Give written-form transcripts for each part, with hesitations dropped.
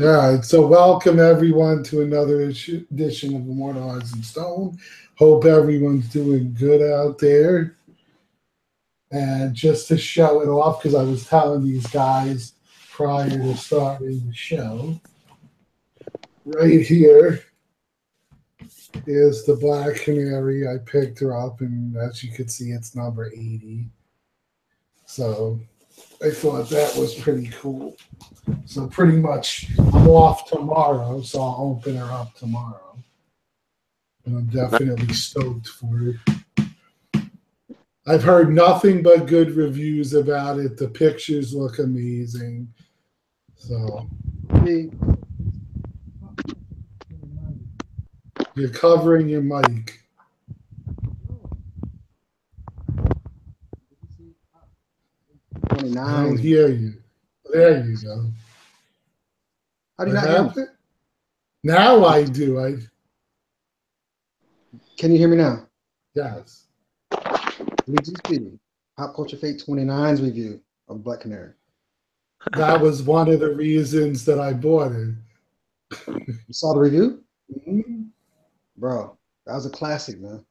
All right, so welcome everyone to another edition of Immortalized in Stone. Hope everyone's doing good out there. And just to show it off, because I was telling these guys prior to starting the show, right here is the Black Canary. I picked her up, and as you can see, it's number 80. So I thought that was pretty cool. So pretty much I'm off tomorrow, so I'll open her up tomorrow. And I'm definitely stoked for it. I've heard nothing but good reviews about it. The pictures look amazing. So you're covering your mic. I don't hear you. There you go. How do you not hear me? Now I do. Can you hear me now? Yes. VGC, Pop Culture Fate 29's review of Black Canary. That was one of the reasons that I bought it. You saw the review? Mm-hmm. Bro, that was a classic, man.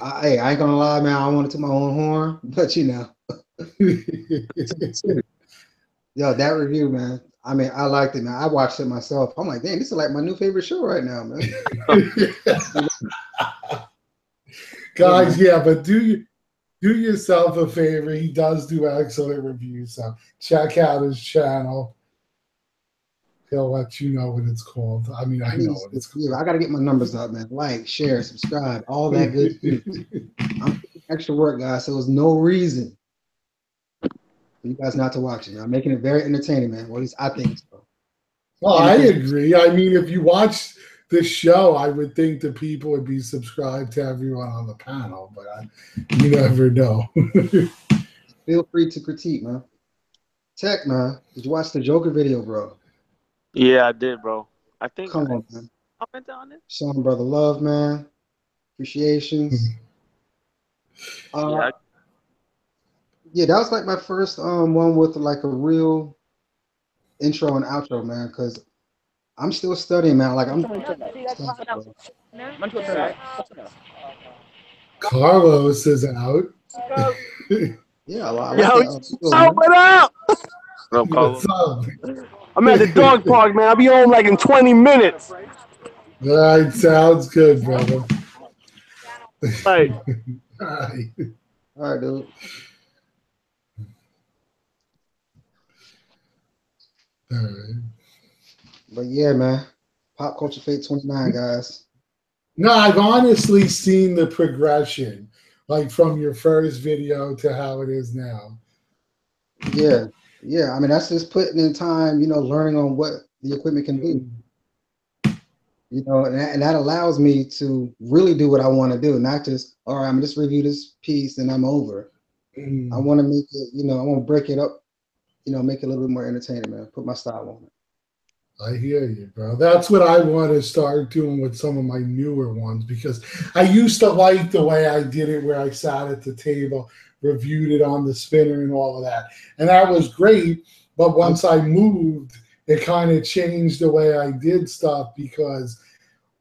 I ain't gonna lie, man. I want to toot my own horn, but you know. Yo, that review, man. I mean, I liked it, man. I watched it myself. I'm like, dang, this is like my new favorite show right now, man. Guys, yeah, but do yourself a favor. He does do excellent reviews, so check out his channel. He'll let you know what it's called. I mean, I know what it's called. I gotta get my numbers up, man. Like, share, subscribe, all that good shit. I'm doing extra work, guys, so there's no reason for you guys not to watch it. I'm making it very entertaining, man. Well, at least I think so. Well, I agree. I mean, if you watch this show, I would think that people would be subscribed to everyone on the panel, but you never know. Feel free to critique, man. Tech, man. Did you watch the Joker video, bro? Yeah, I did, bro. I think. Come on, man. Comment on it. Showing brother love, man. Appreciations. Yeah, that was like my first one with like a real intro and outro, man, because I'm still studying, man. Like Carlos is out. Yeah, what up? What's up? I'm at the dog park, man. I'll be home like in 20 minutes. All right, sounds good, brother. Right. All right. All right, dude. All right. But yeah, man. Pop Culture Fate 29, guys. No, I've honestly seen the progression, like from your first video to how it is now. Yeah. Yeah. I mean, that's just putting in time, you know, learning on what the equipment can do. You know, and that allows me to really do what I want to do, not just, all right, I'm just review this piece and I'm over. I want to make it, you know, I want to break it up, you know, make it a little bit more entertaining, man. Put my style on it. I hear you, bro. That's what I want to start doing with some of my newer ones, because I used to like the way I did it, where I sat at the table, reviewed it on the spinner and all of that. And that was great. But once I moved, it kind of changed the way I did stuff, because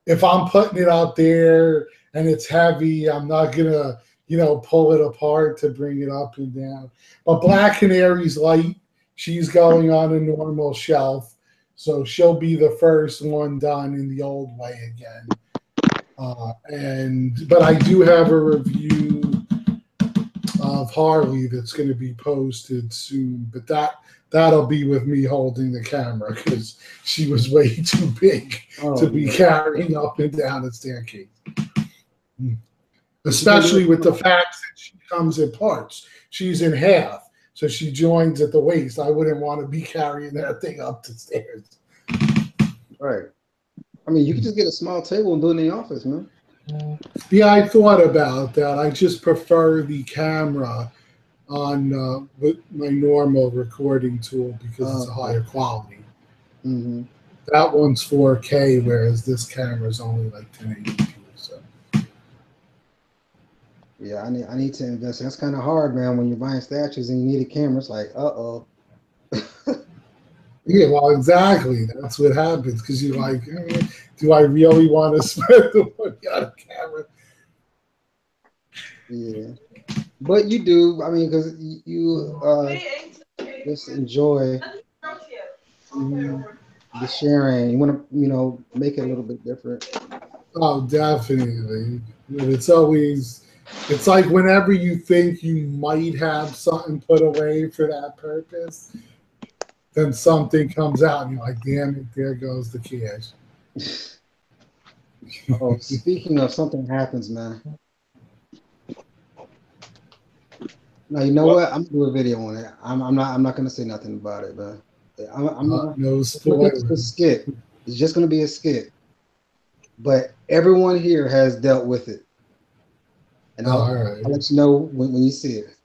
if I'm putting it out there and it's heavy, I'm not going to, you know, pull it apart to bring it up and down. But Black Canary's light. She's going on a normal shelf. So she'll be the first one done in the old way again. But I do have a review of Harley that's going to be posted soon. But that'll be with me holding the camera, because she was way too big to be carrying up and down the staircase. Especially with the fact that she comes in parts. She's in half. So she joins at the waist. I wouldn't want to be carrying that thing up the stairs. Right. I mean, you could just get a small table and do it in the office, man. Yeah, I thought about that. I just prefer the camera on with my normal recording tool, because it's a higher quality. Mm-hmm. That one's 4K, whereas this camera is only like 1080p. So. Yeah, I need to invest. That's kind of hard, man. When you're buying statues and you need a camera, it's like, Yeah, well, exactly. That's what happens because you're like, do I really want to spend the money on a camera? Yeah, but you do. I mean, because you just enjoy the sharing. You want to, make it a little bit different. Oh, definitely. But it's like whenever you think you might have something put away for that purpose, then something comes out and you're like, damn it, there goes the cash. Oh, speaking of something happens, man. Now you know what? I'm gonna do a video on it. I'm not gonna say nothing about it, but I'm not. No It's just a spoilers. skit. It's just gonna be a skit. But everyone here has dealt with it, and I'll All right. let you know when you see it.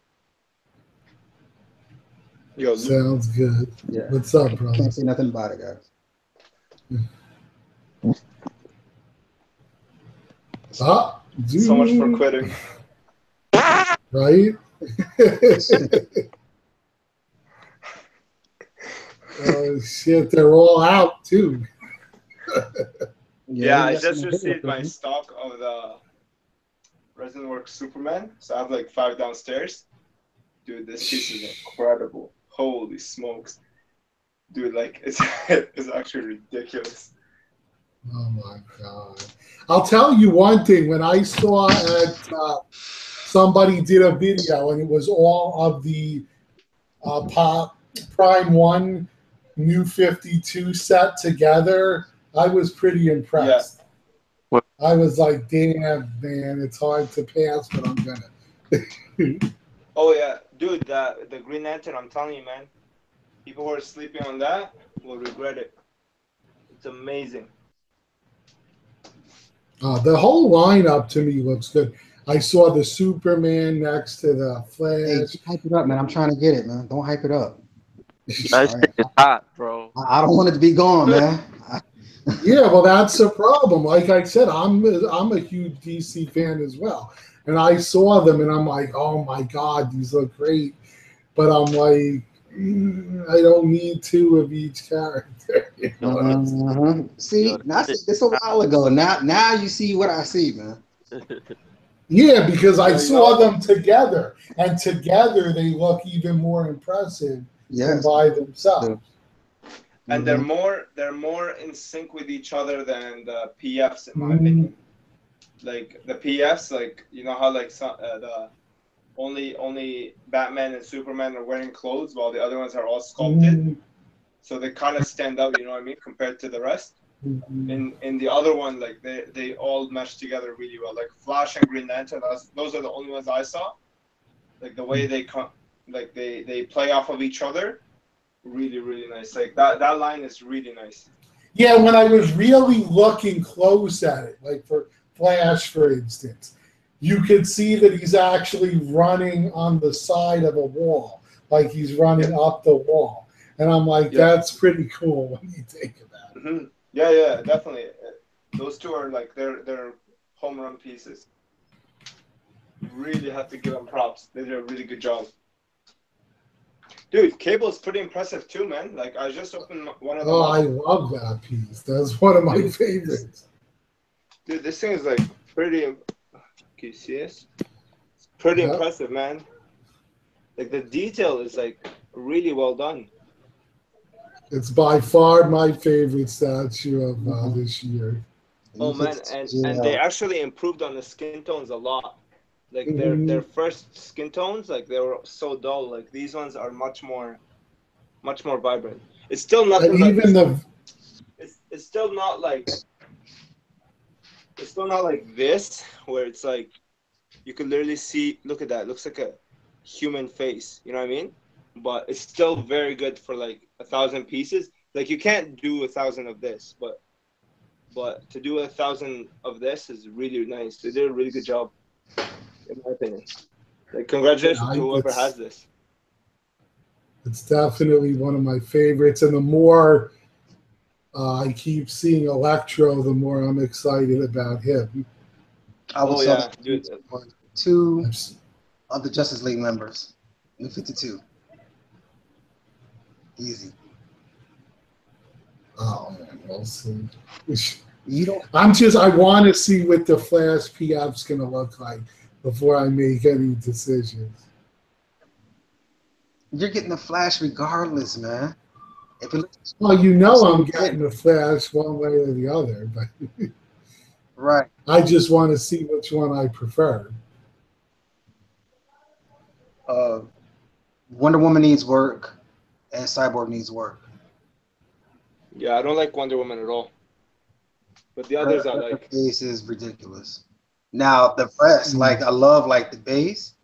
Yo, Sounds good. Yeah. What's up, brother? Can't say nothing about it, guys. Dude. so much for quitting. Right? Oh, shit, they're all out, too. Yeah, I you got just some received my videos, stock of the Resin Works Superman, so I have like 5 downstairs. Dude, this piece is incredible. Holy smokes. Dude, like, it's actually ridiculous. Oh, my God. I'll tell you one thing. When I saw somebody did a video, and it was all of the Prime 1 New 52 set together, I was pretty impressed. What? I was like, damn, man, it's hard to pass, but I'm gonna. Oh, yeah. Dude, the Green Lantern, I'm telling you, man. People who are sleeping on that will regret it. It's amazing. The whole lineup to me looks good. I saw the Superman next to the Hey, Flash. hype it up, man. I'm trying to get it, man. Don't hype it up. That shit is hot, bro. I don't want it to be gone, man. Yeah, well, that's the problem. Like I said, I'm a huge DC fan as well, and I saw them, and I'm like, oh my god, these look great. But I'm like, I don't need 2 of each character. You know what I'm saying? See, that's this a while ago. Now you see what I see, man. Yeah, because I Yeah, saw them together, and together they look even more impressive than Yes. by themselves. And they're more in sync with each other than the PFs, in my opinion. Like the PFs, like you know how like the only Batman and Superman are wearing clothes while the other ones are all sculpted, so they kind of stand out. You know what I mean, compared to the rest. In the other one, like they all mesh together really well. Like Flash and Green Lantern, those are the only ones I saw. Like the way they they play off of each other. Really, really nice. Like that line is really nice. Yeah, when I was really looking close at it, like for Flash, for instance, you could see that he's actually running on the side of a wall, like he's running up the wall. And I'm like, that's pretty cool when you think about it. Mm-hmm. Yeah, definitely. Those two are like they're home run pieces. You really have to give them props. They did a really good job. Dude, Cable's pretty impressive too, man. Like I just opened one of them. Oh, I love that piece. That's one of my favorites. Dude, this thing is like pretty. Can you see this? It's pretty impressive, man. Like the detail is like really well done. It's by far my favorite statue of this year. Oh man, and they actually improved on the skin tones a lot. Like their first skin tones, like they were so dull. Like these ones are much more vibrant. It's still nothing. And even it's still not like this, where it's like you could literally see. Look at that. It looks like a human face. You know what I mean? But it's still very good for like 1,000 pieces. Like you can't do 1,000 of this, but to do 1,000 of this is really nice. They did a really good job, in my opinion. Like congratulations to whoever has this. It's definitely one of my favorites, and the more I keep seeing Electro, the more I'm excited about him. I will yeah, dude. 2 of the Justice League members. New 52. Easy. know, man. We'll see. You don't. I want to see what the Flash PF's going to look like before I make any decisions. You're getting the Flash regardless, man. If it looks Well, you know I'm getting the Flash one way or the other, but right. I just want to see which one I prefer. Wonder Woman needs work, and Cyborg needs work. Yeah, I don't like Wonder Woman at all. But the others I like. Her face is ridiculous. Now the rest, like I love, like the base,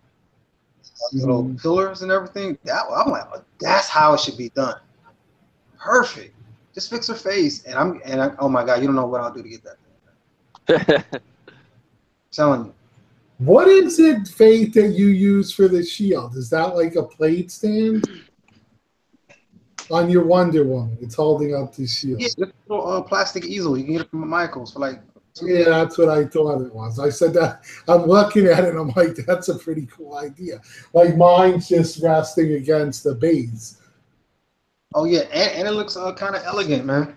little pillars and everything. I'm like, that's how it should be done. Perfect. Just fix her face, and I'm oh my god, you don't know what I'll do to get that. Telling you. What is it, Faith, that you use for the shield? Is that like a plate stand? On your Wonder Woman, it's holding up the shield. Yeah, just a little plastic easel. You can get it from Michael's for like. Yeah, that's what I thought it was. I said that. I'm looking at it and I'm like, that's a pretty cool idea. Like mine's just resting against the base. Oh yeah, and it looks kind of elegant, man.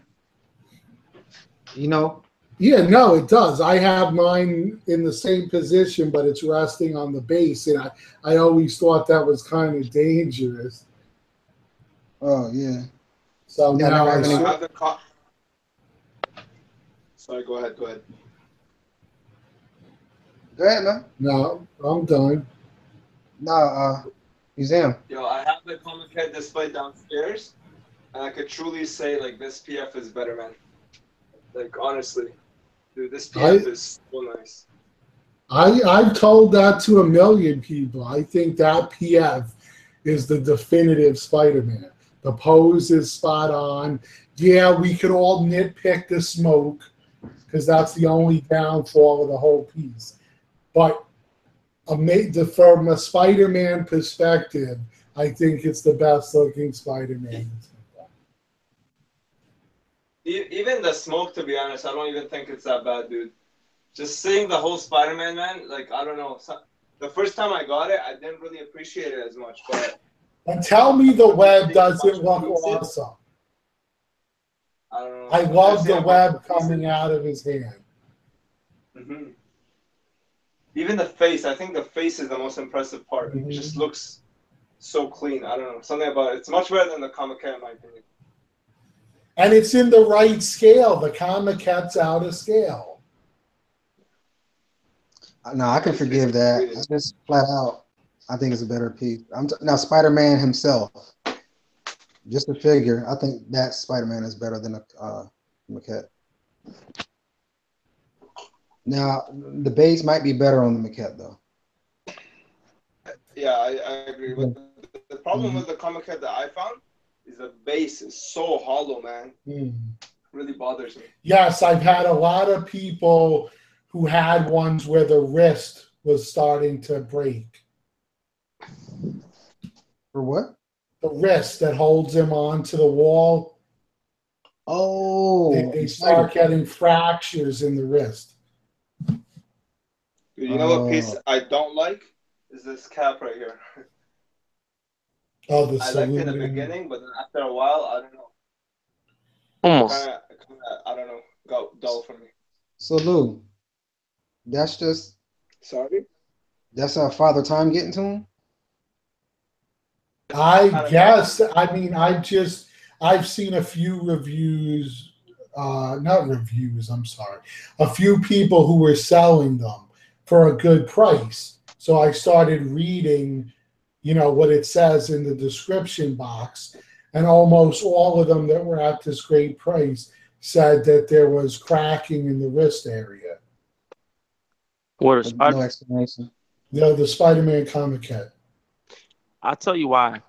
You know. Yeah, no, it does. I have mine in the same position, but it's resting on the base, and I always thought that was kind of dangerous. Oh yeah. So Yeah, now I have the Sorry, go ahead. Go ahead, man. No, I'm done. No, museum. Yo, I have the comic head display downstairs, and I could truly say like this PF is better, man. Like honestly, dude, this PF is so nice. I've told that to a million people. I think that PF is the definitive Spider-Man. The pose is spot on. Yeah, we could all nitpick the smoke because that's the only downfall of the whole piece. But from a Spider-Man perspective, I think it's the best looking Spider-Man. Even the smoke, to be honest, I don't even think it's that bad, dude. Just seeing the whole Spider-Man, man, like, I don't know. The first time I got it, I didn't really appreciate it as much, but... And tell me the web doesn't look awesome. I don't know. I love the web coming out of his hand. Mm-hmm. Even the face, I think the face is the most impressive part. It just looks so clean. I don't know. Something about it. It's much better than the comic in my opinion. And it's in the right scale. The comic cat's out of scale. No, I can forgive that. I just flat out, I think it's a better piece. Now Spider-Man himself, just a figure. I think that Spider-Man is better than a maquette. Now the base might be better on the maquette though. Yeah, I agree. But the problem with the comic head that I found is the base is so hollow, man. It really bothers me. Yes, I've had a lot of people who had ones where the wrist was starting to break. For what? The wrist that holds him onto the wall. Oh, They start getting fractures in the wrist. Dude, you know what piece I don't like? Is this cap right here. Oh, the I liked it in the beginning, but then after a while, I don't know. Almost. I don't know. Got dull for me. So Lou, that's just. Sorry? That's Father Time getting to him? I guess. I mean, I've seen a few reviews, not reviews, I'm sorry. A few people who were selling them for a good price. So I started reading, what it says in the description box. And almost all of them that were at this great price said that there was cracking in the wrist area. What is No explanation. The Spider-Man comic head. I'll tell you why.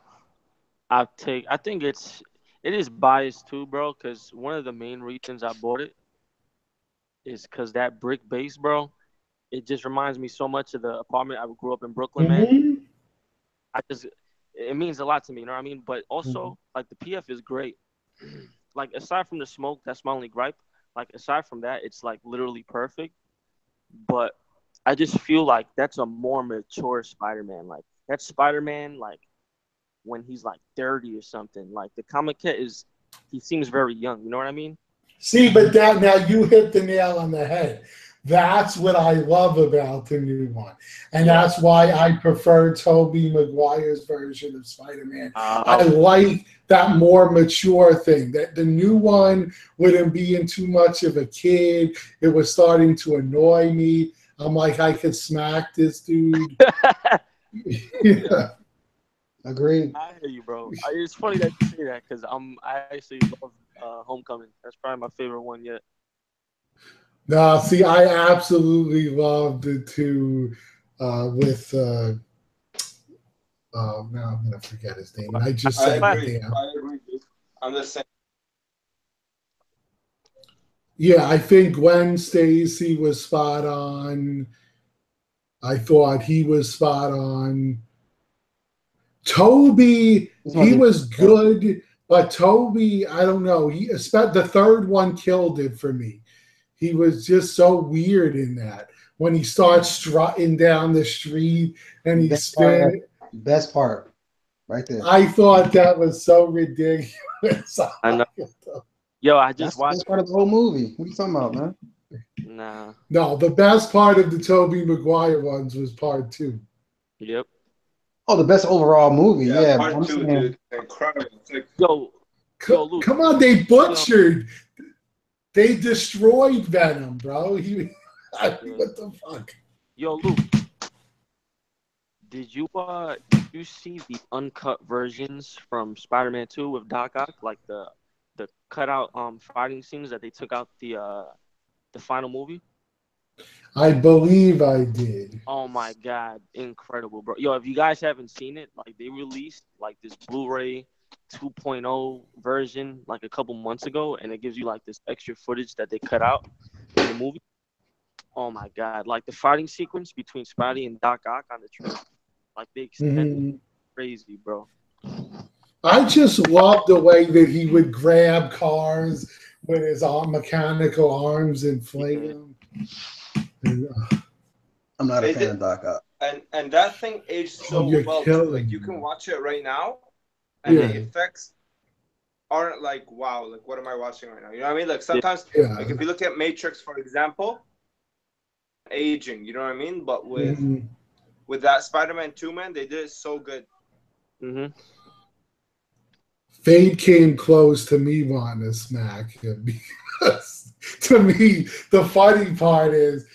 I think it is biased too, bro, because one of the main reasons I bought it is because that brick base, bro, it just reminds me so much of the apartment I grew up in Brooklyn, man. It means a lot to me, you know what I mean? But also, like, the PF is great. Like, aside from the smoke, that's my only gripe. Like, aside from that, it's, like, literally perfect. But I just feel like that's a more mature Spider-Man. Like, that Spider-Man, like, when he's, like, 30 or something. Like, the comic kit he seems very young, you know what I mean? See, but that now you hit the nail on the head. That's what I love about the new one. And that's why I prefer Tobey Maguire's version of Spider-Man. I like that more mature thing. That the new one wouldn't be in too much of a kid. It was starting to annoy me. I'm like, I could smack this dude. Yeah. Agreed. I hear you, bro. It's funny that you say that because I actually love Homecoming. That's probably my favorite one yet. No, see, I absolutely loved the two with now I'm gonna forget his name. And I just said I the agree. damn. I agree. I'm the same. Yeah, I think Gwen Stacy was spot on. I thought he was spot on. Toby, he was good, but Toby, I don't know. The third one killed it for me. He was just so weird in that when he starts strutting down the street and he's spinning. Best part, right there. I thought that was so ridiculous. I know. Yo, I just That's the watched. best part of the whole movie. What are you talking about, man? Nah. No, the best part of the Tobey Maguire ones was part 2. Yep. Oh, the best overall movie. Yeah, part 2, dude, incredible. It's like, Yo, Luke. Come on, they butchered. They destroyed Venom, bro. What the fuck? Yo, Luke. Did you see the uncut versions from Spider-Man 2 with Doc Ock, like the cutout fighting scenes that they took out the final movie? I believe I did. Oh my god, incredible, bro. Yo, if you guys haven't seen it, like they released like this Blu-ray 2.0 version like a couple months ago, and it gives you like this extra footage that they cut out in the movie. Oh my god, like the fighting sequence between Spidey and Doc Ock on the train, like they extended crazy, bro. I just love the way that he would grab cars with his mechanical arms and fling them. I'm not a fan of Doc Ock. And that thing aged so well too. Like you can watch it right now, and the effects aren't like wow, like what am I watching right now? You know what I mean? Like sometimes, like if you look at Matrix, for example, aging. You know what I mean? But with that Spider-Man 2, man, they did it so good. Fate came close to me wanting to smack him because to me the funny part is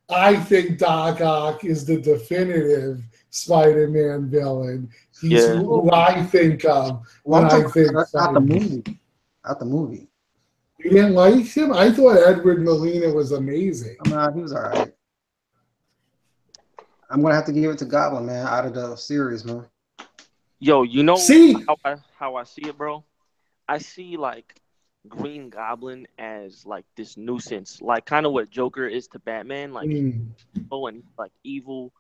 I think Doc Ock is the definitive Spider-Man villain. He's who I think of when I think out the movie. Out the movie. You didn't like him? I thought Edward Molina was amazing. He was all right. I'm gonna have to give it to Goblin, man, out of the series, man. Yo, you know how I see it, bro? I see like Green Goblin as like this nuisance, like kind of what Joker is to Batman, like and he's like evil,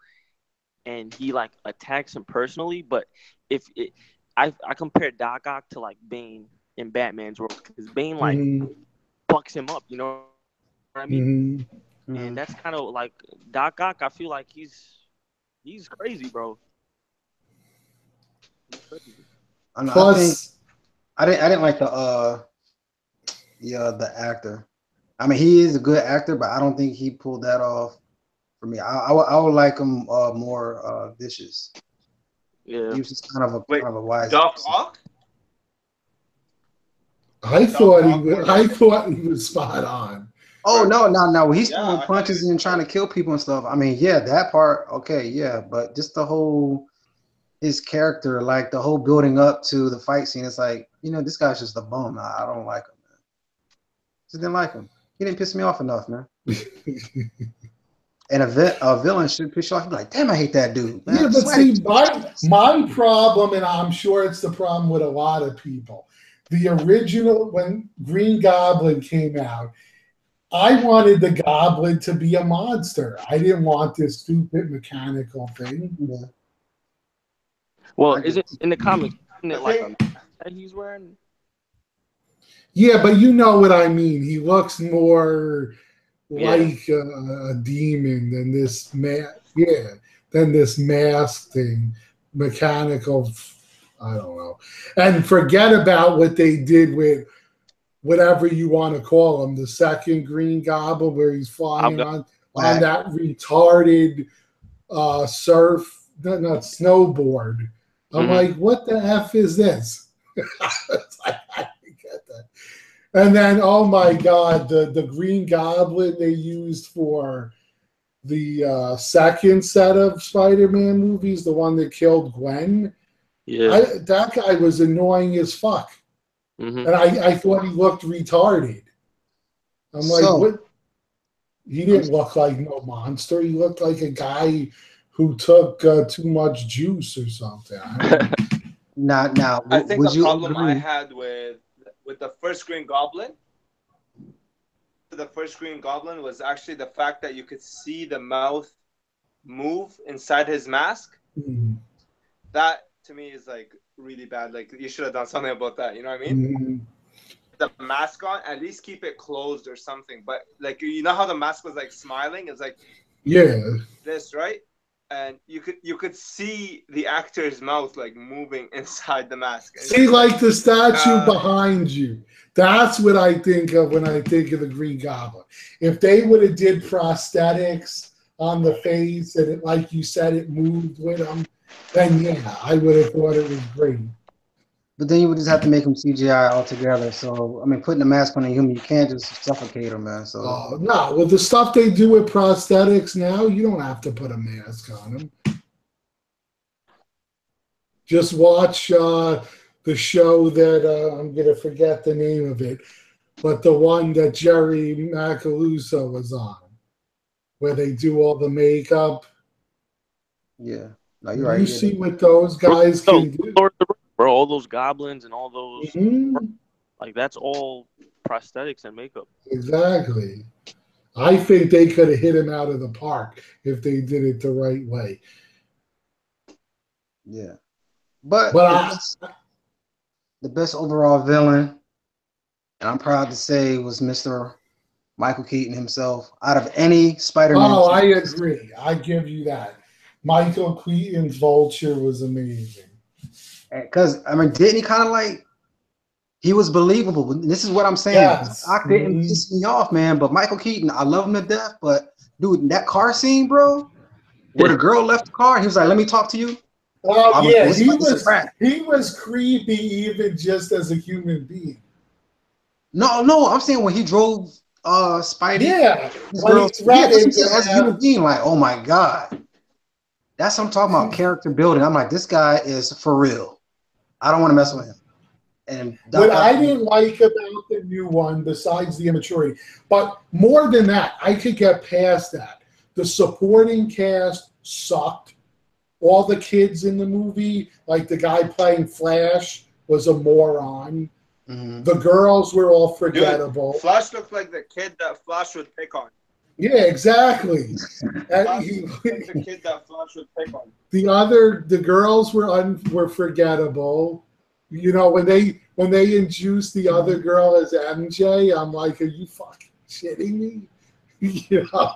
and he like attacks him personally. But I compare Doc Ock to like Bane in Batman's world because Bane like bucks him up, you know what I mean? And that's kind of like Doc Ock. I feel like he's crazy, bro. Plus, I didn't like the actor. I mean, he is a good actor, but I don't think he pulled that off for me. I would like him more vicious. Yeah, he was just kind of a wise. Doc Ock. I thought he was spot on. Oh no! He's throwing punches and trying to kill people and stuff. I mean, yeah, that part, okay, yeah, but just the whole his character, like the whole building up to the fight scene, it's like, this guy's just a bum. I don't like him, man. Just didn't like him. He didn't piss me off enough, man. And a villain should piss you off. You'd be like, damn, I hate that dude, man. Yeah, but see, my problem, and I'm sure it's the problem with a lot of people. The original, when Green Goblin came out, I wanted the Goblin to be a monster. I didn't want this stupid mechanical thing. Yeah. Well, is it in the comics? Isn't it like a mask that he's wearing? Yeah, but you know what I mean. He looks more like a demon than this than this mask thing, mechanical. I don't know. And forget about what they did with whatever you want to call him, the second Green Goblin, where he's flying on that retarded not snowboard. I'm like, what the F is this? I didn't get that. And then, oh my God, the Green Goblin they used for the second set of Spider-Man movies, the one that killed Gwen. Yeah. That guy was annoying as fuck. And I thought he looked retarded. I'm like, what? He didn't look like no monster. He looked like a guy who took too much juice or something. Now, I think would the you problem agree? I had with the first Green Goblin, was actually the fact that you could see the mouth move inside his mask. That to me is like really bad. Like you should have done something about that. You know what I mean? The mask on, at least keep it closed or something. But like you know how the mask was like smiling? It's like this, right? And you could see the actor's mouth like moving inside the mask. See, like the statue behind you. That's what I think of when I think of the Green Goblin. If they would have did prosthetics on the face and it, like you said, it moved with them, then yeah, I would have thought it was great. But then you would just have to make him CGI altogether. So I mean, putting a mask on a human, you can't just suffocate him, man. So no, with the stuff they do with prosthetics now, you don't have to put a mask on them. Just watch the show that I'm gonna forget the name of it, but the one that Jerry Macaluso was on, where they do all the makeup. Yeah, no, you're right. You see what those guys can do. Bro, all those goblins and all those, like that's all prosthetics and makeup. Exactly. I think they could have hit him out of the park if they did it the right way. Yeah, but the best overall villain, and I'm proud to say, was Mr. Michael Keaton himself. Out of any Spider-Man. Oh, I agree. I give you that. Michael Keaton's Vulture was amazing. Because, I mean, didn't he kind of like, he was believable. This is what I'm saying. Yes. Doc didn't piss me off, man. But Michael Keaton, I love him to death. But, dude, that car scene, bro, where the girl left the car, he was like, let me talk to you. Oh, yeah, he was creepy even just as a human being. No, I'm saying when he drove Spidey. Yeah. As a human being, like, oh, my God. That's what I'm talking about, character building. I'm like, this guy is for real. I don't want to mess with him. And what I didn't like about the new one, besides the immaturity, but more than that, I could get past that. The supporting cast sucked. All the kids in the movie, like the guy playing Flash, was a moron. The girls were all forgettable. Dude, Flash looked like the kid that Flash would pick on. Yeah, exactly. The kid that Flash would pick on. The girls were forgettable. You know, when they induced the other girl as MJ, I'm like, are you fucking shitting me? You know,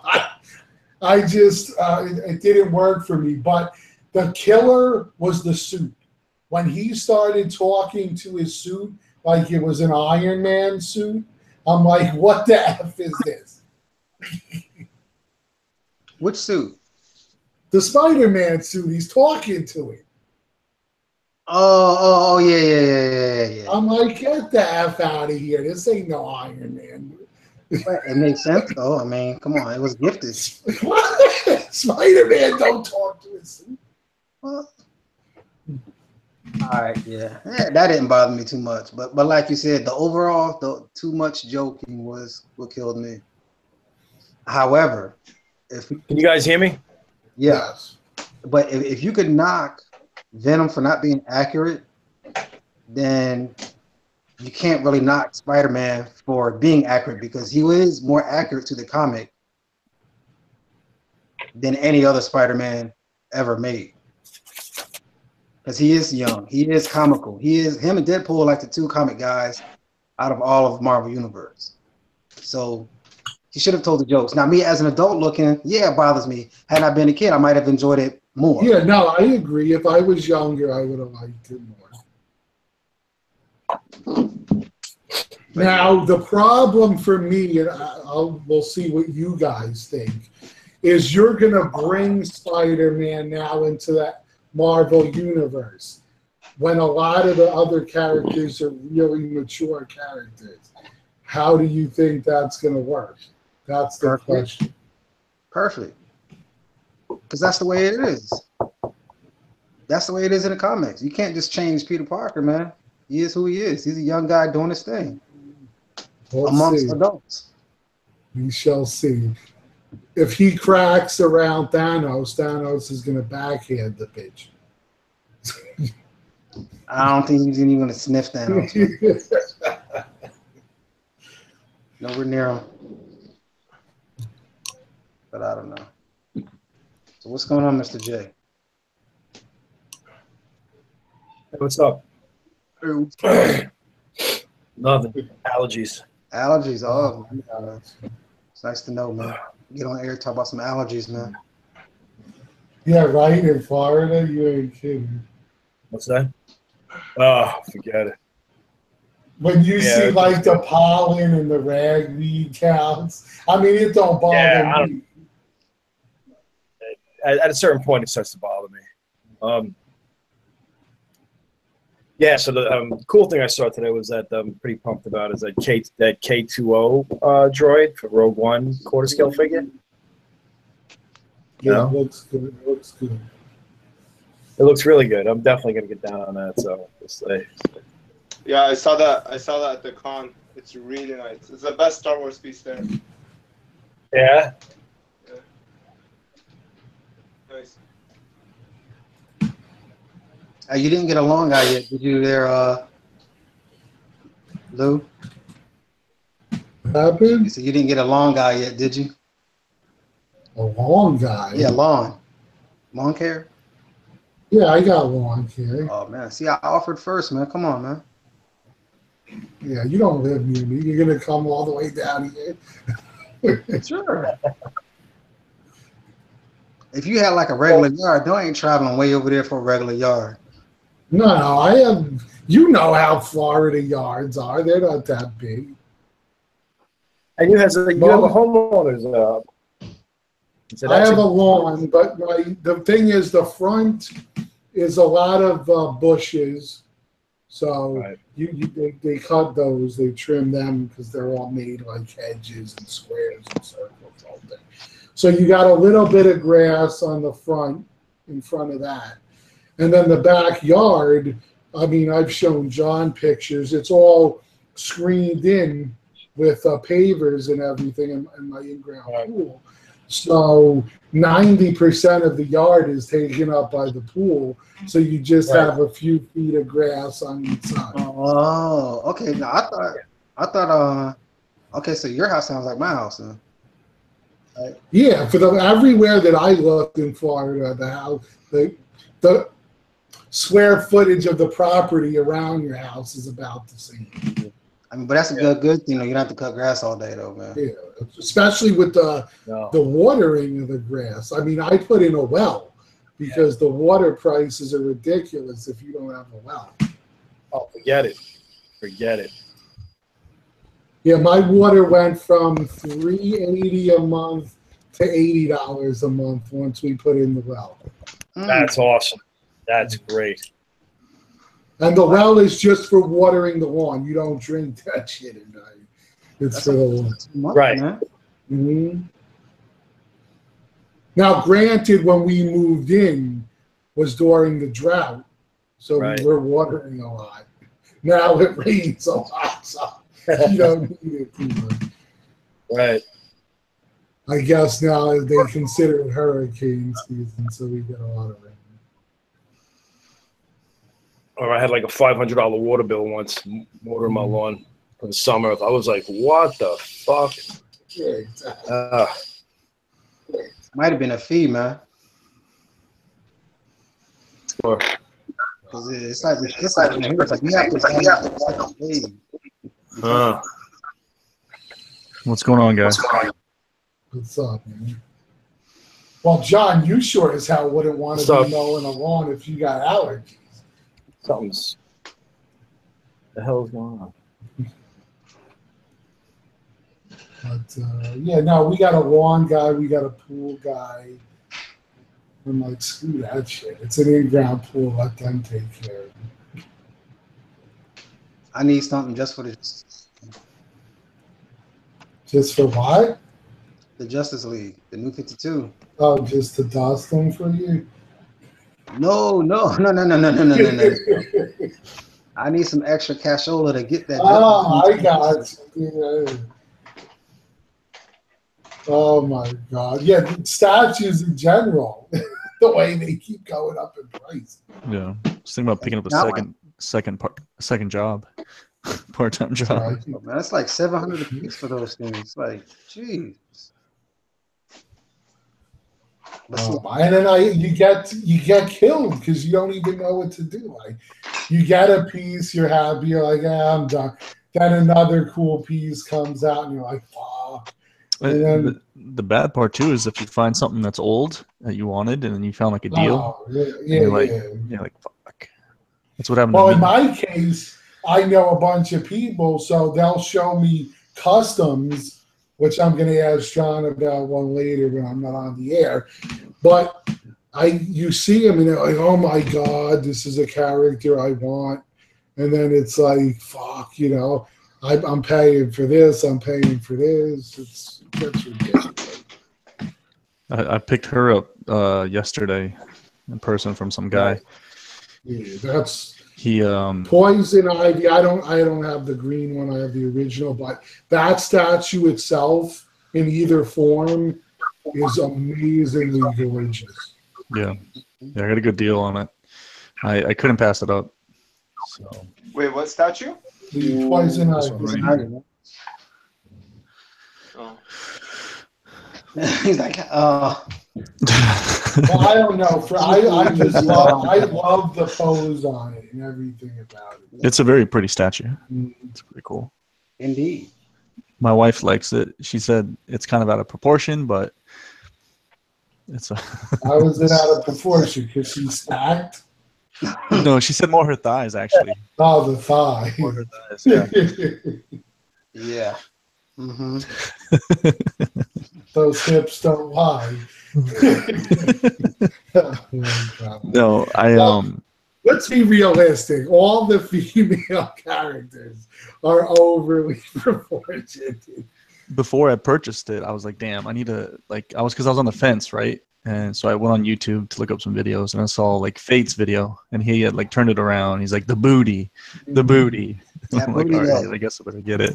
I just it didn't work for me. But the killer was the suit. When he started talking to his suit like it was an Iron Man suit, I'm like, what the F is this? Which suit? The Spider-Man suit. He's talking to it. Oh, yeah. I'm like, get the F out of here. This ain't no Iron Man. It makes sense, though. I mean, come on. It was gifted. Spider-Man don't talk to his suit. Well, all right, yeah. That didn't bother me too much. But like you said, the too much joking was what killed me. However, can you guys hear me? Yes. But if you could knock Venom for not being accurate, then you can't really knock Spider-Man for being accurate, because he is more accurate to the comic than any other Spider-Man ever made. Because he is young, he is comical. Him and Deadpool are like the two comic guys out of all of Marvel Universe. So he should have told the jokes. Now, me as an adult looking, yeah, it bothers me. Had I been a kid, I might have enjoyed it more. Yeah, no, I agree. If I was younger, I would have liked it more. Now, the problem for me, and we'll see what you guys think, is you're going to bring Spider-Man now into that Marvel universe when a lot of the other characters are really mature characters. How do you think that's going to work? That's the question. Perfect. Because that's the way it is. That's the way it is in the comics. You can't just change Peter Parker, man. He is who he is. He's a young guy doing his thing amongst adults. We shall see. If he cracks around Thanos, Thanos is going to backhand the bitch. I don't think he's even going to sniff Thanos. Nowhere near him. But I don't know. So what's going on, Mr. J? Hey, what's up? Nothing. Allergies. Allergies. Oh, man. It's nice to know, man. Get on air, talk about some allergies, man. Yeah, right, in Florida, you ain't kidding. What's that? Oh, forget it. When you see like the pollen and the ragweed counts, I mean, it don't bother me. At a certain point, it starts to bother me. Yeah, so the cool thing I saw today was that I'm pretty pumped about is that K2O droid for Rogue One quarter scale figure. Yeah, it looks good. It looks good. It looks really good. I'm definitely gonna get down on that. So we'll see. Yeah, I saw that. I saw that at the con. It's really nice. It's the best Star Wars piece there. Yeah. Yeah. Nice. You didn't get a long guy yet, did you? There, Lou. Happened? So you didn't get a long guy yet, did you? A long guy? Yeah, lawn care. Yeah, I got lawn care. Oh man, see, I offered first, man. Come on, man. Yeah, you don't live near me. You're gonna come all the way down here. Sure. If you had like a regular yard, don't ain't traveling way over there for a regular yard. No, I have. You know how Florida yards are. They're not that big. And you have a homeowner's. I have a lawn, but the thing is, the front is a lot of bushes. So they cut those, they trim them because they're all made like hedges and squares and circles all day. So you got a little bit of grass on the front, in front of that. And then the backyard, I mean, I've shown John pictures. It's all screened in with pavers and everything in my in-ground pool. So 90% of the yard is taken up by the pool. So you just have a few feet of grass on each side. Oh, okay. Now I thought, okay, so your house sounds like my house, then. Right. Yeah, for everywhere that I looked in Florida, the square footage of the property around your house is about the same. I mean, but that's a good thing. You don't have to cut grass all day, though, man. Yeah, especially with the watering of the grass. I mean, I put in a well because the water prices are ridiculous if you don't have a well. Oh, forget it. Forget it. Yeah, my water went from $3.80 a month to $80 a month once we put in the well. That's awesome. That's great. And the well is just for watering the lawn. You don't drink that shit at night. It's for the lawn. Right. Mm-hmm. Now, granted, when we moved in was during the drought, so we were watering a lot. Now it rains a lot, so you don't need it too much. Right. I guess now they consider it hurricane season, so we get a lot of rain. Or I had like a $500 water bill once, watering my lawn for the summer. I was like, what the fuck? Yeah, exactly. Might have been a fee, man. Or, it's like you have to pay. What's going on, guys? What's up, man? Well, John, you sure as hell wouldn't want to be mowing a lawn if you got allergies. Something's the hell's going on? But yeah, no, we got a lawn guy, we got a pool guy. I'm like, screw that shit. It's an in-ground pool. Let them take care of it. I need something just for Just for what? the Justice League, the new 52. Oh, just to dust them for you? No. I need some extra cashola to get that. Oh, I got you. Yeah. Oh my God! Yeah, statues in general, the way they keep going up in price. Yeah. Just thinking about picking up a second job, part-time job. Right. Oh, man, that's like $700 a piece for those things. Like, jeez. But see, And then you get killed because you don't even know what to do. Like, you get a piece, you're happy, you're like, I'm done. Then another cool piece comes out, and you're like, fuck. And then, The bad part too is if you find something that's old that you wanted and then you found like a deal, you're like, fuck. That's what happened Well, to me. in my case, I know a bunch of people, so they'll show me customs, which I'm going to ask John about one later when I'm not on the air. But you see them and they're like, oh my God, this is a character I want. And then it's like, fuck, I'm paying for this, I'm paying for this. That's ridiculous. I picked her up yesterday in person from some guy. Yeah, that's He Poison Ivy. I don't have the green one. I have the original, but that statue itself in either form is amazingly gorgeous. Yeah, I got a good deal on it. I couldn't pass it up. So Wait, what statue? The Poison this Ivy. one right here. Oh. he's like, Well, I don't know. I just love the pose on it and everything about it. It's a very pretty statue. It's pretty cool. indeed. My wife likes it. She said it's kind of out of proportion, but it's a How is it out of proportion? Because she's stacked? no. She said more her thighs actually. Oh, the thigh. More her thighs. Yeah. Yeah. Mm-hmm. Those hips don't lie. No, Let's be realistic. All the female characters are overly proportioned. before I purchased it, I was like, damn, I need to because I was on the fence, right? And so I went on YouTube to look up some videos, and I saw like Fate's video, and he had like turned it around. He's like, the booty. Yeah, I'm like, booty, all right, yeah. I guess I better get it.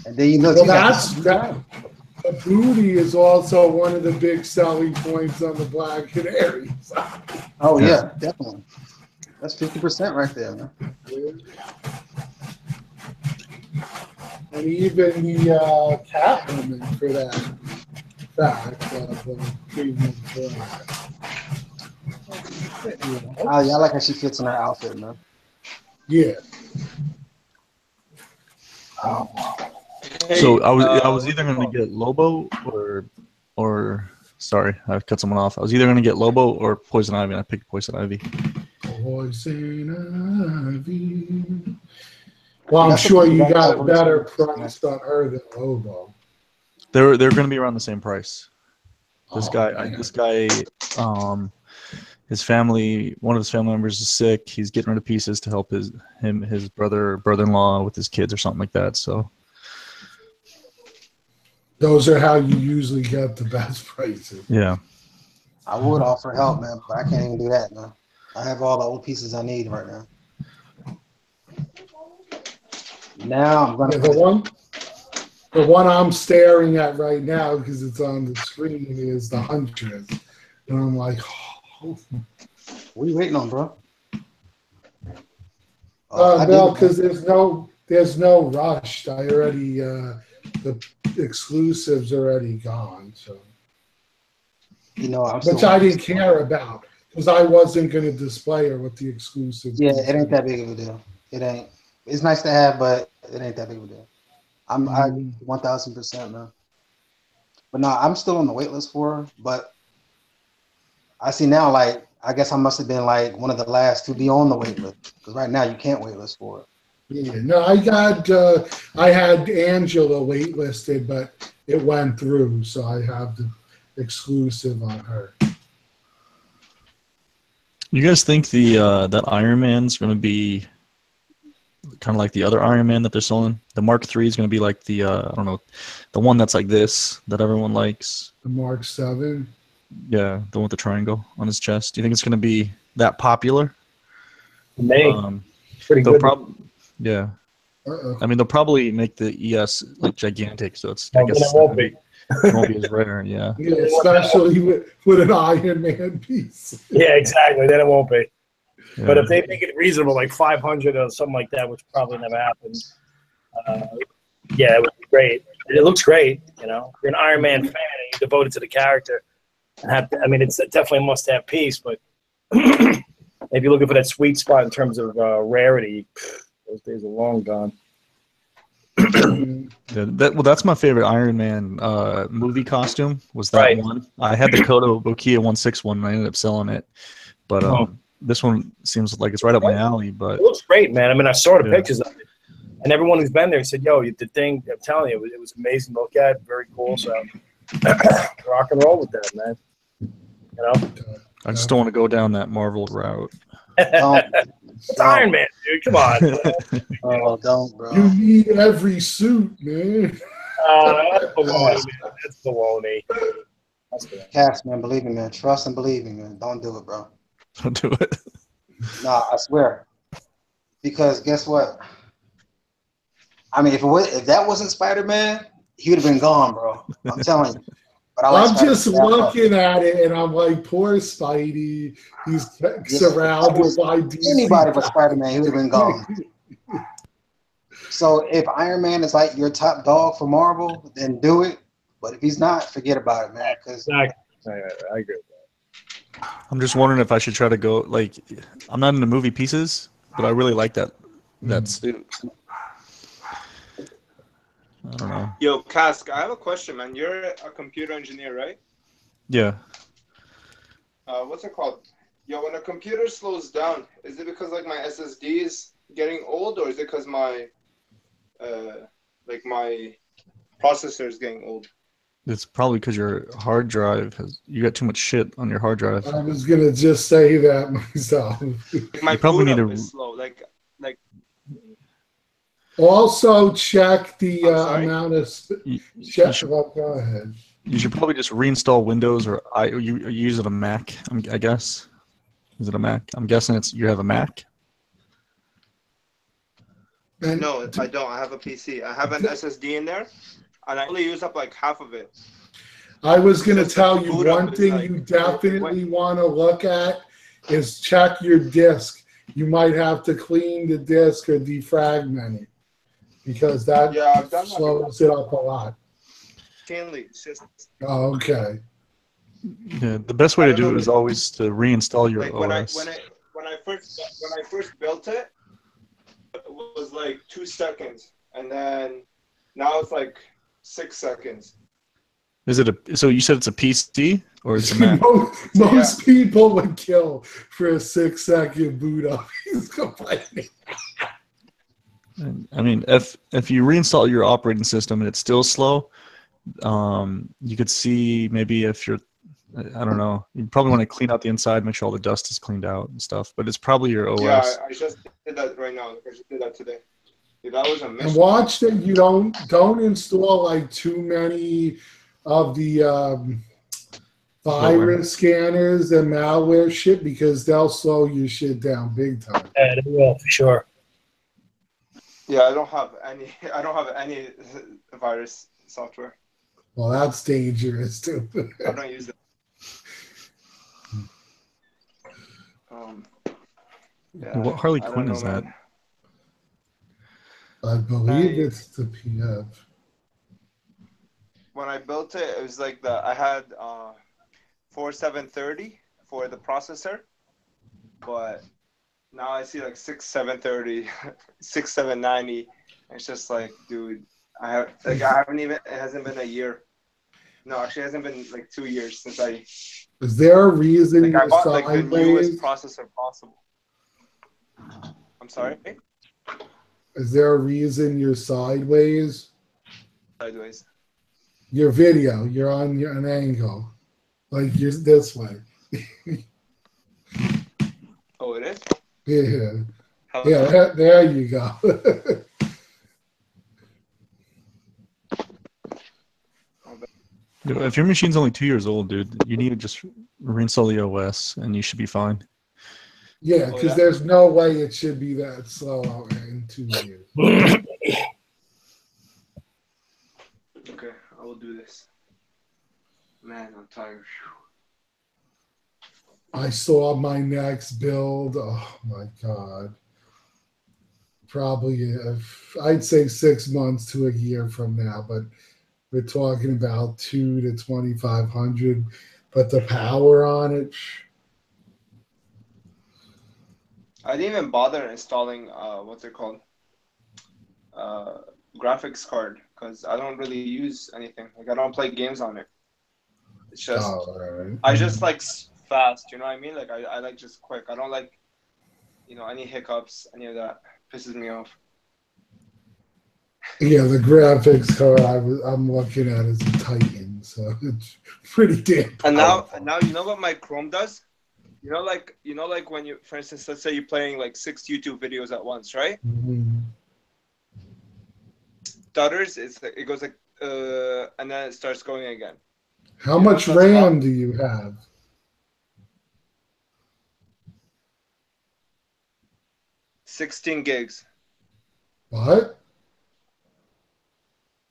And then you look. Well, that. The booty is also one of the big selling points on the Black Canaries. Oh yeah, definitely. That's 50% right there, man. And even the Catwoman for that fact. Oh yeah, I like how she fits in her outfit, man. Yeah. So I was either going to get Lobo or sorry, I cut someone off. I was either going to get Lobo or Poison Ivy, and I picked Poison Ivy. Poison Ivy. Well, I'm sure you got a better price on her than Lobo. They're going to be around the same price. This Man. guy, his family, one of his family members is sick. He's getting rid of pieces to help his brother-in-law with his kids or something like that. So those are how you usually get the best prices. yeah. I would offer help, man, but I can't even do that, man. I have all the old pieces I need right now. Now I'm gonna the one I'm staring at right now because it's on the screen is the Huntress, and I'm like, oh. What are you waiting on, bro? No, because there's no rush. I already the exclusives already gone, so which I didn't care about because I wasn't going to display her with the exclusives. Yeah, it ain't that big of a deal. It ain't. It's nice to have, but it ain't that big of a deal. I 1000%, man. But no, I'm still on the wait list for her. But I see now, like, I guess I must have been like one of the last to be on the wait list because right now you can't wait list for it. Yeah, no, I had Angela waitlisted, but it went through, so I have the exclusive on her. You guys think that Iron Man's going to be kind of like the other Iron Man that they're selling? The Mark III is going to be like the I don't know, the one that's like this that everyone likes. The Mark 7. Yeah, the one with the triangle on his chest. Do you think it's going to be that popular? Maybe. Pretty They'll good. Yeah. Uh-oh. I mean, they'll probably make the ES like gigantic, so it's No, I guess then it won't be. it won't be as rare. Yeah. Yeah, especially with an Iron Man piece. Yeah, exactly. Then it won't be. Yeah. But if they make it reasonable, like 500 or something like that, which probably never happened, yeah, it would be great. It looks great, you know. If you're an Iron Man fan and you're devoted to the character. I mean, it's definitely a must-have piece, but if you're looking for that sweet spot in terms of rarity, those days are long gone. Yeah, that's my favorite Iron Man movie costume was that Right. one. I had the Kodo Bokia 161 and I ended up selling it. But this one seems like it's right up my alley. But It looks great, man. I mean, I saw the Yeah. pictures of it. And everyone who's been there said, yo, the thing, I'm telling you, it was amazing to look at, very cool. So rock and roll with that, man. You know? I just don't want to go down that Marvel route. It's Iron Man, dude. Come on. Oh, don't, bro. You need every suit, man. That's baloney, man. That's baloney. That's good. Cass, man, believe me, man. Trust and believe me, man. Don't do it, bro. Don't do it. Nah, I swear. Because guess what? I mean, if that wasn't Spider-Man, he would have been gone, bro. I'm telling you. But I'm just looking at it and I'm like, poor Spidey. He's surrounded by DC. Anybody but Spider-Man, he would have been gone. So if Iron Man is like your top dog for Marvel, then do it. But if he's not, forget about it, man. Because Exactly. I agree with that. I'm just wondering if I should try to go like I'm not into movie pieces, but I really like that suit. I don't know. Yo, Cask, I have a question, man. You're a computer engineer, right? Yeah. What's it called? Yo, when a computer slows down, is it because like my SSD is getting old, or is it because my my processor is getting old? It's probably because your hard drive you got too much shit on your hard drive. I was gonna just say that myself. My You probably boot need up to- is slow. Like Also, check the I'm sorry? amount of. You should, Well, go ahead. you should probably just reinstall Windows or you use it a Mac. I guess. Is it a Mac? I'm guessing you have a Mac. And no, I don't. I have a PC. I have an SSD in there, and I only use up like half of it. I was gonna Just tell the you boot up one is thing like- you definitely want to look at is check your disk. You might have to clean the disk or defragment it because that Yeah, I've done that slows it up a lot. Mainly, it's just Oh, okay. Yeah, the best way to do it is always to reinstall your like OS. when I first built it, it was like 2 seconds, and then now it's like 6 seconds. Is it so you said it's a PC or it's a Mac? Most people would kill for a 6-second boot up. He's complaining. I mean, if you reinstall your operating system and it's still slow, you could see maybe if you're, I don't know, you probably want to clean out the inside, make sure all the dust is cleaned out and stuff. But it's probably your OS. Yeah, I just did that right now. I just did that today. Dude, that was a mission. And watch that you don't install like too many of the virus scanners and malware shit because they'll slow your shit down big time. Yeah, they will, for sure. Yeah, I don't have any virus software. Well, that's dangerous too. I don't use it. Yeah, What Harley I don't Quinn know, is that? man. I believe it's the PF. When I built it, it was like I had 4730 for the processor, but now I see like 6730, 6790. It's just like, dude, it hasn't been a year. No, actually, it hasn't been like 2 years since Is there a reason I you're bought like the newest sideways? processor possible. I'm sorry. Is there a reason you're sideways? Sideways. Your video, you're on an angle. Like you're this way. Oh, it is? Yeah. How Yeah, there you go. Dude, if your machine's only 2 years old, dude, you need to just reinstall the OS and you should be fine. Yeah, because there's no way it should be that slow in 2 years. Okay, I will do this. Man, I'm tired. I saw my next build. Oh my God. Probably, I'd say 6 months to a year from now, but we're talking about 2 to 2,500. But the power on it. I didn't even bother installing what's it called? Graphics card, because I don't really use anything. Like I don't play games on it. It's just Right. I just like fast, you know what I mean? Like I like just quick. I don't like, you know, any hiccups, any of that pisses me off. Yeah, the graphics card I'm looking at is a Titan, so it's pretty damn powerful. And now you know what my Chrome does? You know, like when you, for instance, let's say you're playing like 6 YouTube videos at once, right? Mm-hmm. Stutters, it goes like and then it starts going again. How much RAM do you have? 16 gigs. What?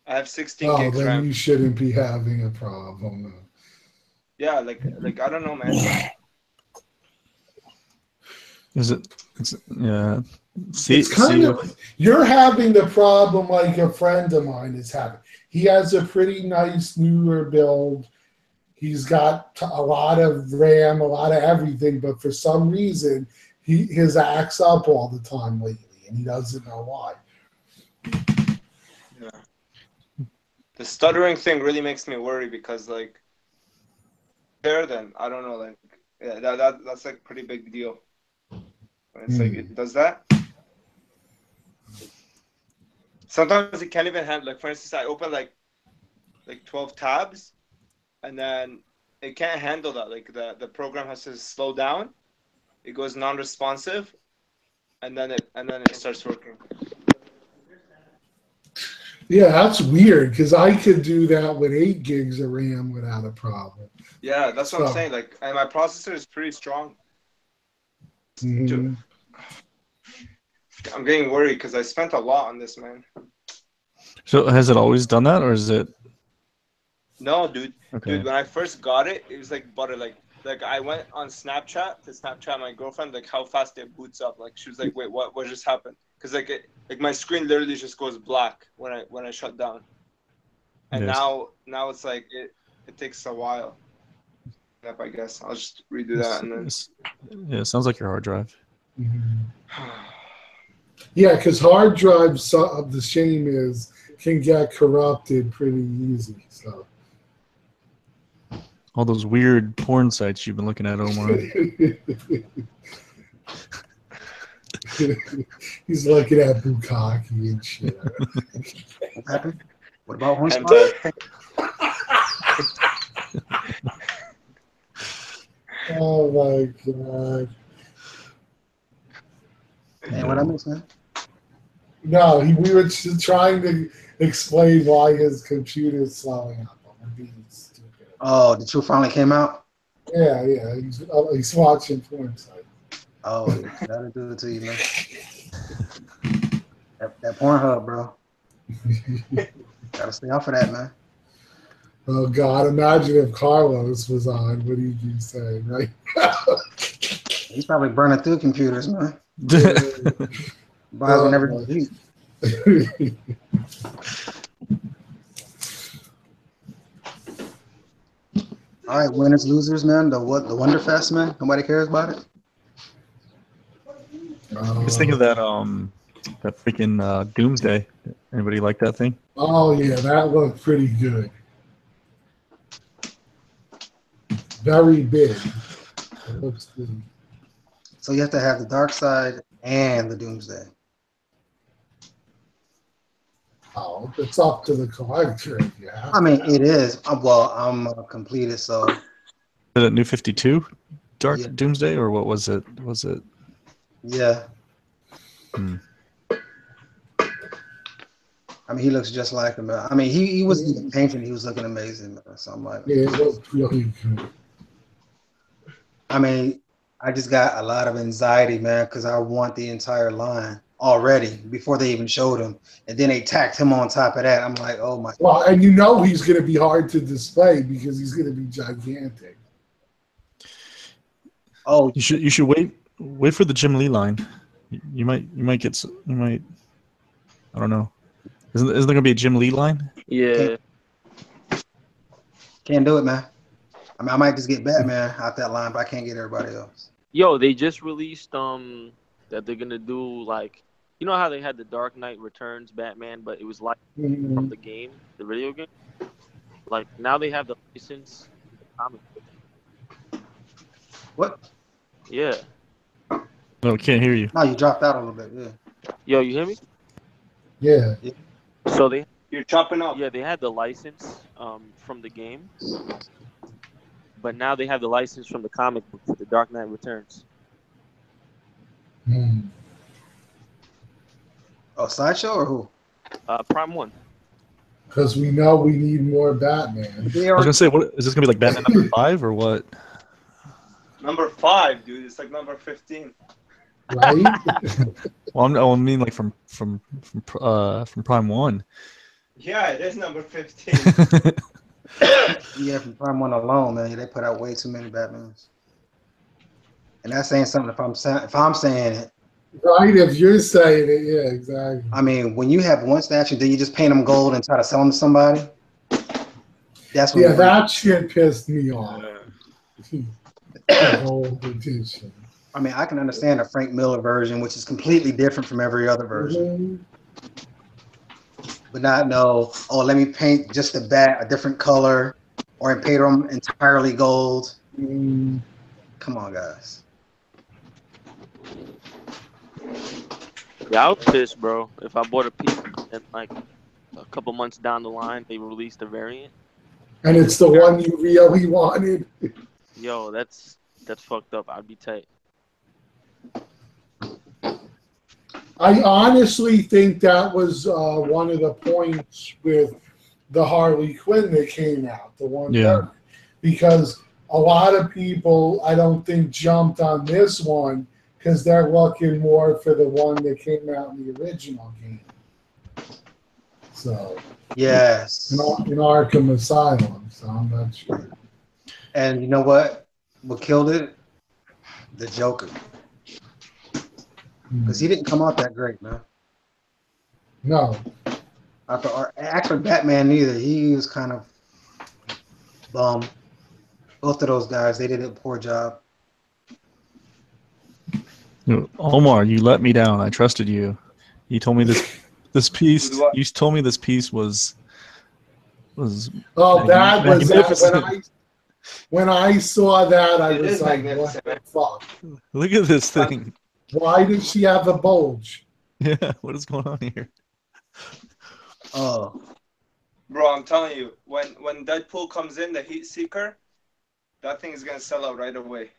I have 16 gigs then RAM. you shouldn't be having a problem. Yeah, like I don't know, man. Is it? Yeah. See, It's kind of, you're having the problem like a friend of mine is having. He has a pretty nice newer build. He's got a lot of RAM, a lot of everything, but for some reason, his acts up all the time lately, and he doesn't know why. Yeah. The stuttering thing really makes me worry because, like, then I don't know, like, yeah, that's like a pretty big deal. When it's like it does that. Sometimes it can't even handle. Like, for instance, I open like 12 tabs, and then it can't handle that. Like the program has to slow down. It goes non-responsive, and then it starts working. Yeah, that's weird because I could do that with 8 gigs of RAM without a problem. Yeah, that's what I'm saying. Like, and my processor is pretty strong. Mm-hmm. I'm getting worried because I spent a lot on this, man. So has it always done that, or is it? No, dude. Okay. Dude, when I first got it, it was like butter. Like I went on Snapchat to Snapchat my girlfriend, like how fast it boots up. Like she was like, "Wait, what just happened?" Because like my screen literally just goes black when I shut down. And Yes. now it's like it takes a while. I guess I'll just redo that and then. Yeah, it sounds like your hard drive. Mm-hmm. Yeah, because hard drives, the shame is, can get corrupted pretty easy. So All those weird porn sites you've been looking at, Omar. He's looking at Bukkake and shit. What happened? What about horse? Oh my God. Hey, what I miss, man? No, we were trying to explain why his computer is slowing up. I'm being stupid. Oh, the truth finally came out? Yeah. He's watching porn site. Oh, that'll do it to you, man. That Pornhub, bro. Gotta stay off of that, man. Oh God! Imagine if Carlos was on. What he'd be saying, right? He's probably burning through computers, man. Buys whenever he eats. All right, winners, losers, man. The Wonderfest, man. Nobody cares about it. I was thinking of that freaking Doomsday. Anybody like that thing? Oh yeah, that looked pretty good. Very big. It looks good. So you have to have the Dark Side and the Doomsday. Well, it's up to the collector if you have. I mean, it is. Well, I'm completed, so Is it New 52 Dark Yeah. Doomsday, or what was it? Was it? yeah. Hmm. I mean, he looks just like him. I mean, he was even painting. He was looking amazing. Man. So I'm like, Yeah, it was really good. I mean, I just got a lot of anxiety, man, because I want the entire line already before they even showed him, and then they tacked him on top of that. I'm like, oh my. Well, and you know he's going to be hard to display because he's going to be gigantic. Oh, You should wait for the Jim Lee line. You might get I don't know. Isn't there gonna be a Jim Lee line? Yeah. can't do it, man. I mean, I might just get Batman out that line, but I can't get everybody else. Yo, they just released that they're gonna do like, you know how they had the Dark Knight Returns Batman, but it was like from the game, the video game. Like now they have the license. The comic book. What? Yeah. No, can't hear you. No, you dropped out a little bit. Yeah. Yo, you hear me? Yeah. So they You're chopping up. yeah they had the license from the game, but now they have the license from the comic book for the Dark Knight Returns. Oh, Sideshow or who? Prime 1. Because we know we need more Batman. They I was are, gonna say, what is this gonna be like Batman number 5 or what? Number 5, dude. It's like number 15. Right? Well, I mean like from Prime 1. Yeah, it is number 15. yeah, from Prime 1 alone, man, they put out way too many Batmans. And that's saying something if I'm saying it. Right, if you're saying it, yeah, exactly. I mean, when you have one statue, then you just paint them gold and try to sell them to somebody. That's what. Yeah, that shit pissed me off. The whole edition. I mean, I can understand a Frank Miller version, which is completely different from every other version. But not know, oh, let me paint just the bat a different color, or paint them entirely gold. Come on, guys. Yeah, I was pissed, bro. If I bought a piece and like a couple months down the line they released a variant. And it's the one you really wanted. Yo, that's fucked up. I'd be tight. I honestly think that was one of the points with the Harley Quinn that came out, the one because a lot of people, I don't think, jumped on this one because they're looking more for the one that came out in the original game. So, yes, in Arkham Asylum, so I'm not sure. And you know what? What killed it? The Joker. Because he didn't come out that great, man. No. Actually, Batman neither. He was kind of bum. Both of those guys, they did a poor job. Omar, you let me down. I trusted you. You told me this piece. You told me this piece was. Oh, that was when I saw that. I was like, "What the fuck? Look at this thing. Why does she have a bulge?" Yeah, what is going on here? Oh, bro, I'm telling you, when Deadpool comes in, the Heat Seeker, that thing is gonna sell out right away.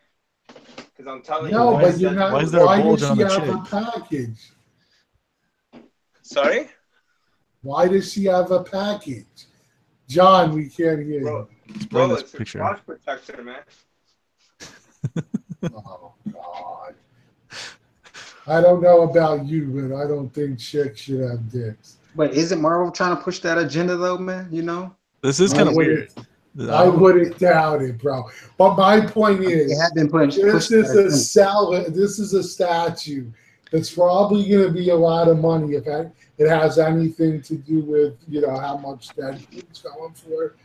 Because I'm telling you. No, but you're not. Why is there a bulge does on she the have chick? a package? Sorry? Why does she have a package? John, we can't hear Bro, you. bro, it's a cross protector, man. Oh God. I don't know about you, but I don't think chicks should have dicks. but isn't Marvel trying to push that agenda though, man? You know, This is kind of weird. I wouldn't doubt it, bro. But my point is, they have been pushing. this is a statue that's probably going to be a lot of money if it has anything to do with how much Deadpool's going for,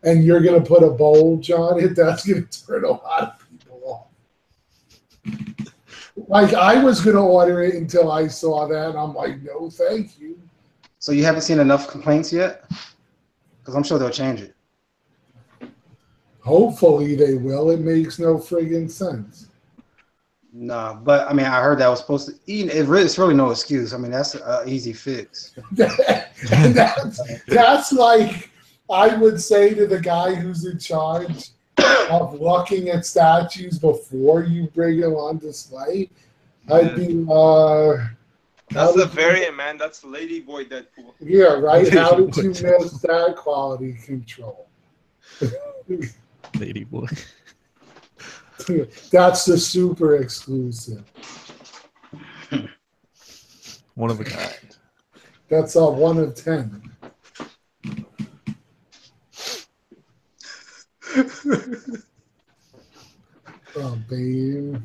and you're going to put a bulge on it. That's going to turn a lot of people off. Like, I was going to order it until I saw that, and I'm like, no, thank you. So you haven't seen enough complaints yet? Because I'm sure they'll change it. Hopefully they will. It makes no friggin' sense. No, but I mean, I heard that was supposed to. It's really no excuse. I mean, that's an easy fix. That's like I would say to the guy who's in charge of looking at statues before you bring them on display. I'd be, that's the variant, man. That's Ladyboy Deadpool. Yeah, right. How did you miss that quality control? Ladyboy. That's the super exclusive. One of a kind. That's a 1 of 10. Oh, babe.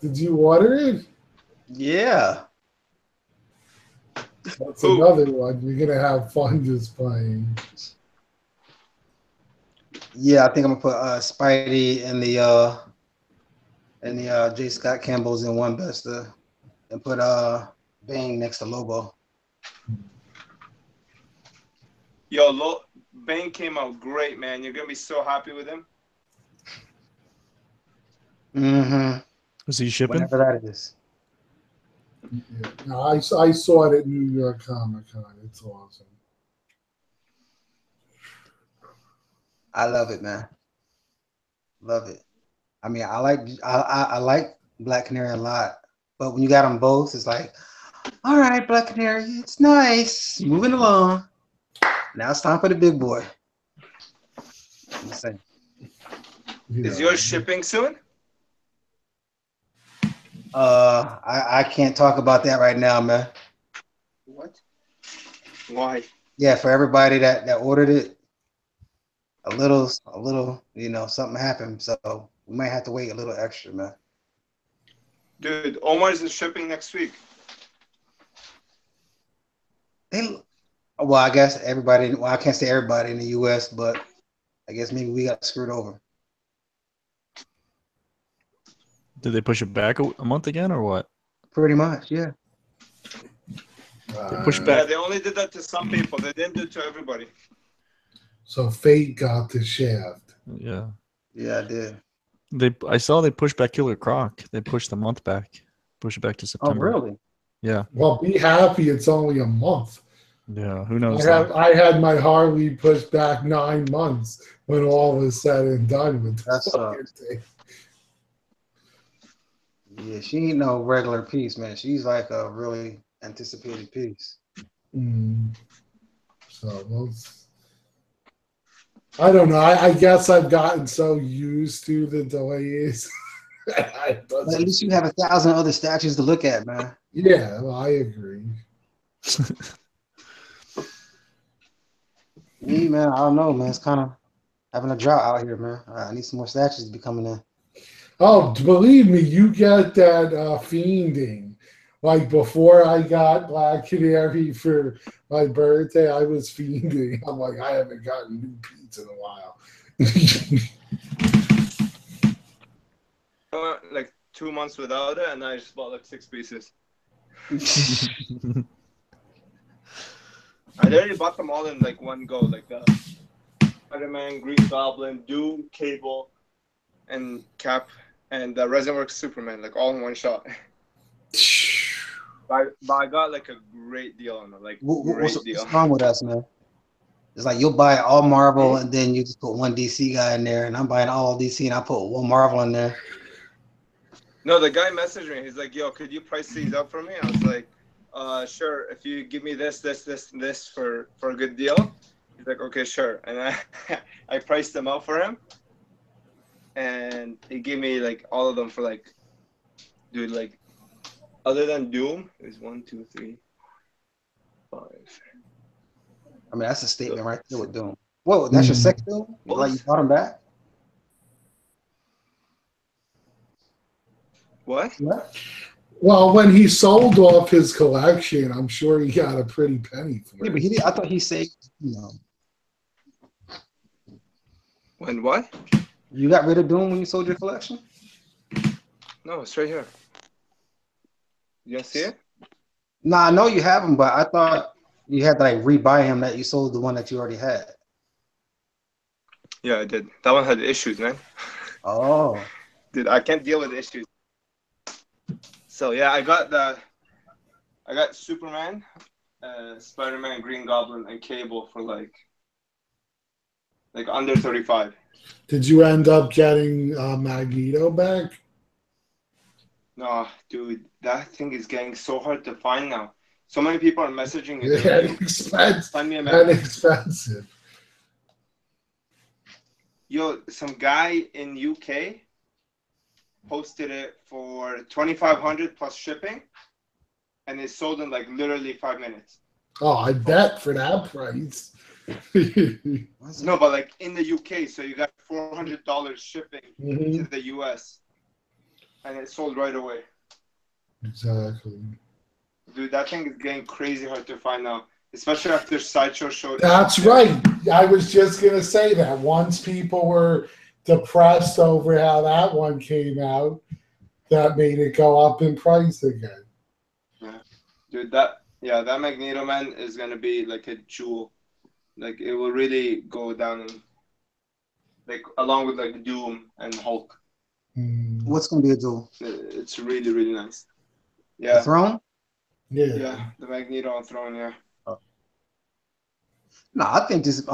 Did you order it? Yeah. That's another one. You're gonna have fun just playing. Yeah, I think I'm gonna put Spidey and the J. Scott Campbell's in one best, and put Bang next to Lobo. Yo, Bane came out great, man. You're gonna be so happy with him. Mm-hmm. Was he shipping? Whatever that is. Yeah. No, I saw it at New York Comic Con. It's awesome. I love it, man. Love it. I mean, I like Black Canary a lot, but when you got them both, it's like, all right, Black Canary, it's nice. Moving along. Now it's time for the big boy. I'm saying. Is yours shipping soon? I can't talk about that right now, man. What? Why? Yeah, for everybody that ordered it, a little, something happened, so we might have to wait a little extra, man. Dude, Omar's is shipping next week. Well, I guess everybody. Well, I can't say everybody in the U.S., but I guess maybe we got screwed over. Did they push it back a month again, or what? Pretty much, yeah. They pushed Yeah, back. they only did that to some people. They didn't do it to everybody. So Fate got the shaft. Yeah. Yeah, I did. I saw they pushed back Killer Croc. They pushed the month back. Push it back to Oh, September. really? Yeah. Well, be happy it's only a month. Yeah. Who knows? I had my Harley pushed back 9 months when all was said and done with That's thing. Yeah, she ain't no regular piece, man. She's like a really anticipated piece. So I don't know. I guess I've gotten so used to the delays. At least you have 1,000 other statues to look at, man. Yeah, well, I agree. Me, man, I don't know, man. It's kind of having a drought out here, man. I need some more statues to be coming in. Oh, believe me, you get that fiending. Like before I got Black Canary for my birthday, I was fiending. I'm like, I haven't gotten new pizza in a while. I went like 2 months without it, and I just bought like 6 pieces. I literally bought them all in like one go, like the Spider-Man, Green Goblin, Doom, Cable, and Cap, and the Resin Works Superman, like all in one shot. But I got like a great deal on it, like What's wrong with us, man? It's like you'll buy all Marvel and then you just put one DC guy in there, and I'm buying all DC and I put one Marvel in there. No, the guy messaged me. He's like, "Yo, could you price these up for me?" I was like, "Sure. If you give me this for a good deal." He's like, "Okay, sure." And I priced them out for him, and he gave me like all of them for like, dude, like, other than Doom, there's 1, 2, 3, 5. I mean, that's a statement right there with Doom. Whoa, that's your second Doom? Like you bought him back? What? Well, when he sold off his collection, I'm sure he got a pretty penny for Yeah, it. but he did. I thought he said, When what? You got rid of Doom when you sold your collection? No, it's right here. You guys see it? No, I know you have him, but I thought you had to like rebuy him that you sold the one that you already had. Yeah, I did. That one had issues, man. Oh. Dude, I can't deal with issues. So yeah, I got Superman, Spider-Man, Green Goblin, and Cable for like under 35. Did you end up getting Magneto back? No, dude, that thing is getting so hard to find now. So many people are messaging me. Yeah, Like, expensive. find me a And Magneto. expensive. Yo, some guy in UK posted it for 2,500 plus shipping, and it sold in like literally 5 minutes. Oh, I bet for that price. No, but like in the UK, so you got $400 shipping Mhm. to the US, and it sold right away. Exactly. Dude, that thing is getting crazy hard to find now, especially after Sideshow showed. That's right. I was just going to say that. Once people were depressed over how that one came out, that made it go up in price again. Yeah. Dude, that Magneto man is gonna be like a jewel. Like it will really go down in, like along with like Doom and Hulk. Mm. What's gonna be a duel? It's really, really nice. The Yeah. throne? Yeah. Yeah, the Magneto on Throne, yeah. No, I think this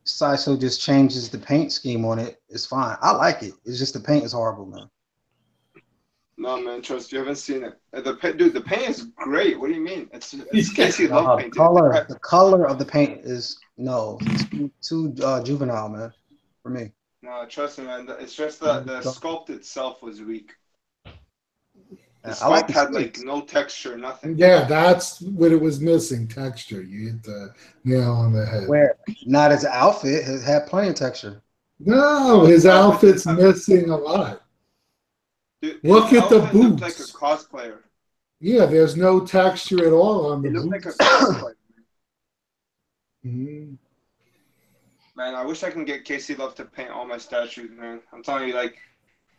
Sideshow just changes the paint scheme on it. It's fine. I like it. It's just the paint is horrible, man. No man, trust you haven't seen it. The paint is great. What do you mean? It's Casey No, Love the painted. color of the paint is too juvenile, man, for me. No, trust me, man. It's just the sculpt itself was weak. The I like sculpt the had like streaks. no texture, nothing. Yeah, that's what it was missing, texture. You hit the nail on the head. Where not his outfit has had plenty of texture. No, his outfit's missing a lot. Dude, Look his at the outfit looked like a boots. cosplayer. Yeah, there's no texture at all on the It looked like a boots. cosplayer. Mhm. Man, I wish I can get Casey Love to paint all my statues, man. I'm telling you, like,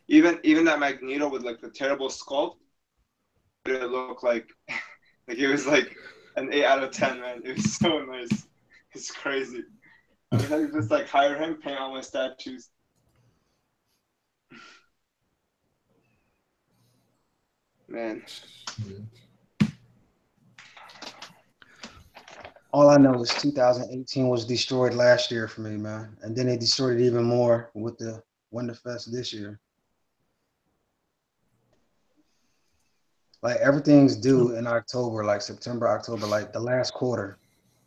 even that Magneto with like the terrible sculpt, it looked like it was like an 8 out of 10, man. It was so nice. It's crazy. I wish I could just like hire him, paint all my statues. Man. All I know is 2018 was destroyed last year for me, man. And then they destroyed it even more with the Winterfest this year. Like everything's due in October, like September, October, like the last quarter.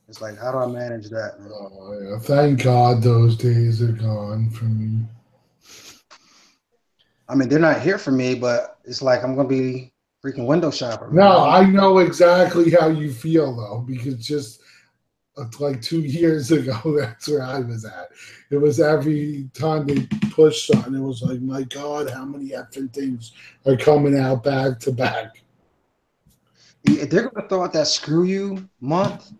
It's like, how do I manage that, man? Oh, yeah. Thank God those days are gone for me. I mean, they're not here for me, but it's like I'm gonna be freaking window shopper. Man. No, I know exactly how you feel though, because just like 2 years ago, that's where I was at. It was every time they pushed something, it was like, my God, how many effing things are coming out back to back? If they're gonna throw out that screw you month,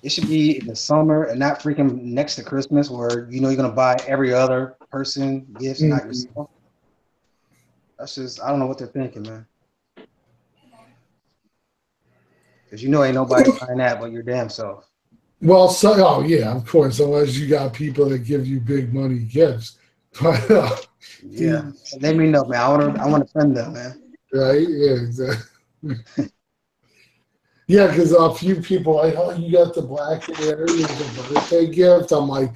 it should be in the summer and not freaking next to Christmas, where you know you're gonna buy every other person gifts, not yourself. That's just, I don't know what they're thinking, man. Because you know ain't nobody buying that but your damn self. Well, so, oh yeah, of course, unless you got people that give you big money gifts. But Yeah, let me know, man. I want to send them, man. right? Yeah, exactly. Yeah, because a few people like, oh, you got the Black Canary as a birthday gift. I'm like,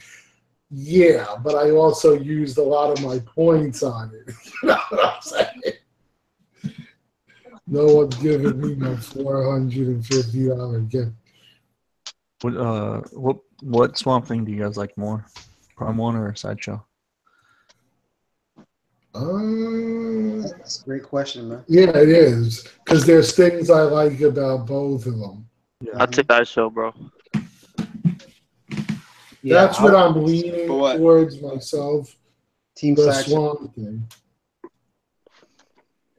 yeah, but I also used a lot of my points on it. You know what I'm saying? No one's giving me my $450 gift. What Swamp Thing do you guys like more, Prime One or Sideshow? That's a great question, man. Yeah, it is, because there's things I like about both of them. Yeah. I'll take that show, bro. Yeah, That's what I'm leaning For what? towards myself. Team The Sideshow. Swamp Thing.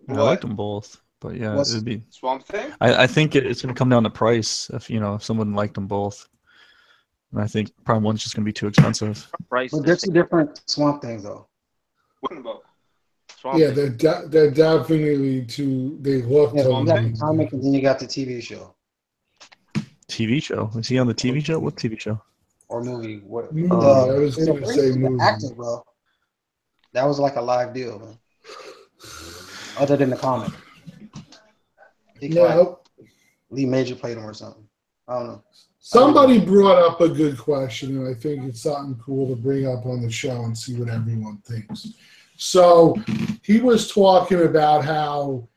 I What? like them both, but yeah, What's- it'd be. Swamp Thing? I think it's gonna come down to price if someone liked them both, and I think Prime One's just gonna be too expensive. Price. But they're two different Swamp Things, though. What about? Swamp Yeah, Thing. they're definitely two. They look Yeah, you got totally the comic and then you got the TV show TV show? Is he on the TV show? What TV show? or movie. What? movie. Oh. I was going to say the movie. actor, bro. That was like a live deal, man. Other than the comic. He can Yeah. like Lee Major played him or something. I don't know. Somebody brought up a good question, and I think it's something cool to bring up on the show and see what everyone thinks. So he was talking about how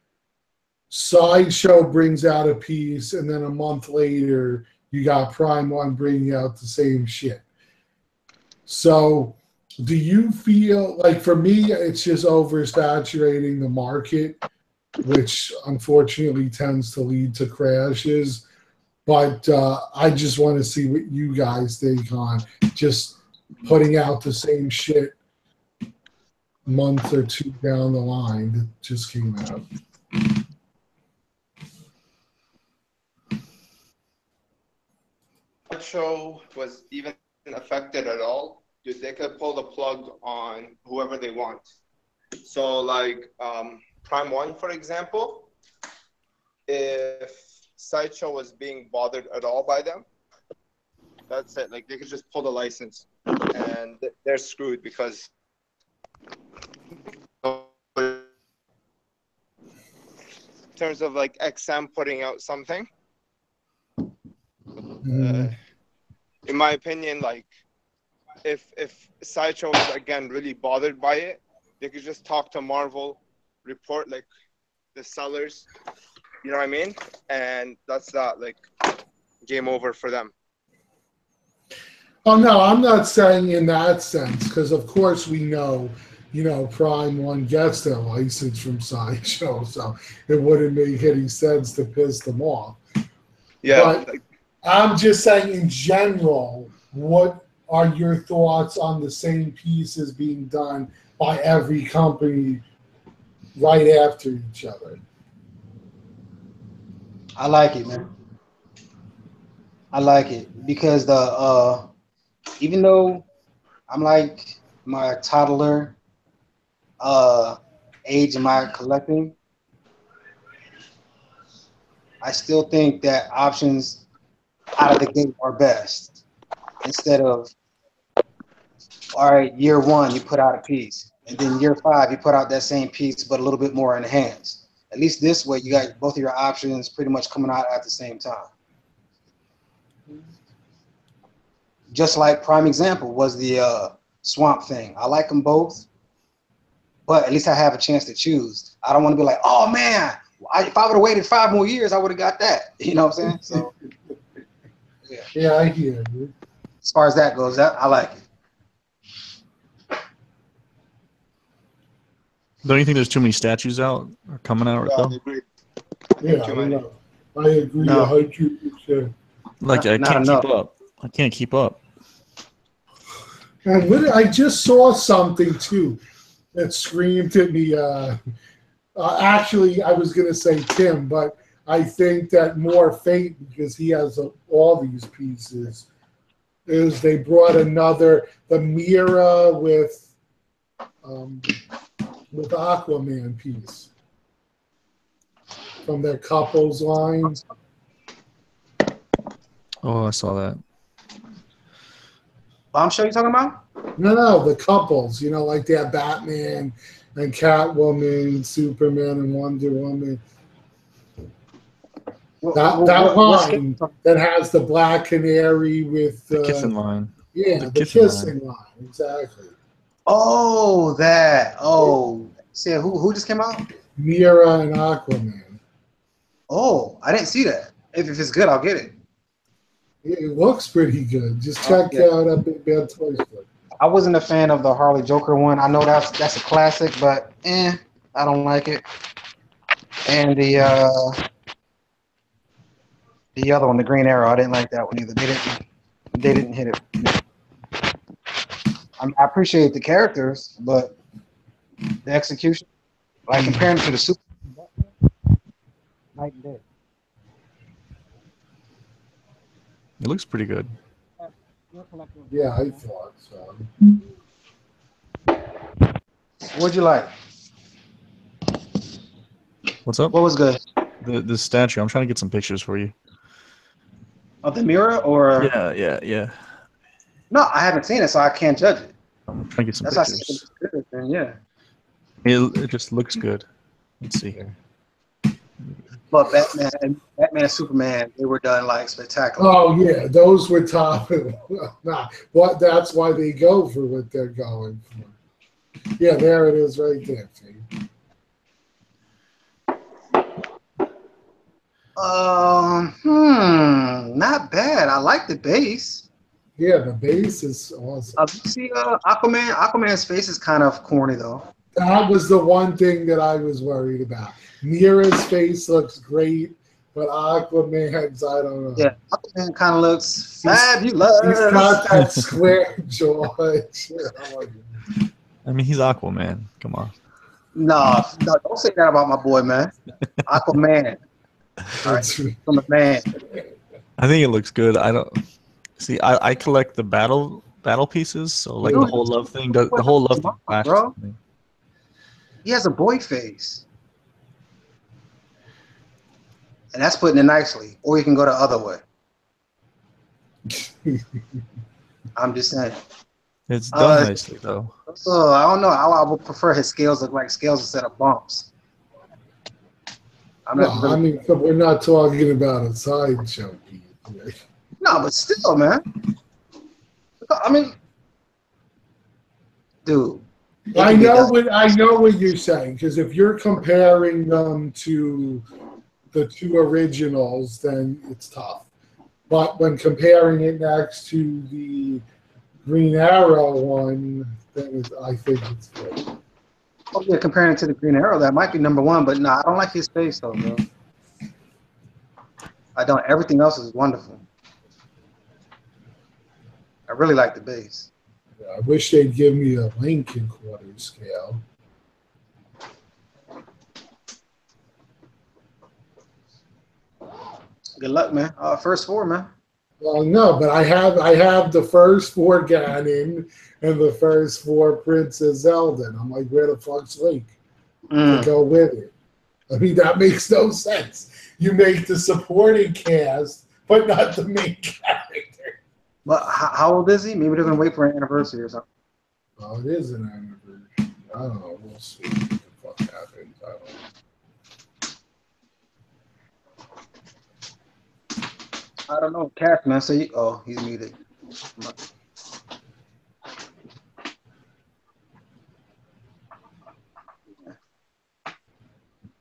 Sideshow brings out a piece, and then a month later, you got Prime One bringing out the same shit. So do you feel like, for me, it's just oversaturating the market, which unfortunately tends to lead to crashes? But I just want to see what you guys think on just putting out the same shit month or two down the line that just came out. That show was even affected at all, dude, they could pull the plug on whoever they want. So like Prime One, for example, if Sideshow was being bothered at all by them, that's it. Like they could just pull the license and they're screwed because in terms of like XM putting out something, in my opinion, like if Sideshow is again really bothered by it, they could just talk to Marvel, report like the sellers, you know what I mean? And that's that, like game over for them. Oh no, I'm not saying in that sense, because of course we know, Prime One gets their license from Sideshow, so it wouldn't make any sense to piss them off. Yeah. But I'm just saying in general, what are your thoughts on the same pieces being done by every company right after each other? I like it, man. I like it because even though I'm like my toddler age in my collecting, I still think that options out of the gate are best. Instead of, all right, year one you put out a piece, and then year 5 you put out that same piece but a little bit more enhanced. At least this way you got both of your options pretty much coming out at the same time. Just like prime example was the Swamp Thing. I like them both, but at least I have a chance to choose. I don't want to be like, oh man, if I would have waited 5 more years, I would have got that. You know what I'm saying? So yeah, I hear you. As far as that goes, I like it. Don't you think there's too many statues out or coming out Yeah, though? I agree. Yeah, Too many. I agree 100%. Like I Not can't enough. keep up. I can't keep up. And I just saw something too that screamed at me. Actually, I was going to say Tim, but I think that more Fate, because he has all these pieces, is they brought the Mira with Aquaman piece from their couples line. Oh, I saw that. I'm sure you're talking about? No, the couples, like they have Batman and Catwoman, Superman and Wonder Woman. That line that has the Black Canary with The kissing line. Yeah, the kissing line. Exactly. Oh, that. Oh, see, who just came out? Mira and Aquaman. Oh, I didn't see that. If it's good, I'll get it. It looks pretty good. Just check out a Big Bad Toy Store. I wasn't a fan of the Harley Joker one. I know that's a classic, but I don't like it. And the other one, the Green Arrow, I didn't like that one either. They didn't hit it. I appreciate the characters, but the execution, like comparing to the Super, night and day. It looks pretty good. Yeah, I thought so. What'd you like? What's up? What was good? The statue. I'm trying to get some pictures for you. Of the mirror or? Yeah. No, I haven't seen it, so I can't judge it. I'm trying to get some That's pictures. good, then, yeah. It just looks good. Let's see here. But Batman and Superman, they were done like spectacular. Oh yeah, those were top. Nah, what? That's why they go for what they're going for. Yeah, there it is, right there. See? Not bad. I like the base. Yeah, the base is awesome. You see, Aquaman. Aquaman's face is kind of corny though. That was the one thing that I was worried about. Mira's face looks great, but Aquaman's, I don't know. Yeah, Aquaman kind of looks fabulous. He's got that square jaw. I mean, he's Aquaman. Come on. No, don't say that about my boy, man. Aquaman. All right, from a man. I think it looks good. I don't see. I collect the battle pieces, so like the whole love thing. The whole love thing flashes bro. to me. He has a boy face, and that's putting it nicely. Or you can go the other way. I'm just saying. It's done nicely though. I don't know. I would prefer his scales look like scales instead of bumps. I mean, we're not talking about a sideshow. No, but still, man. I mean, dude. I know what you're saying, because if you're comparing them to the two originals, then it's tough. But when comparing it next to the Green Arrow one, then I think it's good. Oh yeah, comparing it to the Green Arrow, that might be number one, but no, I don't like his face though, bro. I don't. Everything else is wonderful. I really like the base. I wish they'd give me a Lincoln quarter scale. Good luck, man. First four, man. Well, no, but I have the first four Ganon and the first four Princess Zelda. And I'm like, where the fuck's Link to go with it? I mean, that makes no sense. You make the supporting cast, but not the main character. But how old is he? Maybe they're gonna wait for an anniversary or something. Oh, it is an anniversary. I don't know. We'll see what the fuck happens. I don't know. I don't know. Cast, man. So he's muted.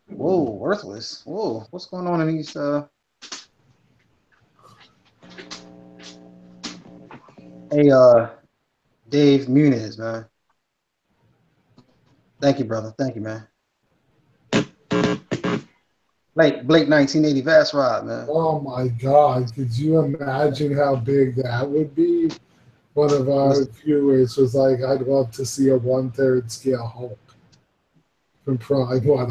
Whoa, worthless. Whoa, what's going on in these? Hey, Dave Muniz, man. Thank you, brother. Thank you, man. Blake 1980 Vast Rod, man. Oh my God! Could you imagine how big that would be? One of our viewers was like, "I'd love to see a 1/3 scale Hulk from Prime One.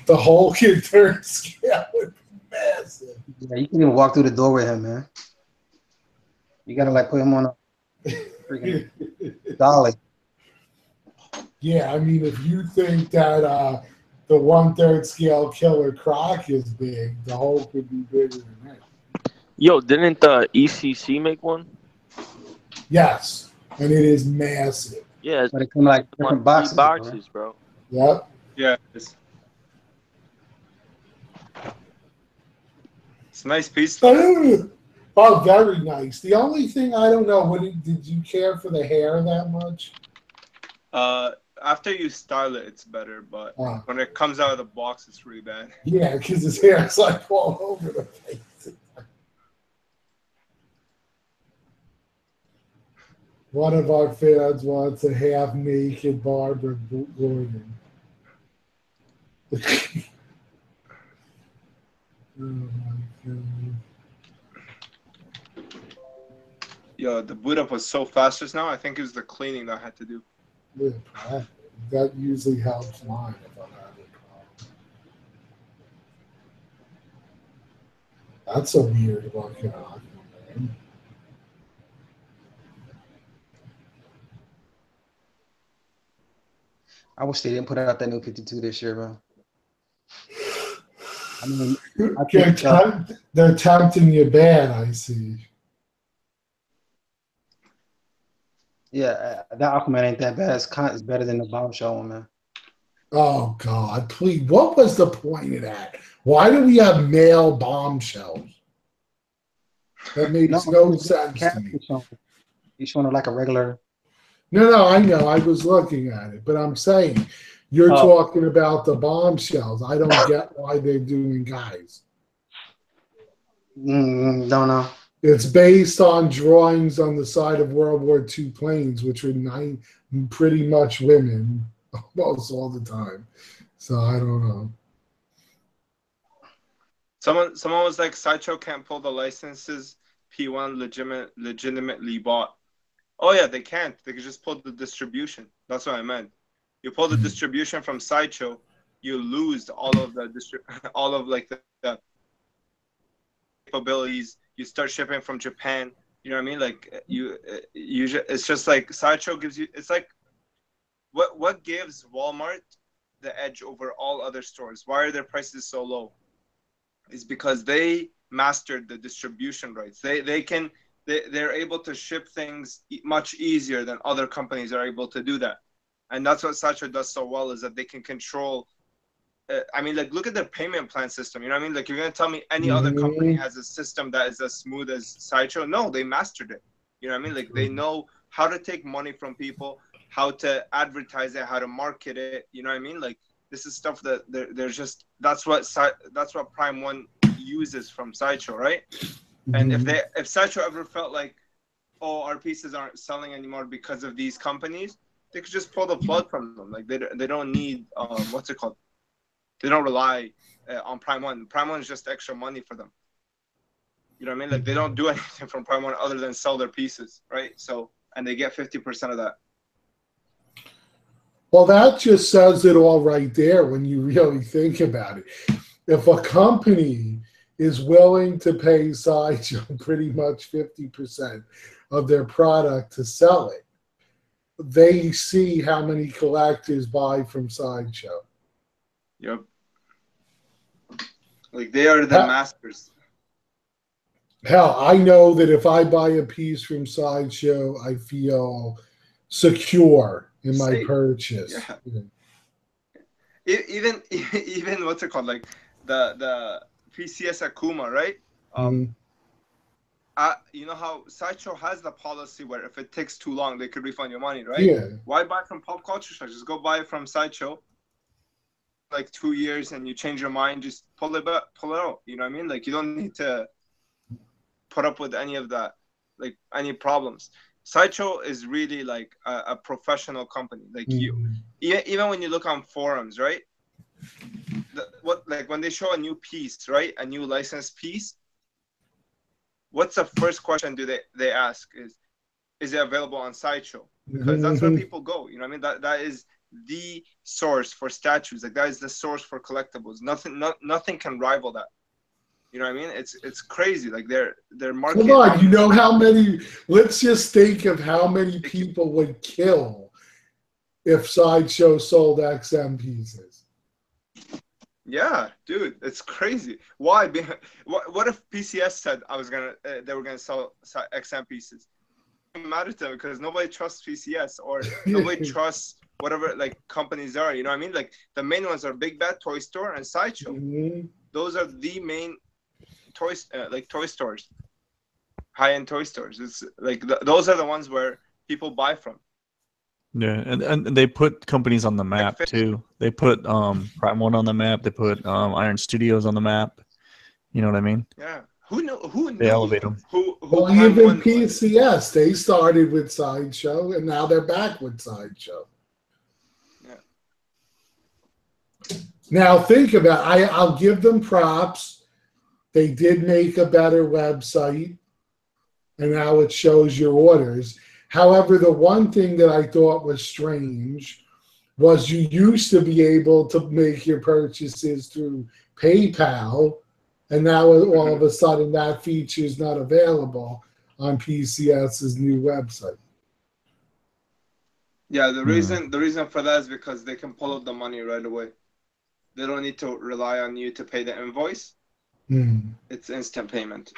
The Hulk in third scale would be massive." Yeah, you can even walk through the door with him, man. You gotta like put him on a freaking dolly. Yeah, I mean, if you think that the 1/3 scale Killer Croc is big, the Hulk would be bigger than that. Yo, didn't the ECC make one? Yes, and it is massive. Yeah, but it comes like different boxes, bro. Yep. Yeah. It's a nice piece. Oh, very nice. The only thing I don't know, did you care for the hair that much? After you style it, it's better, but when it comes out of the box, it's really bad. Yeah, because his hair is like all over the face. One of our fans wants a half-naked Barbara Gordon. Oh my God. Yo, the boot up was so fast just now. I think it was the cleaning that I had to do. Yeah, that usually helps mine if I'm having a problem. That's a weird looking Aquaman. I wish they didn't put out that new 52 this year, bro. I mean, they're tempting you bad, I see. Yeah, that Aquaman ain't that bad. It's better than the Bombshell one, man. Oh God, please! What was the point of that? Why do we have male bombshells? That makes no sense to me. He's showing it like a regular. No, I know. I was looking at it, but I'm saying you're talking about the bombshells. I don't get why they're doing guys. Don't know. It's based on drawings on the side of World War II planes, which were pretty much women almost all the time. So I don't know. Someone was like, Sideshow can't pull the licenses P1 legitimately bought. Oh yeah, they can't. They can just pull the distribution. That's what I meant. You pull the distribution from Sideshow, you lose all of the the capabilities. You start shipping from Japan. You know what I mean? Like it's just like Sideshow gives you. It's like what gives Walmart the edge over all other stores? Why are their prices so low? Is because they mastered the distribution rights. They're able to ship things much easier than other companies are able to do that. And that's what Sideshow does so well, is that they can control. I mean, like, look at their payment plan system. You know what I mean? Like, you're going to tell me any other company has a system that is as smooth as Sideshow? No, they mastered it. You know what I mean? Like, they know how to take money from people, how to advertise it, how to market it. You know what I mean? Like, this is stuff that they're just, that's what Prime One uses from Sideshow, right? And if Sideshow ever felt like, oh, our pieces aren't selling anymore because of these companies, they could just pull the plug from them. Like, they don't need what's it called? They don't rely on Prime One. Prime One is just extra money for them. You know what I mean? Like, they don't do anything from Prime One other than sell their pieces, right? So, and they get 50% of that. Well, that just says it all right there when you really think about it. If a company is willing to pay Sideshow pretty much 50% of their product to sell it, they see how many collectors buy from Sideshow. Yep. Like, they are the masters. Hell, I know that if I buy a piece from Sideshow, I feel secure in my purchase. Yeah. Even what's it called? Like the PCS Akuma, right? You know how Sideshow has the policy where if it takes too long, they could refund your money, right? Yeah. Why buy from Pop Culture Shock? Just go buy it from Sideshow. Like 2 years, and you change your mind, just pull it out. You know what I mean? Like, you don't need to put up with any of that, like any problems. Sideshow is really like a professional company. Like, even when you look on forums, right? Like when they show a new piece, right? A new licensed piece. What's the first question they ask is it available on Sideshow? Because that's where people go. You know what I mean? That is the source for statues. Like, that is the source for collectibles. Nothing can rival that. You know what I mean? It's crazy. Like, their market. Come on, you know how many? Let's just think of how many people would kill if Sideshow sold XM pieces. Yeah, dude, it's crazy. Why? What if PCS said they were gonna sell XM pieces? It doesn't matter to them because nobody trusts PCS or nobody trusts whatever like companies are. You know what I mean? Like, the main ones are Big Bad Toy Store and Sideshow. Those are the main toys, like toy stores, high-end toy stores. It's like those are the ones where people buy from. Yeah, and they put companies on the map too. They put Prime One on the map. They put Iron Studios on the map. You know what I mean? Yeah. Who knew? They elevate them. Well, even PCS, they started with Sideshow, and now they're back with Sideshow. Yeah. Now think about it. I'll give them props. They did make a better website, and now it shows your orders. However, the one thing that I thought was strange was you used to be able to make your purchases through PayPal, and now all of a sudden that feature is not available on PCS's new website. Yeah, the reason for that is because they can pull out the money right away. They don't need to rely on you to pay the invoice. It's instant payment.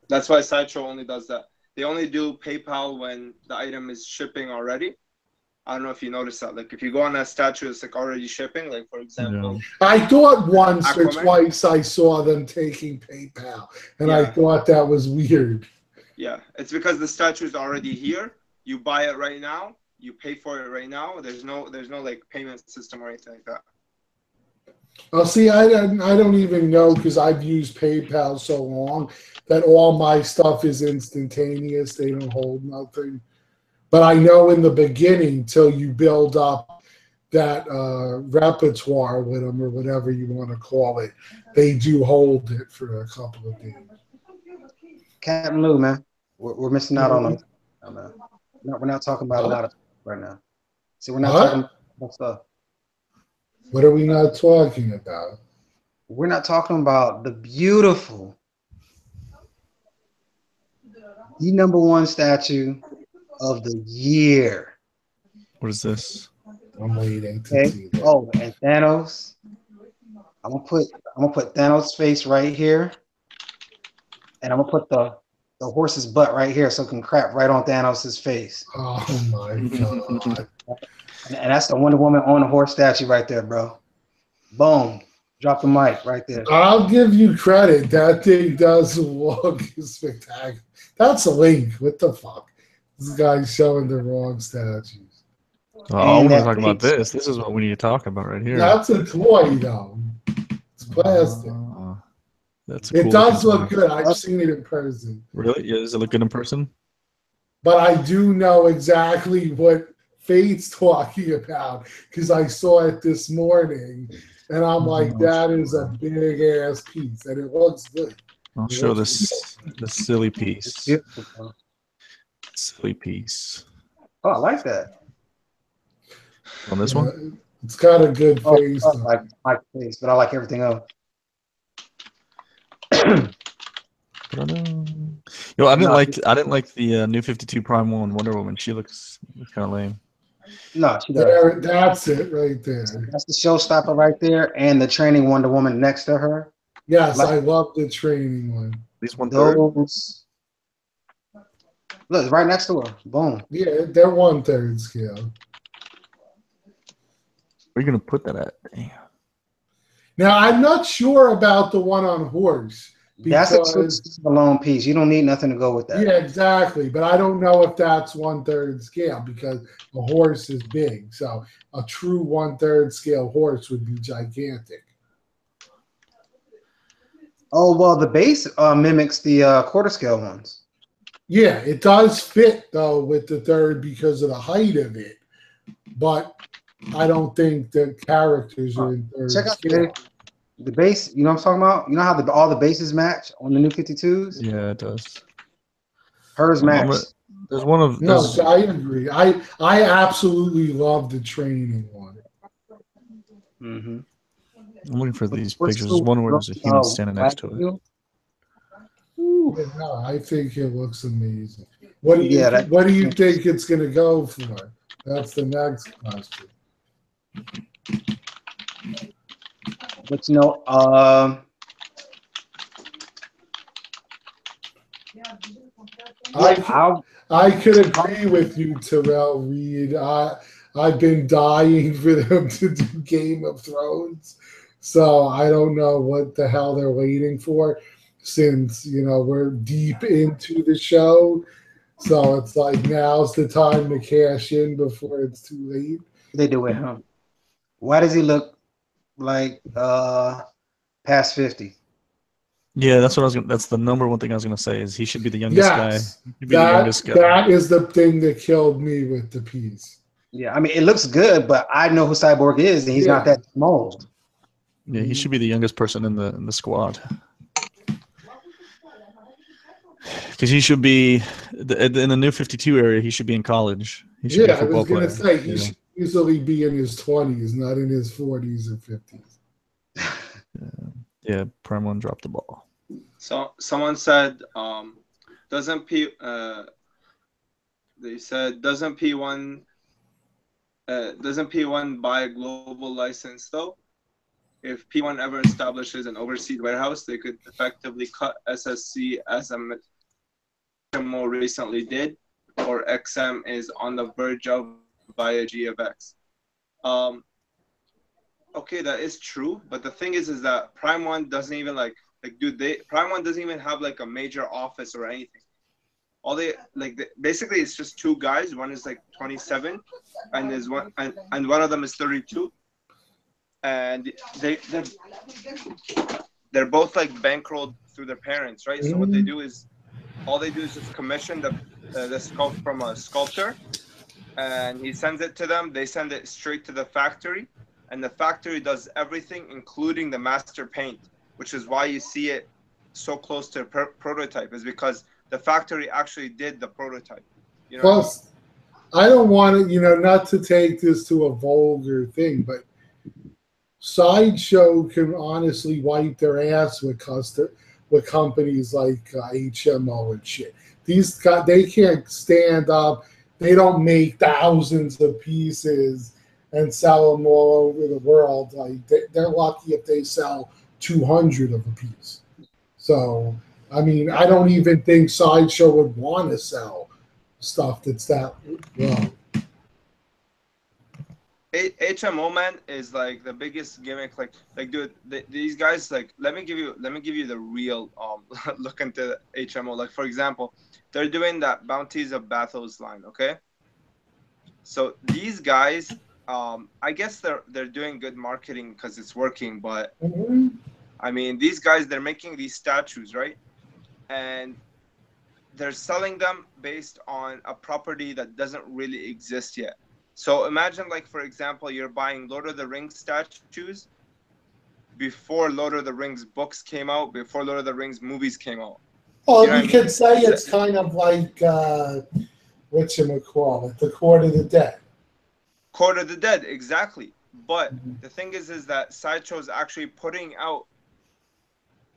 That's why Sideshow only does that. They only do PayPal when the item is shipping already. I don't know if you noticed that. Like if you go on a statue, it's like already shipping. Like for example, I thought once or Aquaman. twice I saw them taking PayPal, and I Yeah. thought that was weird. Yeah, it's because the statue is already here. You buy it right now. You pay for it right now. There's no like payment system or anything like that. Well, see, I don't even know because I've used PayPal so long that all my stuff is instantaneous. They don't hold nothing. But I know in the beginning, till you build up that repertoire with them or whatever you want to call it, they do hold it for a couple of days. Captain Lou, man, we're missing out on them. Man. We're not talking about a lot of stuff right now. See, we're not talking about stuff. What are we not talking about? We're not talking about the beautiful, the #1 statue of the year. What is this? I'm waiting to see that. Oh, and Thanos. I'm gonna put Thanos' face right here, and I'm gonna put the horse's butt right here, so it can crap right on Thanos' face. Oh my god! And that's the Wonder Woman on the horse statue right there, bro. Boom. Drop the mic right there. I'll give you credit. That thing does look spectacular. That's a Link. What the fuck? This guy's showing the wrong statues. Oh, we're talking about this. This is what we need to talk about right here. That's a toy, though. It's plastic. That's It cool does look toy. good. I've seen it in person. Really? Yeah, does it look good in person? But I do know exactly what Fate's talking about because I saw it this morning, and I'm like, that is a big ass piece, and it looks good. I'll show this silly piece. Silly piece. Oh, I like that. On this one? It's got a good face. I like my face, but I like everything else. Yo, I didn't like the New 52 Prime 1 Wonder Woman. She looks kind of lame. No, she does. There, that's it right there. That's the showstopper right there, and the training Wonder Woman next to her. Yes, I love the training one. These 1/3. Look, right next to her. Boom. Yeah, they're 1/3 scale. Where are you gonna put that at? Damn. Now I'm not sure about the one on horse. That's a standalone piece. You don't need nothing to go with that. Yeah, exactly. But I don't know if that's 1/3 scale because a horse is big. So a true 1/3 scale horse would be gigantic. Oh, well, the base mimics the quarter scale ones. Yeah, it does fit though with the third because of the height of it. But I don't think the characters are in third Check out scale. the base. You know what I'm talking about? You know how all the bases match on the New 52s? Yeah, it does. Hers match. There's one of No, I agree. I absolutely love the training one. Mm-hmm. I'm looking for these pictures. There's one where there's a human standing next to it. Yeah, no, I think it looks amazing. What do you think it's going to go for? That's the next question. But you know, I could agree with you, Terrell Reed. I've been dying for them to do Game of Thrones, so I don't know what the hell they're waiting for, since we're deep into the show. So it's like now's the time to cash in before it's too late. They do it, huh? Why does he look like past 50? Yeah, that's what I was gonna. That's the #1 thing I was gonna say is he should be the youngest guy. He should be the youngest guy. That is the thing that killed me with the piece. Yeah, I mean it looks good, but I know who Cyborg is, and he's not that small. Yeah, he should be the youngest person in the squad. Because he should be in the New 52 area. He should be in college. He should be a football player. I was going to say he should easily be in his 20s, not in his 40s or 50s. Yeah, Prime 1 dropped the ball. So someone said, doesn't P1 buy a global license though? If P1 ever establishes an overseas warehouse, they could effectively cut SSC as more recently did, or XM is on the verge of buy a G of X. Okay, that is true, but the thing is that Prime One doesn't even Prime One doesn't even have like a major office or anything. All basically it's just two guys. One is like 27, and is one and one of them is 32, and they're both like bankrolled through their parents, right? So what they do is just commission the sculpt from a sculptor, and he sends it to them. They send it straight to the factory, and the factory does everything, including the master paint, which is why you see it so close to a prototype, is because the factory actually did the prototype. You know. Plus, I don't want to, not to take this to a vulgar thing, but Sideshow can honestly wipe their ass with companies like HMO and shit. These guys, they can't stand up. They don't make thousands of pieces and sell them all over the world. Like they're lucky if they sell 200 of a piece. So, I mean, I don't even think Sideshow would want to sell stuff that's that low. HMO, man, is like the biggest gimmick. Like dude, these guys, like, let me give you the real look into HMO. Like, for example, they're doing that Bounties of Bathos line, okay? So these guys, I guess they're doing good marketing because it's working, but I mean, these guys, they're making these statues, right? And they're selling them based on a property that doesn't really exist yet. So imagine, like, for example, you're buying Lord of the Rings statues before Lord of the Rings books came out, before Lord of the Rings movies came out. Well, you could say it's kind of like, whatchamacallit, the Court of the Dead. Court of the Dead, exactly. But the thing is that Sideshow is actually putting out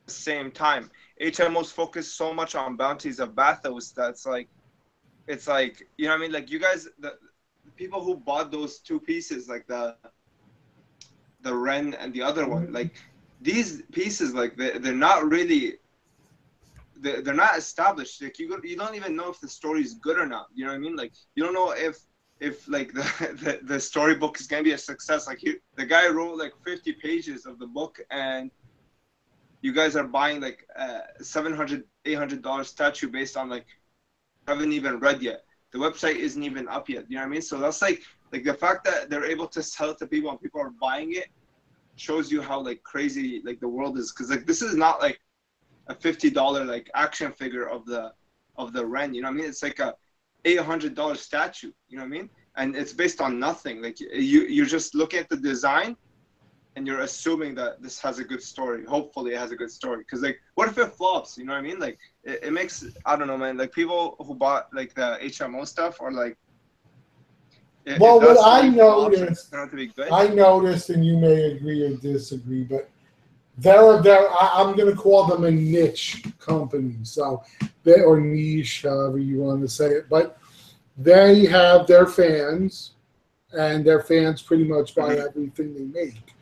at the same time. HMO's focused so much on Bounties of Bathos that's like, it's like, you know what I mean? Like, you guys, the people who bought those two pieces, like the Ren and the other one, like, these pieces, like, they're not really, they're not established. Like, you don't even know if the story is good or not. You know what I mean? Like, you don't know if like the storybook is gonna be a success. Like, the guy wrote like 50 pages of the book, and you guys are buying like $700, $800 statue based on, like, haven't even read yet. The website isn't even up yet. You know what I mean? So that's like the fact that they're able to sell it to people and people are buying it shows you how, like, crazy, like, the world is. Because, like, this is not like a $50 like action figure of the Ren. You know what I mean? It's like a $800 statue. You know what I mean? And it's based on nothing. Like, you're just looking at the design and you're assuming that this has a good story. Hopefully it has a good story. Because, like, what if it flops? You know what I mean? Like, it makes, I don't know, man. Like, people who bought, like, the HMO stuff are like, well, what I noticed, and you may agree or disagree, but I'm going to call them a niche company. So or niche, however you want to say it. But they have their fans, and their fans pretty much buy everything they make.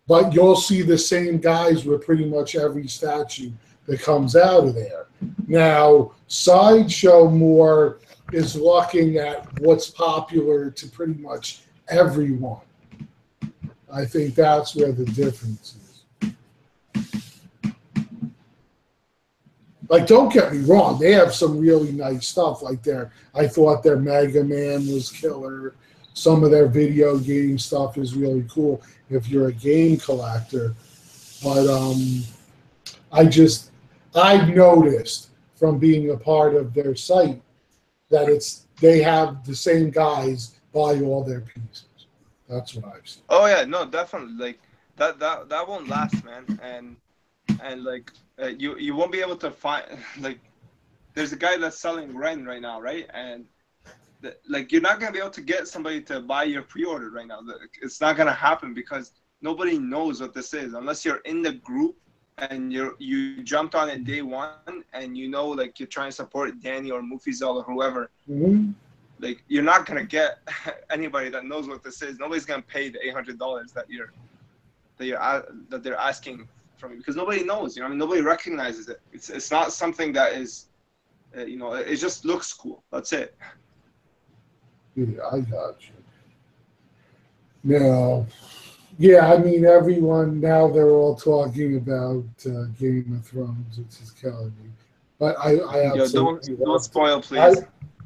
But you'll see the same guys with pretty much every statue that comes out of there. Now, Sideshow more is looking at what's popular to pretty much everyone. I think that's where the difference is. Like, don't get me wrong, they have some really nice stuff. Like I thought their Mega Man was killer. Some of their video game stuff is really cool if you're a game collector. But I've noticed from being a part of their site that they have the same guys buy all their pieces. That's what I've seen. Oh yeah, no, definitely. Like, that won't last, man. And like, you won't be able to find, like, there's a guy that's selling Ren right now, right? And like, you're not gonna be able to get somebody to buy your pre-order right now. It's not gonna happen because nobody knows what this is unless you're in the group and you jumped on it day one and like, you're trying to support Danny or Mufizal or whoever. Like, you're not gonna get anybody that knows what this is. Nobody's gonna pay the $800 that they're asking from you because nobody knows. You know, I mean, nobody recognizes it. It's not something that is, it just looks cool. That's it. Yeah, I got you. No. Yeah, I mean, everyone now they're all talking about Game of Thrones, which is killing me. But I Yo, absolutely don't love spoil, it. please.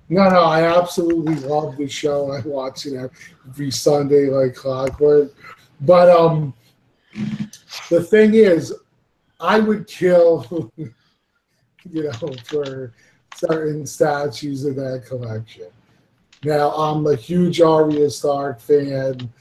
No, I absolutely love the show. I watch it every Sunday like clockwork. But the thing is, I would kill, for certain statues of that collection. Now, I'm a huge Arya Stark fan.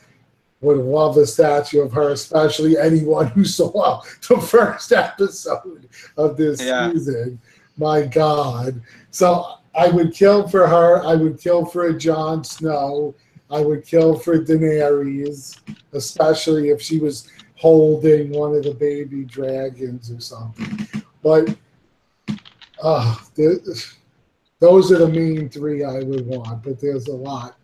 Would love a statue of her, especially anyone who saw the first episode of this season. My God. So I would kill for her. I would kill for a Jon Snow. I would kill for Daenerys, especially if she was holding one of the baby dragons or something. But those are the main three I would want, but there's a lot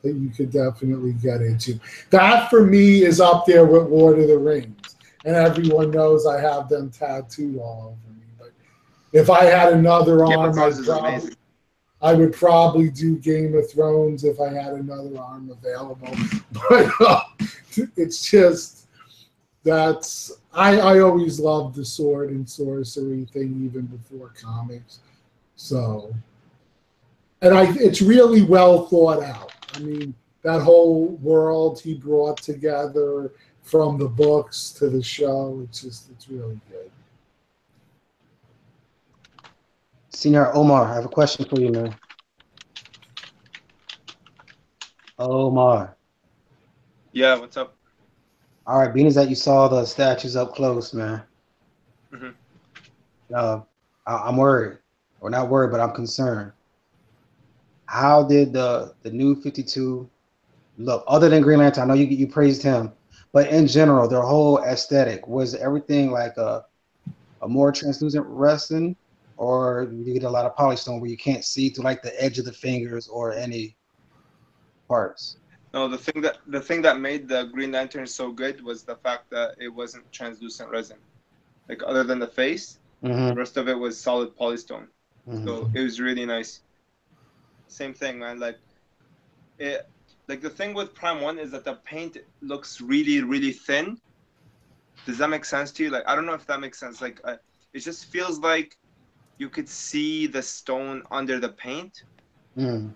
that you could definitely get into. That, for me, is up there with Lord of the Rings. And everyone knows I have them tattooed all over me. But if I had another arm, I would probably do Game of Thrones if I had another arm available. But it's just, I always loved the sword and sorcery thing even before comics. So, and it's really well thought out. I mean, that whole world he brought together from the books to the show, it's really good. Senior Omar, I have a question for you, man. Omar. Yeah, what's up? All right, being as that you saw the statues up close, man. I'm worried, or not worried, but I'm concerned. How did the new 52 look? Other than Green Lantern, I know you praised him, but in general, their whole aesthetic, was everything like a more translucent resin, or you get a lot of polystone where you can't see through like the edge of the fingers or any parts? No, the thing that made the Green Lantern so good was the fact that it wasn't translucent resin. Like, other than the face, the rest of it was solid polystone. So it was really nice. Same thing, man. Like the thing with Prime 1 is that the paint looks really, really thin. Does that make sense to you? Like, I don't know if that makes sense. Like, it just feels like you could see the stone under the paint. Do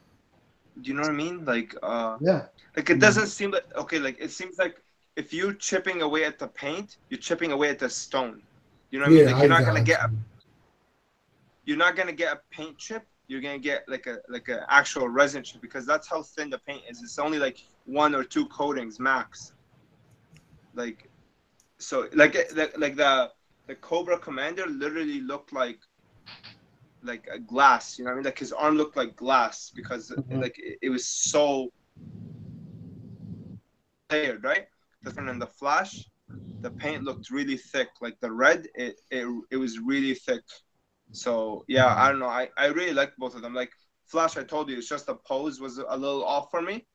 you know what I mean? Like, yeah. Like, it doesn't seem like, okay, like, it seems like if you're chipping away at the paint, you're chipping away at the stone. You know what I mean? Like, you're not gonna get a paint chip. You're gonna get like a actual resin chip, because that's how thin the paint is. It's only like 1 or 2 coatings max. Like, so like the Cobra Commander literally looked like a glass. You know what I mean? Like, his arm looked like glass because like it was so layered, right? Different in the Flash, the paint looked really thick. Like the red, it was really thick. So yeah, I don't know. I really liked both of them. Like Flash, I told you, it's just the pose was a little off for me,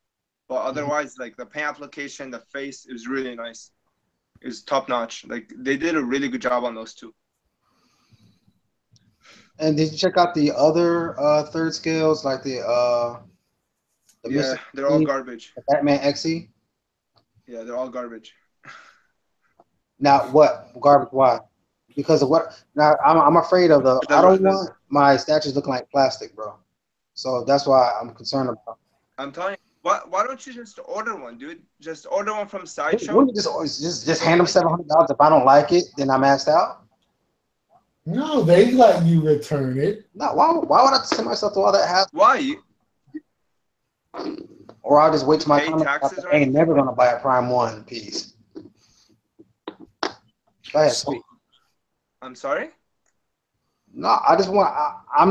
but otherwise, like the paint application, the face, it was really nice. It was top notch. Like, they did a really good job on those two. And did you check out the other third scales, like the yeah, they're all garbage. The Batman XE? Yeah, they're all garbage. Now, what garbage? Why? Because of what? Now, I'm afraid of the. I don't want my statues looking like plastic, bro. So that's why I'm concerned about. I'm telling you, why don't you just order one, dude? Just order one from Sideshow. Wouldn't you just hand them $700? If I don't like it, then I'm asked out. No, they let you return it. No, why would I send myself through all that hassle? Why? Or I'll just wait till my taxes. I ain't never gonna buy a Prime 1 piece. Go ahead, sweet. I'm sorry? No, I just want. I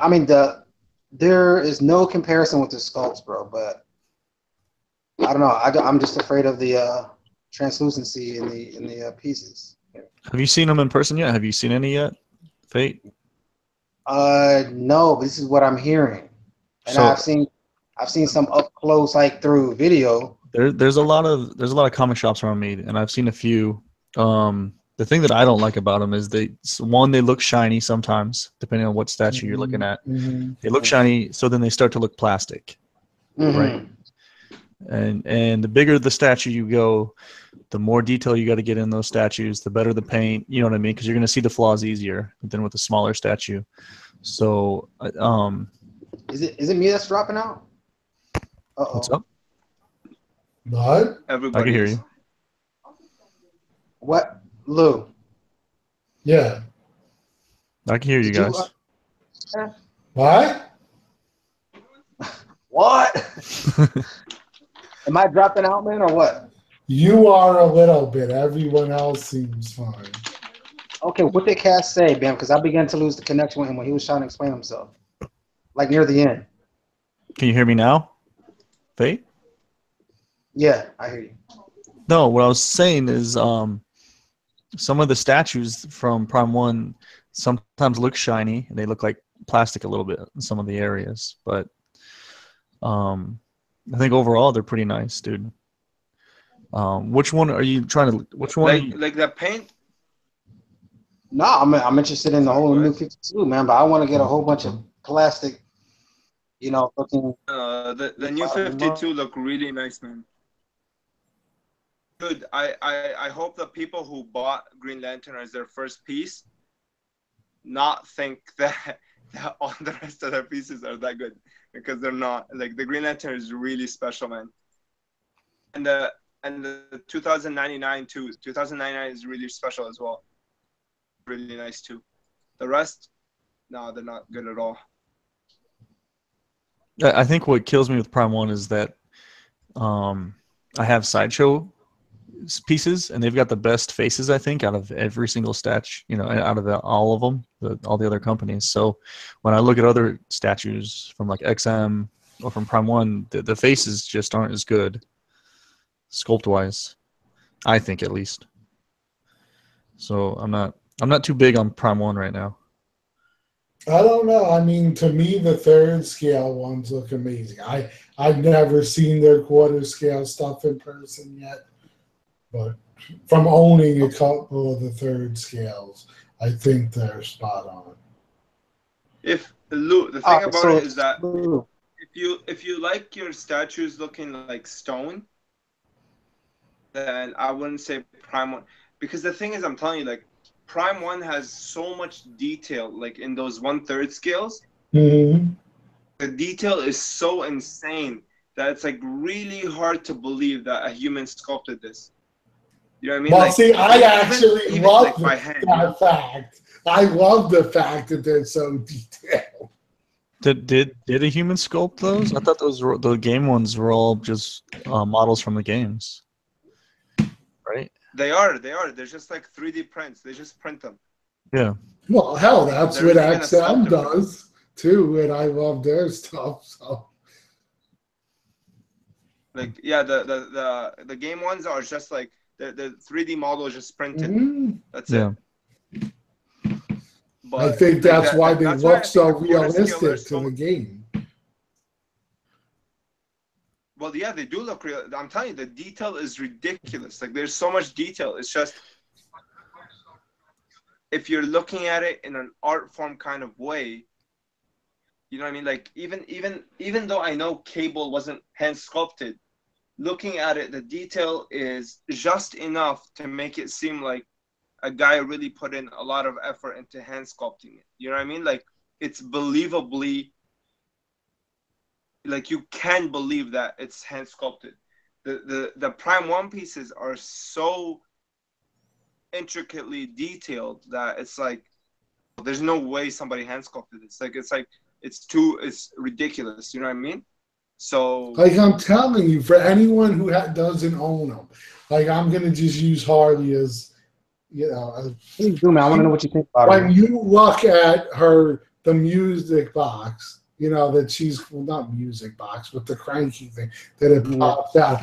mean, there is no comparison with the sculpts, bro. But I don't know. I'm just afraid of the translucency in the pieces. Have you seen them in person yet? Have you seen any yet, Fate? No, but this is what I'm hearing, and so, I've seen some up close, like through video. There's a lot of comic shops around me, and I've seen a few. The thing that I don't like about them is they look shiny sometimes, depending on what statue you're looking at. They look shiny, so then they start to look plastic, right? And the bigger the statue you go, the more detail you got to get in those statues, the better the paint. You know what I mean? Because you're going to see the flaws easier than with a smaller statue. So, Is it me that's dropping out? what's up? What? Everybody I can hear is. you. What, Lou? Yeah. I can hear you Did you, guys. What? What? Am I dropping out, man, or what? You are a little bit. Everyone else seems fine. Okay, what did Cass say, Bam? Because I began to lose the connection with him when he was trying to explain himself, like near the end. Can you hear me now, Faye? Yeah, I hear you. No, what I was saying is some of the statues from Prime 1 sometimes look shiny, and they look like plastic a little bit in some of the areas. But I think overall they're pretty nice, dude. Which one are you trying to? Which one? Like the paint. No, I'm interested in the whole new 52, man, but I want to get a whole bunch of plastic, looking. The new 52 look really nice, man. Dude, I hope the people who bought Green Lantern as their first piece not think that all the rest of their pieces are that good, because they're not. Like, the Green Lantern is really special, man. And the 2099 too. 2099 is really special as well. Really nice too. The rest, no, they're not good at all. I think what kills me with Prime 1 is that I have Sideshow pieces, and they've got the best faces, I think, out of every single statue, out of all of them, all the other companies. So when I look at other statues from like XM or from Prime 1, the faces just aren't as good, sculpt-wise, I think, at least. So I'm not too big on Prime 1 right now. I don't know. I mean, to me, the third scale ones look amazing. I've never seen their quarter scale stuff in person yet, but from owning a couple of the third scales, I think they're spot on. If Lou, the thing about it is that if you like your statues looking like stone, then I wouldn't say Prime 1, because the thing is, I'm telling you, like, Prime 1 has so much detail, like in those 1/3 scales. Mm-hmm. The detail is so insane that it's like really hard to believe that a human sculpted this. You know what I mean? Well, like, see, I actually love like hand, that fact. I love the fact that they're so detailed. Did a human sculpt those? I thought those the game ones were all just models from the games, right? They are. They're just like 3D prints. They just print them. Yeah. Well, hell, that's They're what really gonna sculpt XM them. does too, and I love their stuff. So, like, yeah, the game ones are just like the 3D model is just printed. mhm. That's Yeah. it. But I think that's why they that's look I so think the quarter scale are realistic to so- the game. Well, yeah, they do look real. I'm telling you, the detail is ridiculous. Like, there's so much detail. It's just, if you're looking at it in an art form kind of way, you know what I mean? Like, even though I know Cable wasn't hand sculpted, looking at it, the detail is just enough to make it seem like a guy really put in a lot of effort into hand sculpting it. You know what I mean? Like, it's believably, like, you can believe that it's hand sculpted. The Prime 1 pieces are so intricately detailed that it's like, there's no way somebody hand sculpted this. It's ridiculous. You know what I mean? So, Like, I'm telling you, for anyone who doesn't own them, like, I'm gonna just use Harley as, Please do, man. I want to know what you think about when it. you look at the music box, that she's, well, not music box, but the cranky thing that it pops out.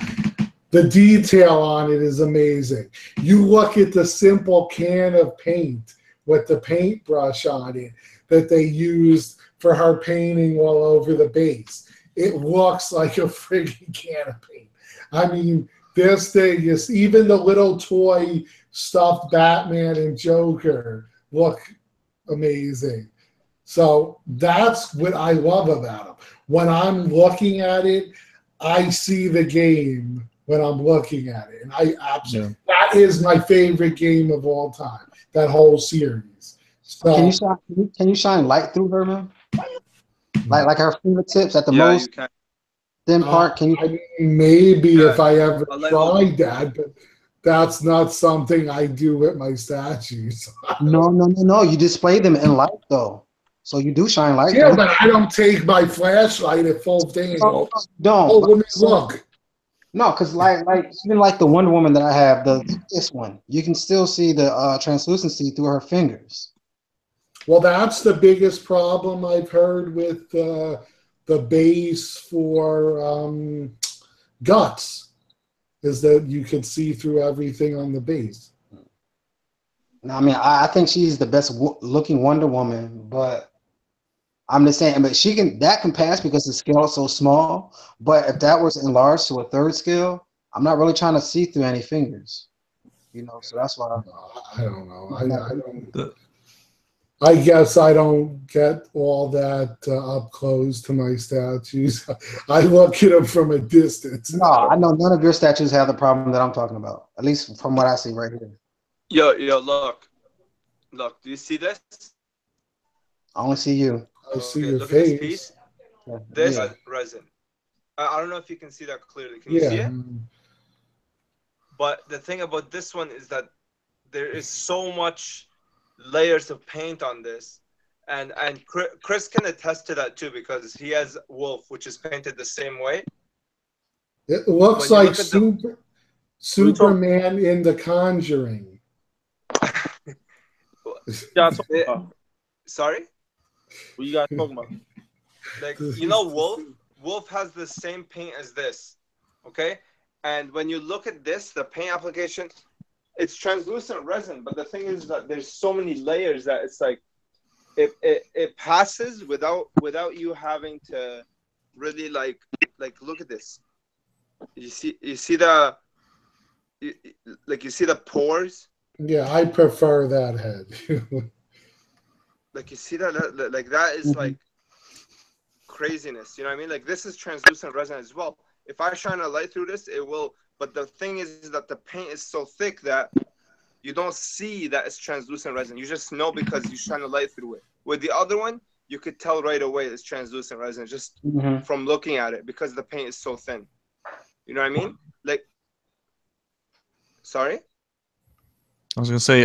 The detail on it is amazing. You look at the simple can of paint with the paintbrush on it that they used for her painting all over the base. It looks like a friggin' can of paint. I mean, this thing is, even the little toy stuffed Batman and Joker look amazing. So that's what I love about them. When I'm looking at it, I see the game when I'm looking at it, and I absolutely that is my favorite game of all time. That whole series. So, can you shine light through her, man? Like her fingertips at the Yeah, most you can. thin part. Can you? I mean, maybe Yeah, if I ever a light will tried be that, but that's not something I do with my statues. No. You display them in light though, so you do shine light Yeah, through. but I don't take my flashlight at full thing. No, Oh, don't. let me look. No, because like even like the Wonder Woman that I have, this one, you can still see the translucency through her fingers. Well, that's the biggest problem I've heard with the base for Guts, is that you can see through everything on the base. Now, I mean, I think she's the best looking Wonder Woman, but I'm just saying, but that can pass because the scale is so small. But if that was enlarged to a third scale, I'm not really trying to see through any fingers, so that's why. I don't know. I guess I don't get all that up close to my statues. I look at them from a distance. No, I know none of your statues have the problem that I'm talking about, at least from what I see right here. Yo, look. Do you see this? I only see you. I see your look face. at this piece. Yeah. This Yeah. resin. I don't know if you can see that clearly. Can you see it? But the thing about this one is that there is so much layers of paint on this, and Chris can attest to that too, because he has Wolf, which is painted the same way. It looks like Superman in The Conjuring. Sorry? What you guys talking about? Like, Wolf has the same paint as this, okay? And when you look at this, the paint application, it's translucent resin, but the thing is that there's so many layers that it's like it passes without you having to really like look at this. You see the pores. Yeah, I prefer that head. Like, you see that like that is like craziness. You know what I mean? Like, this is translucent resin as well. If I shine a light through this, it will. But the thing is that the paint is so thick that you don't see that it's translucent resin. You just know because you shine a light through it. With the other one, you could tell right away it's translucent resin just from looking at it, because the paint is so thin. You know what I mean? Like, sorry? I was gonna say,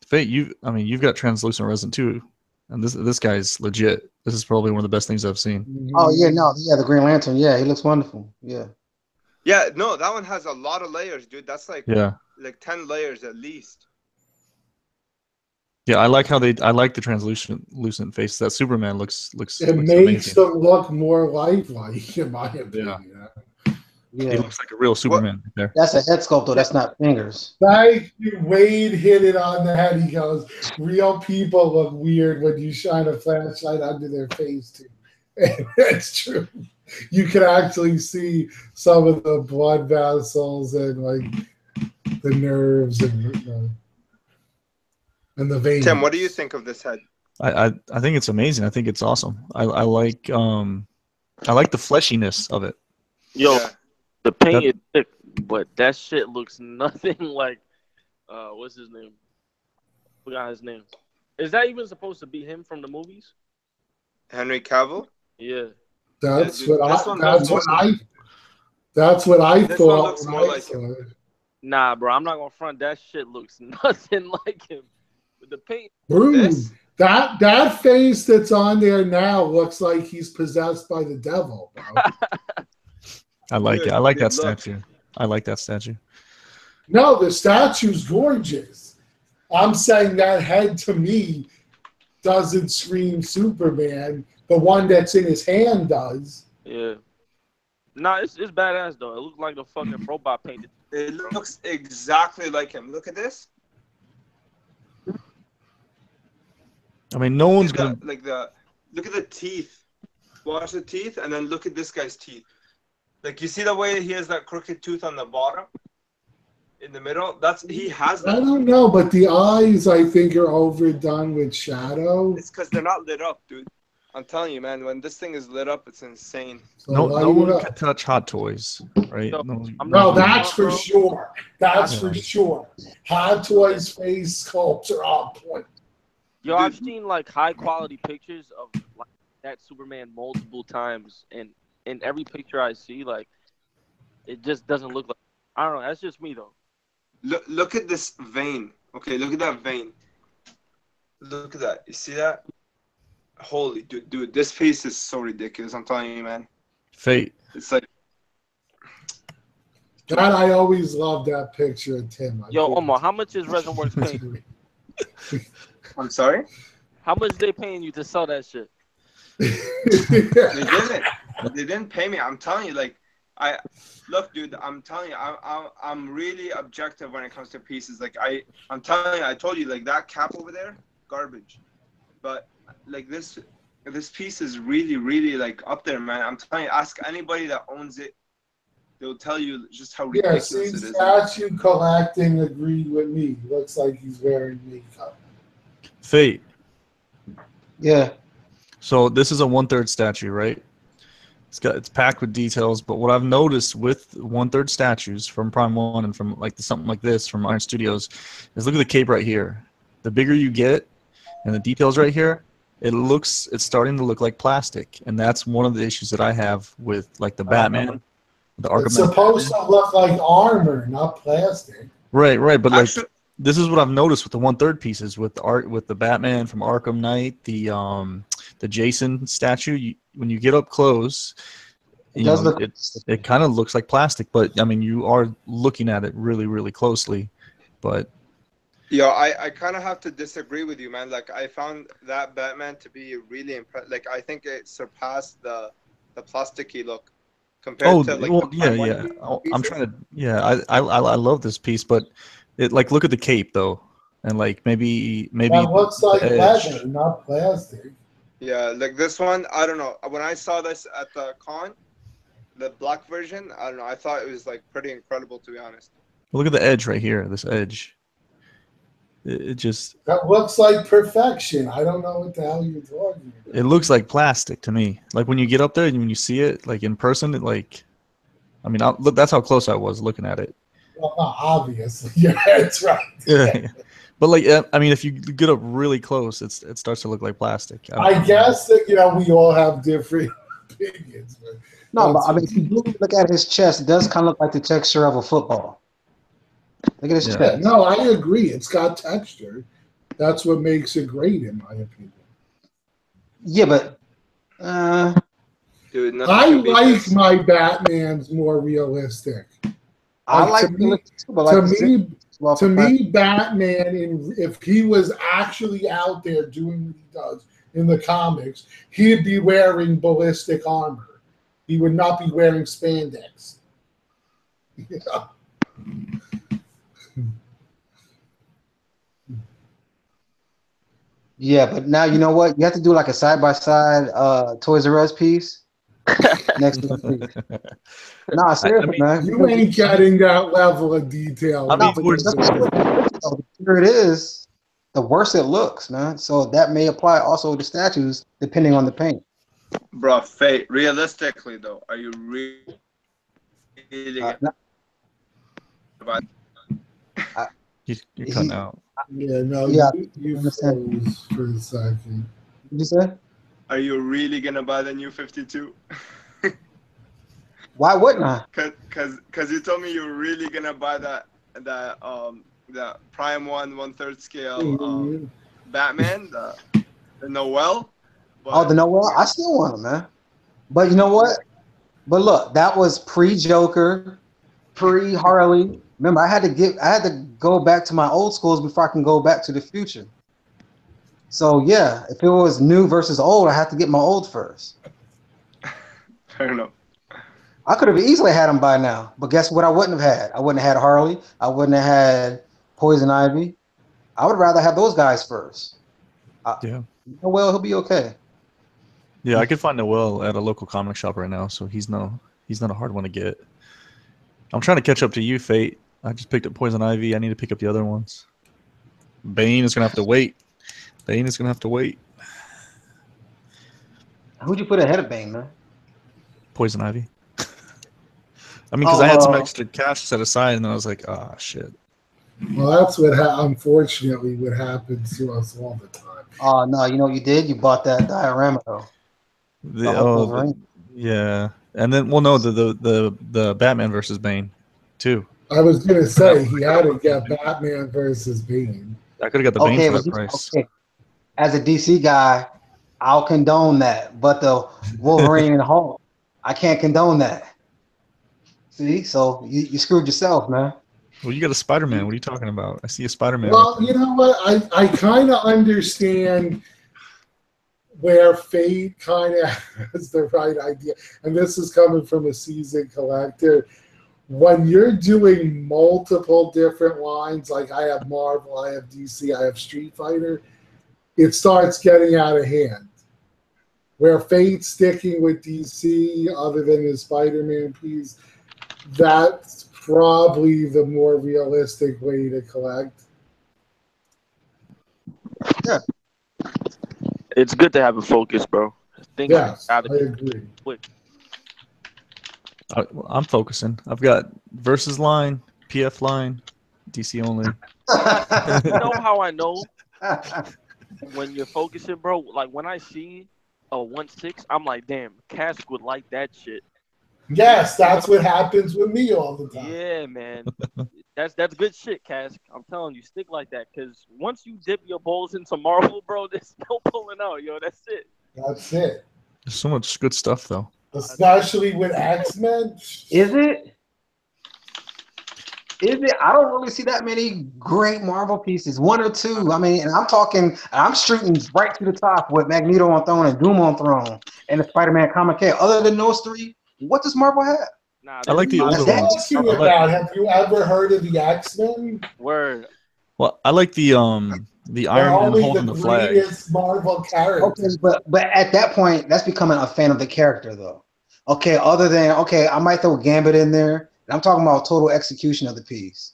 Fate, you've got translucent resin too, and this guy's legit. This is probably one of the best things I've seen. Oh yeah, the Green Lantern, yeah, he looks wonderful. Yeah. Yeah, no, that one has a lot of layers, dude. That's like 10 layers at least. Yeah, I like the translucent face. That Superman looks it makes them look more lifelike, in my opinion. Yeah. He looks like a real Superman right there. That's a head sculpt, though. That's not fingers. Thank you. Wade hit it on the head. He goes, real people look weird when you shine a flashlight under their face, too. And that's true. You can actually see some of the blood vessels and, like, the nerves and the veins. Tim, what do you think of this head? I think it's amazing. I think it's awesome. I like the fleshiness of it. Yo, the paint is thick, but that shit looks nothing like what's his name? Forgot his name. Is that even supposed to be him from the movies? Henry Cavill? Yeah. That's what I thought. Looks more like him. Nah, bro, I'm not gonna front. That shit looks nothing like him. With the paint. Dude, that face that's on there now looks like he's possessed by the devil, bro. I like it. I like that statue. I like that statue. No, the statue's gorgeous. I'm saying that head to me doesn't scream Superman. The one that's in his hand does. Yeah. Nah, it's badass though. It looks like the fucking robot painted. It looks exactly like him. Look at this. I mean, no one's gonna look at the teeth. Watch the teeth, and then look at this guy's teeth. Like, you see the way he has that crooked tooth on the bottom, in the middle. He has that. I don't know, but the eyes I think are overdone with shadow. It's because they're not lit up, dude. I'm telling you, man, when this thing is lit up, it's insane. So No, light no it one up. can touch Hot Toys, right? So, No, I'm No, not- that's for bro. sure. That's Yeah. for sure. Hot Toys face sculpts are on point. Yo, I've seen like high quality pictures of like that Superman multiple times, and in every picture I see, like it just doesn't look like. I don't know. That's just me though. Look at this vein. Okay, look at that vein. Look at that. You see that? Holy dude, this piece is so ridiculous. I'm telling you, man. Fate. It's like That I always loved that picture of Tim. Yo, Omar, how much is Resin Works paying you? I'm sorry? How much they paying you to sell that shit? They didn't pay me. I'm telling you, like, look, dude. I'm telling you, I'm really objective when it comes to pieces. Like, I'm telling you, I told you, like that cap over there, garbage. But like this piece is really, really like up there, man. I'm telling you, ask anybody that owns it. They'll tell you just how Yeah, ridiculous see, it is. Statue Collecting agreed with me. Looks like he's wearing makeup. Fate. Yeah. So this is a 1/3 statue, right? It's packed with details, but what I've noticed with 1/3 statues from Prime 1 and from like something like this from Iron Studios is look at the cape right here. The bigger you get and the details right here, it's starting to look like plastic, and that's one of the issues that I have with like the Batman, the Arkham. It's supposed to look like armor, not plastic. Right, but like Actually, this is what I've noticed with the 1/3 pieces with the Batman from Arkham Knight, the Jason statue. When you get up close, it kind of looks like plastic, but I mean you are looking at it really, really closely. But yo, I kind of have to disagree with you, man. Like I found that Batman to be really impressive. Like I think it surpassed the plasticky look compared to like the Prime 1 I'm pieces. trying to I love this piece, but it like look at the cape though, and like maybe That looks the like edge. leather, not plastic. Yeah, like this one, I don't know. When I saw this at the con, the black version, I don't know. I thought it was like pretty incredible, to be honest. Look at the edge right here. This edge. It just. That looks like perfection. I don't know what the hell you're talking about. It looks like plastic to me. Like when you get up there and when you see it, like in person, I mean, look, that's how close I was looking at it. Well, not obviously. Yeah, that's right. Yeah. But like, I mean, if you get up really close, it starts to look like plastic. I guess that we all have different opinions. But No, but I mean, if you look at his chest, it does kind of look like the texture of a football. Look at his yeah, chest. no, I agree. It's got texture. That's what makes it great, in my opinion. Yeah, but Dude, I like my Batman's more realistic. I Like, like to me- too, but like To me, Batman, if he was actually out there doing what he does in the comics, he'd be wearing ballistic armor. He would not be wearing spandex. Yeah. yeah, but now you know what? You have to do like a side-by-side Toys R Us piece next to the piece. Nah, seriously, man. You ain't getting that level of detail. I mean, The bigger it is, the worse it looks, man. So that may apply also to statues depending on the paint. Bro, Fate, realistically, though, are you really You're cutting out. Yeah, no, Yeah, you understand. froze for a second. What'd you say? Are you really gonna buy the new 52? Why wouldn't I? Cause you told me you're really gonna buy the Prime 1/3 scale Batman, the Noel. Oh, the Noel? I still want them, man. But you know what? But look, that was pre-Joker, pre-Harley. Remember, I had to go back to my old schools before I can go back to the future. So yeah, if it was new versus old, I had to get my old first. Fair enough. I could have easily had them by now, but guess what? I wouldn't have had. I wouldn't have had Harley. I wouldn't have had Poison Ivy. I would rather have those guys first. Yeah. Well, he'll be okay. Yeah, I could find Noel at a local comic shop right now, so he's not a hard one to get. I'm trying to catch up to you, Fate. I just picked up Poison Ivy. I need to pick up the other ones. Bane is gonna have to wait. Who'd you put ahead of Bane, man? Poison Ivy. I mean, because I had some extra cash set aside, and then I was like, ah, shit. Well, that's what unfortunately what happens to us all the time. Oh no, you know what you did? You bought that diorama though. Yeah, and then the Batman versus Bane, too. I was gonna say he had to get Batman versus Bane. I could have got the Bane for that price. Okay. As a DC guy, I'll condone that, but the Wolverine and Hulk, I can't condone that. See, so you screwed yourself, man. Well, you got a Spider-Man. What are you talking about? I see a Spider-Man. Well, you know what? I kind of understand where Fate kind of has the right idea, and this is coming from a seasoned collector. When you're doing multiple different lines, like I have Marvel, I have DC, I have Street Fighter, it starts getting out of hand. Where Fate's sticking with DC, other than his Spider-Man piece, that's probably the more realistic way to collect. Yeah. It's good to have a focus, bro. Yes, I agree. Quick. I'm focusing. I've got Versus line, PF line, DC only. You know how I know when you're focusing, bro? Like when I see a 1/6, I'm like, damn, Cask would like that shit. Yes, that's what happens with me all the time. Yeah, man. That's good shit, Cask. I'm telling you, stick like that. Because once you dip your balls into Marvel, bro, there's no pulling out, yo. That's it. That's it. There's so much good stuff, though. Especially with X-Men. Is it? I don't really see that many great Marvel pieces. One or two. I mean, and I'm shooting right to the top with Magneto on Throne and Doom on Throne and the Spider-Man comic kit. Other than those three, what does Marvel have? Nah, I like the older ones. Have you ever heard of the X-Men? Word. Well, I like the Iron Man holding the flag. Greatest Marvel character. Okay, but at that point, that's becoming a fan of the character, though. Okay, I might throw Gambit in there. And I'm talking about total execution of the piece.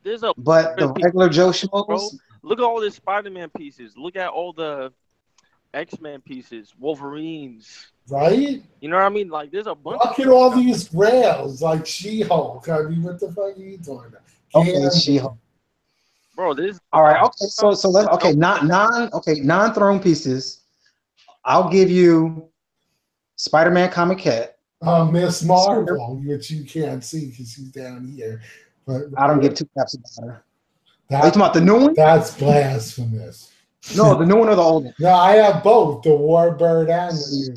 But the regular Joe Schmoes, look at all the Spider-Man pieces. Look at all the X-Men pieces, Wolverines. Right? You know what I mean? Like, there's a bunch. Look at all these rails, like She-Hulk. I mean, what the fuck are you talking about? Okay, She-Hulk. Bro, this. All right. Okay. So let's non-throne pieces. I'll give you Spider-Man comic kit. Miss Marvel, which you can't see because she's down here. But I don't give two caps about her. Are you talking about the new one? That's blasphemous. No, the new one or the old one? No, I have both, the Warbird and the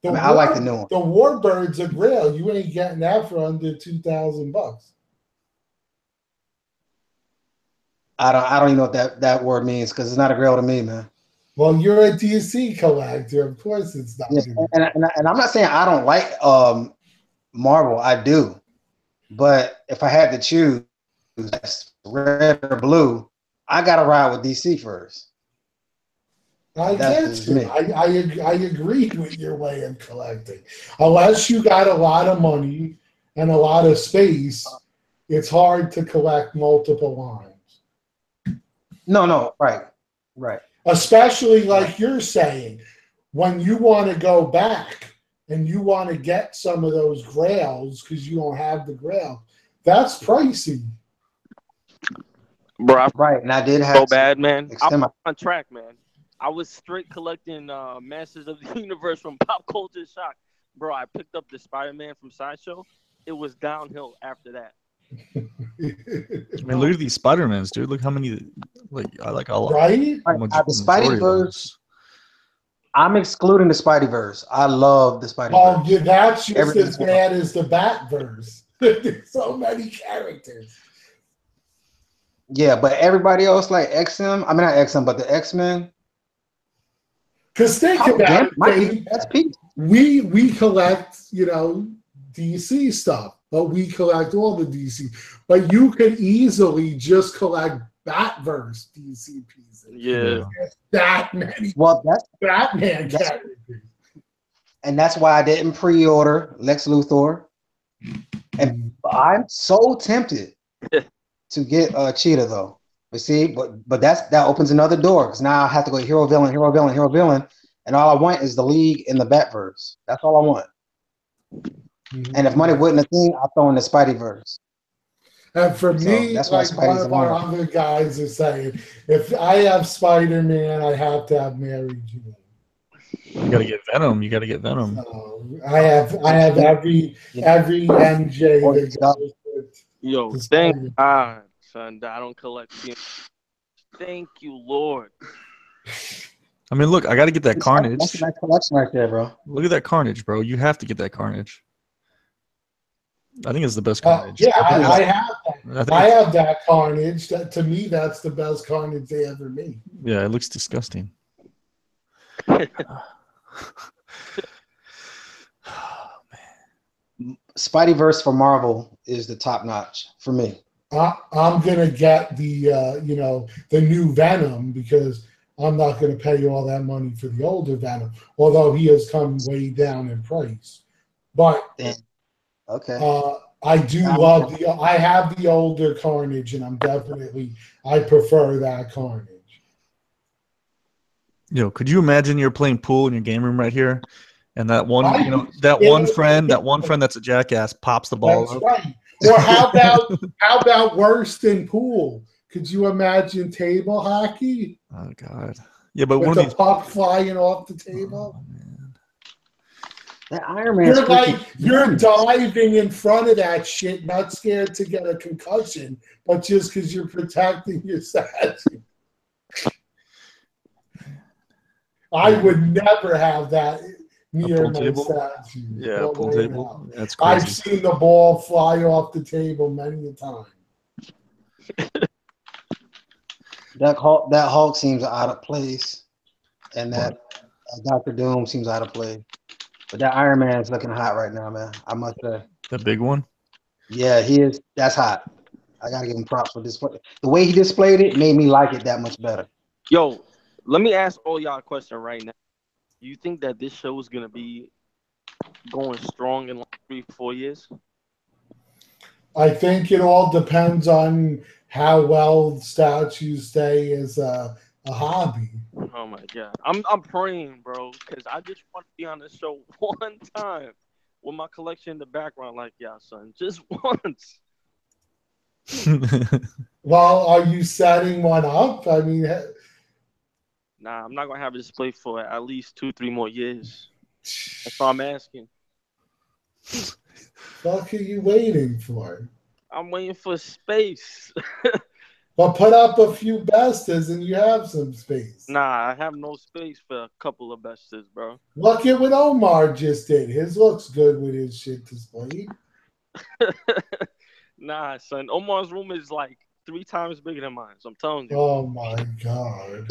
new one. I like the new one. The Warbird's a grail. You ain't getting that for under $2,000. I don't even know what that word means because it's not a grail to me, man. Well, you're a DC collector. Of course it's not. Yeah, and I'm not saying I don't like Marvel. I do. But if I had to choose red or blue, I got to ride with DC first. I get you. I agree with your way of collecting. Unless you got a lot of money and a lot of space, it's hard to collect multiple lines. No, right. Especially like you're saying, when you want to go back and you want to get some of those grails because you don't have the grail, that's pricey. Bro, right, and I did have so bad, man. I'm on track, man. I was straight collecting Masters of the Universe from Pop Culture Shock. Bro, I picked up the Spider-Man from Sideshow. It was downhill after that. I mean, look at these Spider-Mans, dude. Look how many, I like a lot. Right? The Spideyverse. I'm excluding the Spideyverse. I love the Spideyverse. Oh, yeah, that's just as bad as the Batverse. There's so many characters. Yeah, but everybody else like X-Men. I mean, not X-Men, but the X-Men. Because think about it. That's Pete. We collect, DC stuff, but we collect all the DC. But you could easily just collect Batverse DC pieces. Yeah. There's that many. Well, that's Batman characters. And that's why I didn't pre-order Lex Luthor. And I'm so tempted to get Cheetah though. But see, but that opens another door because now I have to go hero villain, And all I want is the League and the Batverse. That's all I want. And if money wasn't a thing, I'll throw in the Spideyverse. And for me, that's why like one Spidey's of our alive. other guys is saying, if I have Spider-Man, I have to have Mary Jane. You gotta get Venom. You gotta get Venom. So I have every MJ Or that Scott. goes with Yo, the thank Spider-Man. God, son, that I don't collect. Thank you, Lord. I mean, look, I gotta get that That's Carnage. a nice collection right there, bro. Look at that Carnage, bro. You have to get that Carnage. I think it's the best Carnage. Yeah, I think I have that. I it's- have that Carnage. That, to me, that's the best Carnage they ever made. Yeah, it looks disgusting. Spideyverse for Marvel is the top notch for me. I'm gonna get the the new Venom because I'm not gonna pay all that money for the older Venom, although he has come way down in price. But Okay. I do love I have the older Carnage, and I prefer that Carnage. Yo, could you imagine you're playing pool in your game room right here, and that one, that one friend that's a jackass pops the ball That's up? right. Or how about worse than pool? Could you imagine table hockey? Oh God. Yeah, but With one the of these puck flying off the table. Oh, man. That Iron Man. You're diving in front of that shit, not scared to get a concussion, but just because you're protecting your statue. I would never have that near my table? statue. Yeah, pool table. That's crazy. I've seen the ball fly off the table many a time. That Hulk seems out of place, and that Dr. Doom seems out of place. But that Iron Man is looking hot right now, man. I must say. The big one? Yeah, he is. That's hot. I gotta give him props for display. The way he displayed it made me like it that much better. Yo, let me ask all y'all a question right now. You think that this show is gonna be going strong in like 3-4 years? I think it all depends on how well statues stay as a hobby. Oh my God, I'm praying, bro, because I just want to be on the show one time with my collection in the background, like yeah, son, just once. Well, are you setting one up? I mean, Nah, I'm not gonna have a display for at least 2-3 more years. That's all I'm asking. what are you waiting for? I'm waiting for space. But put up a few bestas and you have some space. Nah, I have no space for a couple of bestas, bro. Look at what Omar just did. His looks good with his shit displayed. Nah, son. Omar's room is like 3 times bigger than mine. So I'm telling you. Oh my God.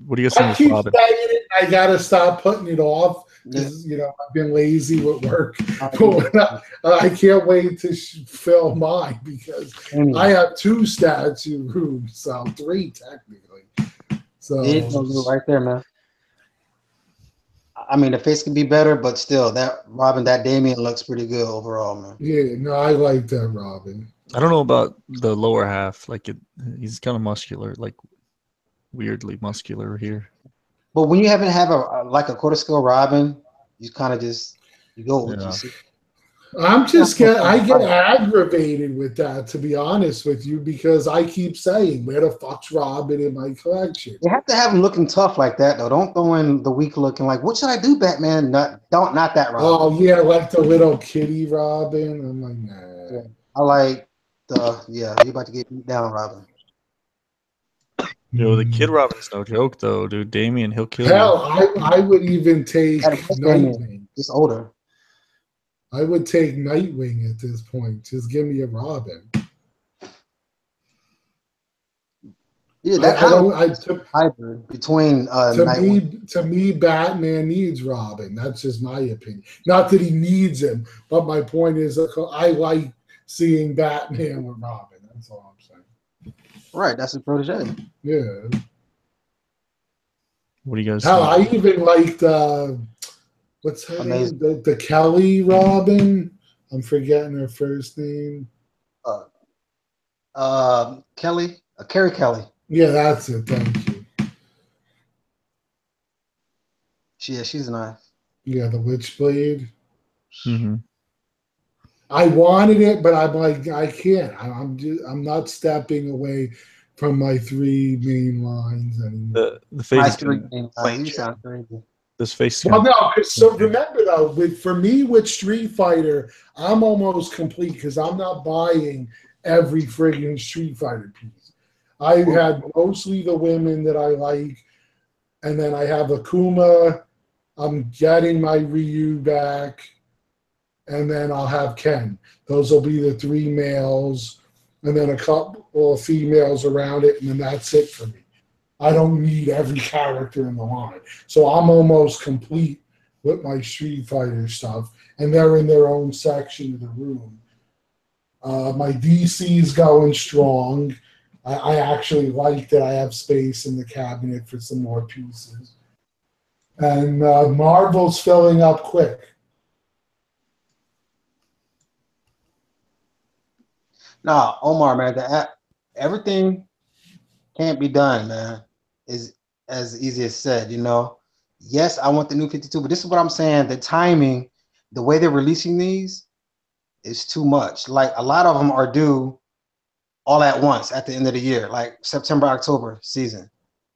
What do you guys think I of keep Robin? saying it. I gotta stop putting it off because I've been lazy with work. I can't wait to fill mine because I have 2 statue rooms, so 3 technically. So right there, man. I mean, the face can be better, but still, that Robin, that Damien looks pretty good overall, man. Yeah, no, I like that Robin. I don't know about the lower half. Like he's kind of muscular, like weirdly muscular here. But when you haven't have a quarter scale Robin, you kind of just go with what you see. I get aggravated with that, to be honest with you, because I keep saying, where the fuck's Robin in my collection? You have to have him looking tough like that, though. Don't throw in the weak looking like, what should I do, Batman? Not that Robin. Oh yeah, like the little kitty Robin. I'm like, nah. Yeah. I like you about to get beat down, Robin. Yo, the Kid Robin's no joke though, dude. Damien, he'll kill Hell, you. I would even take Nightwing. He's older. I would take Nightwing at this point. Just give me a Robin. Yeah, that hybrid between to me, Batman needs Robin. That's just my opinion. Not that he needs him, but my point is, I like seeing Batman with Robin. That's all I'm saying. Right, that's his protege. Yeah. What do you guys? Hell, I even liked what's her name? The Kelly Robin. I'm forgetting her first name. Carrie Kelly. Yeah, that's it. Thank you. She's nice. Yeah, the Witchblade. Mm-hmm. I wanted it, but I'm like, I can't. I'm not stepping away from my 3 main lines anymore. The face My is three kinda, you sound crazy. this face. Is Well, kinda, no, 'cause so remember though, for me with Street Fighter, I'm almost complete because I'm not buying every friggin' Street Fighter piece. I had mostly the women that I like, and then I have Akuma. I'm getting my Ryu back, and then I'll have Ken. Those will be the 3 males, and then a couple of females around it, and then that's it for me. I don't need every character in the line. So I'm almost complete with my Street Fighter stuff, and they're in their own section of the room. My DC's going strong. I actually like that I have space in the cabinet for some more pieces. And Marvel's filling up quick. Nah, Omar, man, everything can't be done, man. Is as easy as said, you know. Yes, I want the new 52, but this is what I'm saying. The timing, the way they're releasing these is too much. Like a lot of them are due all at once at the end of the year, like September, October season.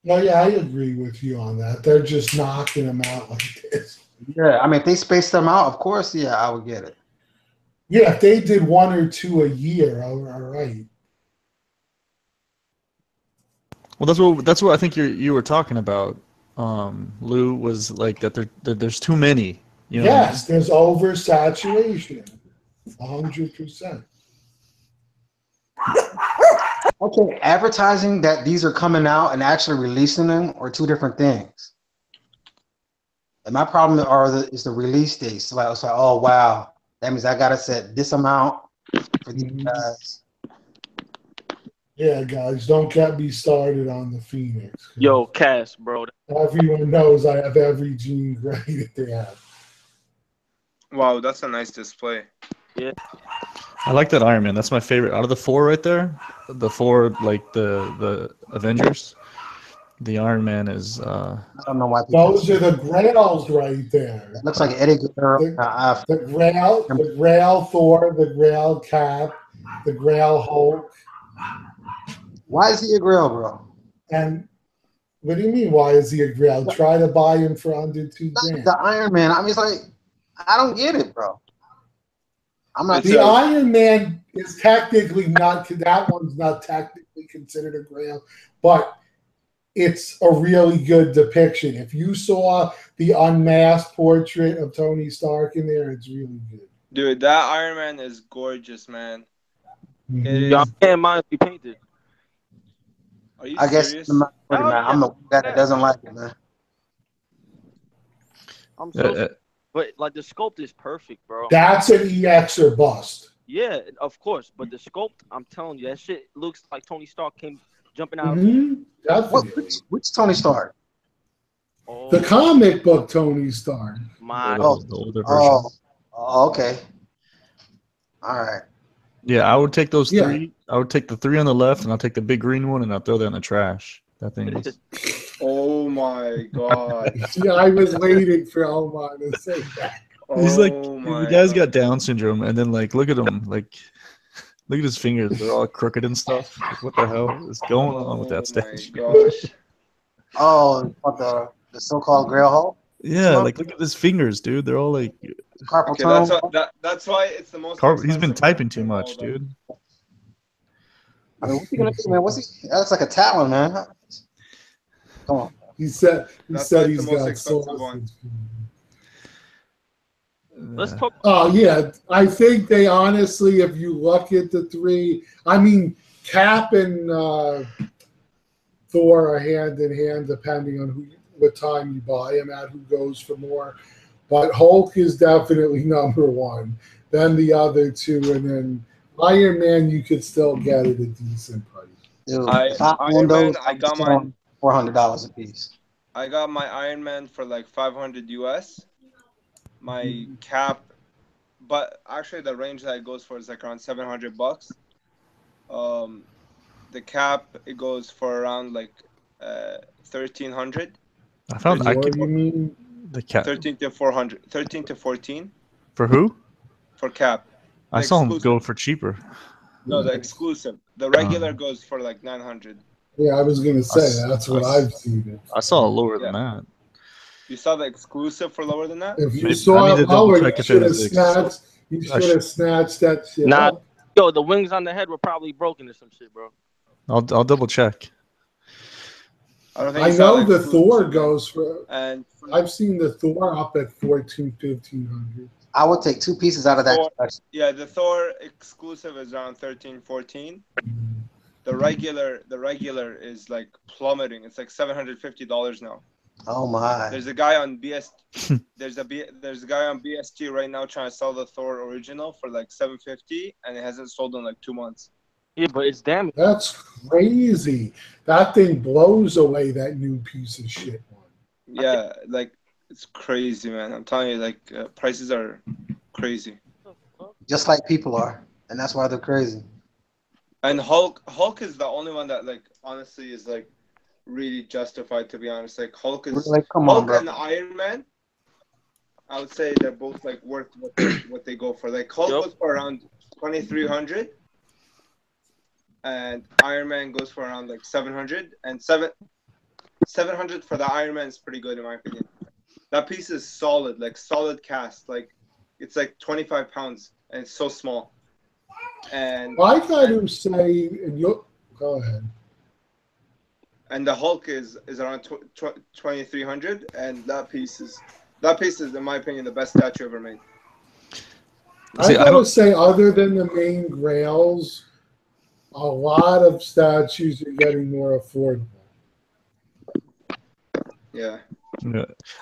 Well, yeah, I agree with you on that. They're just knocking them out like this. Yeah, I mean, if they spaced them out, of course, yeah, I would get it. Yeah, if they did 1 or 2 a year, all right. Well, that's what I think you were talking about. Lou was like that. There's too many. You know Yes, there's oversaturation, 100%. Okay, advertising that these are coming out and actually releasing them are 2 different things. And my problem is the release dates. So it's like, oh wow, that means I gotta set this amount for these guys. Yeah, guys, don't get me started on the Phoenix. Yo, Cass, bro. Everyone knows I have every Jean Grey that they have. Wow, that's a nice display. Yeah. I like that Iron Man. That's my favorite out of the 4 right there. The 4, like the Avengers. The Iron Man is. I don't know why people. Those are the Grails right there. It looks like Eddie Guerrero. The Grail Thor, the Grail Cap, the Grail Hulk. Why is he a Grail, bro? And what do you mean? Why is he a Grail? Try to buy him for under $2 grand. The Iron Man. I mean, it's like I don't get it, bro. I'm not. The Iron Man is technically not. That one's not technically considered a Grail, but it's a really good depiction. If you saw the unmasked portrait of Tony Stark in there, it's really good. Dude, that Iron Man is gorgeous, man. Mm-hmm. Yo, I can't mind if he painted. Are you Guess serious? I'm the guy that doesn't like it, man. I'm so but like the sculpt is perfect, bro. That's an EX or bust. Yeah, of course. But the sculpt, I'm telling you, that shit looks like Tony Stark came jumping out. Definitely. Which Tony Stark? Oh, The comic book Tony Stark. my the older version. Okay. All right. Yeah, I would take those Yeah. 3. I would take the 3 on the left, and I'll take the big green one, and I'll throw that in the trash. That thing is. Oh my god. Yeah, I was waiting for Omar to say that. He's like, my the guy's God. got Down syndrome, and then like, look at him, like, look at his fingers. They're all crooked and stuff. Like, what the hell is going on with that statue? Gosh. Oh, what the so-called Grail Hulk? Yeah, like look at his fingers, dude. They're all like. Carpal Okay, tunnel. that's why it's the most. He's been expensive typing too of all much, of them. dude. I mean, what's he gonna do, man? That's like a talon, man. Come on. He said That's he's the most got expensive sausage. one. Let's talk. Oh yeah, I think they honestly, if you look at the 3, I mean, Cap and Thor are hand in hand, depending on what time you buy him at, who goes for more. But Hulk is definitely number 1. Then the other 2, and then Iron Man you could still get at a decent price. Dude, Iron Man, I got mine $400 a piece. I got my Iron Man for like 500 US. My Cap, but actually the range that it goes for is like around $700. The Cap, it goes for around like 1,300. I found What do you mean? The Cap 13 to 400, 13 to 14 for who? for Cap. I The saw him exclusive. go for cheaper. No, the exclusive. The regular goes for like 900. Yeah, I was gonna say that's what I've seen. I saw it lower than that. You saw the exclusive for lower than that? If you Maybe- saw I need it to double lower, check you if should it have is snatched. You should have snatched that shit Nah, up. yo, the wings on the head were probably broken or some shit, bro. I'll double check. I don't think I you saw know the exclusive, Thor man. goes for. And I've seen the Thor up at 1,500. I would take 2 pieces out of that Thor- collection. yeah, the Thor exclusive is around 13, 14. The regular is like plummeting. It's like $750 now. Oh my! There's a guy on there's a guy on BSG right now trying to sell the Thor original for like $750, and it hasn't sold in like 2 months. Yeah, but it's damaged. That's crazy. That thing blows away that new piece of shit one. Yeah, like it's crazy, man. I'm telling you, like prices are crazy. Just like people are, and that's why they're crazy. And Hulk is the only one that like honestly is like really justified, to be honest. Like Hulk Come on, bro. and Iron Man, I would say they're both like worth what they go for. Like Hulk goes for around 2,300, and Iron Man goes for around like 700, and 700 for the Iron Man is pretty good in my opinion. That piece is solid, like solid cast. Like it's like 25 pounds, and it's so small. And I got to say, and you go ahead. And the Hulk is around 2,300, and that piece is in my opinion the best statue ever made. I gotta say, other than the main grails, a lot of statues are getting more affordable. Yeah.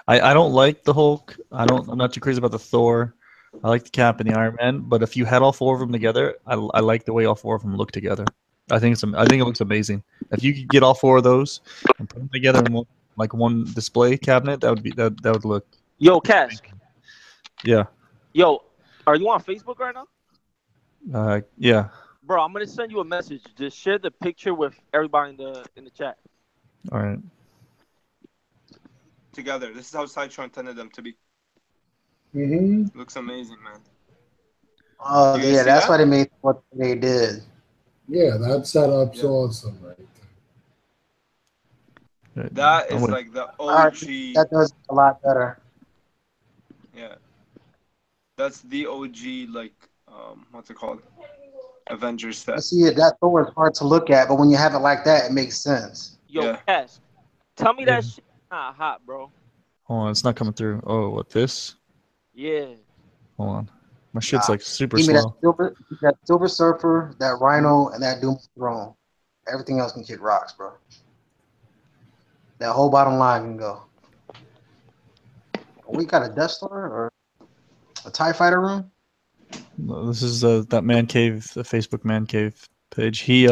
I don't like the Hulk. I'm not too crazy about the Thor. I like the Cap and the Iron Man. But if you had all 4 of them together, I like the way all 4 of them look together. I think it looks amazing. If you could get all 4 of those and put them together in one display cabinet, that would look. Yo, Cash. Yeah. Yo, are you on Facebook right now? Yeah. Bro, I'm gonna send you a message. Just share the picture with everybody in the chat. All right. Together. This is how Sideshow intended them to be. Mm-hmm. Looks amazing, man. Oh yeah, that's why they made what they did. Yeah, that setup's awesome, right there. That is like the OG. That does a lot better. Yeah. That's the OG, like, what's it called? Avengers set. See, that Thor is hard to look at, but when you have it like that, it makes sense. Yo, Cash, tell me that shit not hot, bro. Hold on, it's not coming through. Oh, what, this? Yeah. Hold on. My shit's like super Give me slow. that Silver Surfer, that Rhino, and that Doom Throne. Everything else can kick rocks, bro. That whole bottom line can go. We got a Death Star or a TIE Fighter room? No, this is that man cave, the Facebook man cave page. He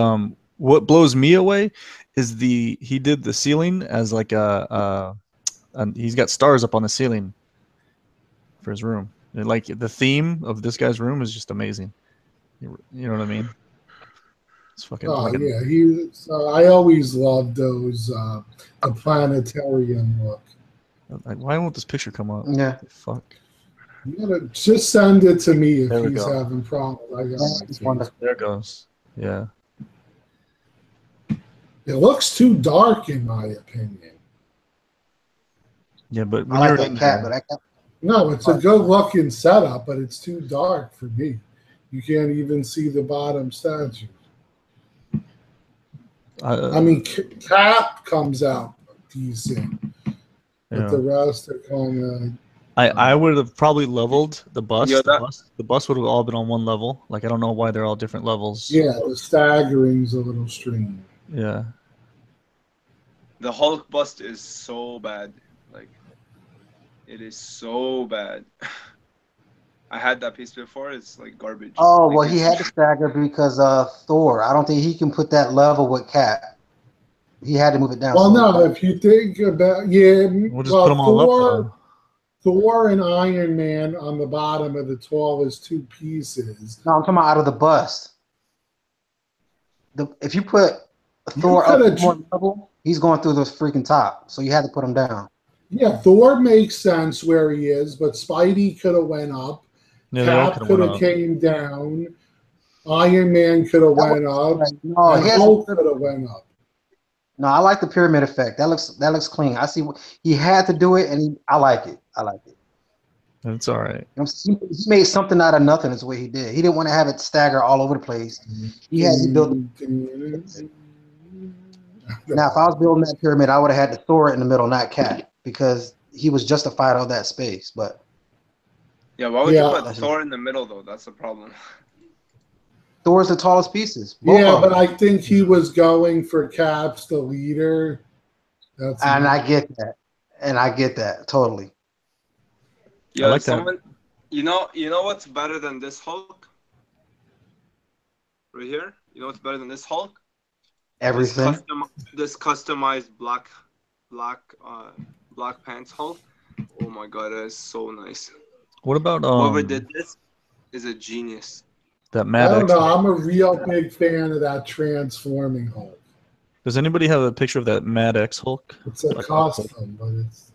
what blows me away is he did the ceiling as like and he's got stars up on the ceiling for his room. And like the theme of this guy's room is just amazing. You know what I mean? It's fucking. I always loved those the planetarium look. Why won't this picture come up? Yeah. Fuck. You gotta just send it to me if There we he's go. having problems. There it goes. Yeah. It looks too dark in my opinion. Yeah, but I like that cat, but I can't. No, it's a good looking setup, but it's too dark for me. You can't even see the bottom statue. I mean, Cap comes out decent, but the rest are kind of. I would have probably leveled the bust. Yeah, the bust would have all been on one level. Like I don't know why they're all different levels. Yeah, the staggering's a little strange. Yeah. The Hulk bust is so bad. Like, it is so bad. I had that piece before. It's like garbage. Oh, like, well, he had to stagger because Thor. I don't think he can put that level with Cap. He had to move it down. Well, no, if you think about We'll just put them all up. Thor and Iron Man on the bottom of the tallest 2 pieces. No, I'm talking about out of the bust. If you put Thor up one level, he's going through the freaking top. So you had to put him down. Yeah, Thor makes sense where he is, but Spidey could have went up. Yeah, they all Cap could could have have went up. came down. Iron Man could have went up. No, And Hulk could have went up. no, I like the pyramid effect. That looks clean. I see what he had to do it, and I like it. I like it. It's all right. He made something out of nothing. Is what he did. He didn't want to have it stagger all over the place. He had to build. Now, if I was building that pyramid, I would have had to Thor in the middle, not Cap, because he was justified of that space. But Yeah, why would you put Thor in the middle though? That's the problem. Thor's the tallest pieces. Yeah, but I think he was going for Cap's the leader. I get that. And I get that totally. Yeah, like someone, you know what's better than this Hulk? Right here, you know what's better than this Hulk? Everything. This customized black pants Hulk. Oh my god, that is so nice. What about whoever did this is a genius. That Mad I don't X? know. I'm a real big fan of that transforming Hulk. Does anybody have a picture of that Mad X Hulk? It's a custom, but it's.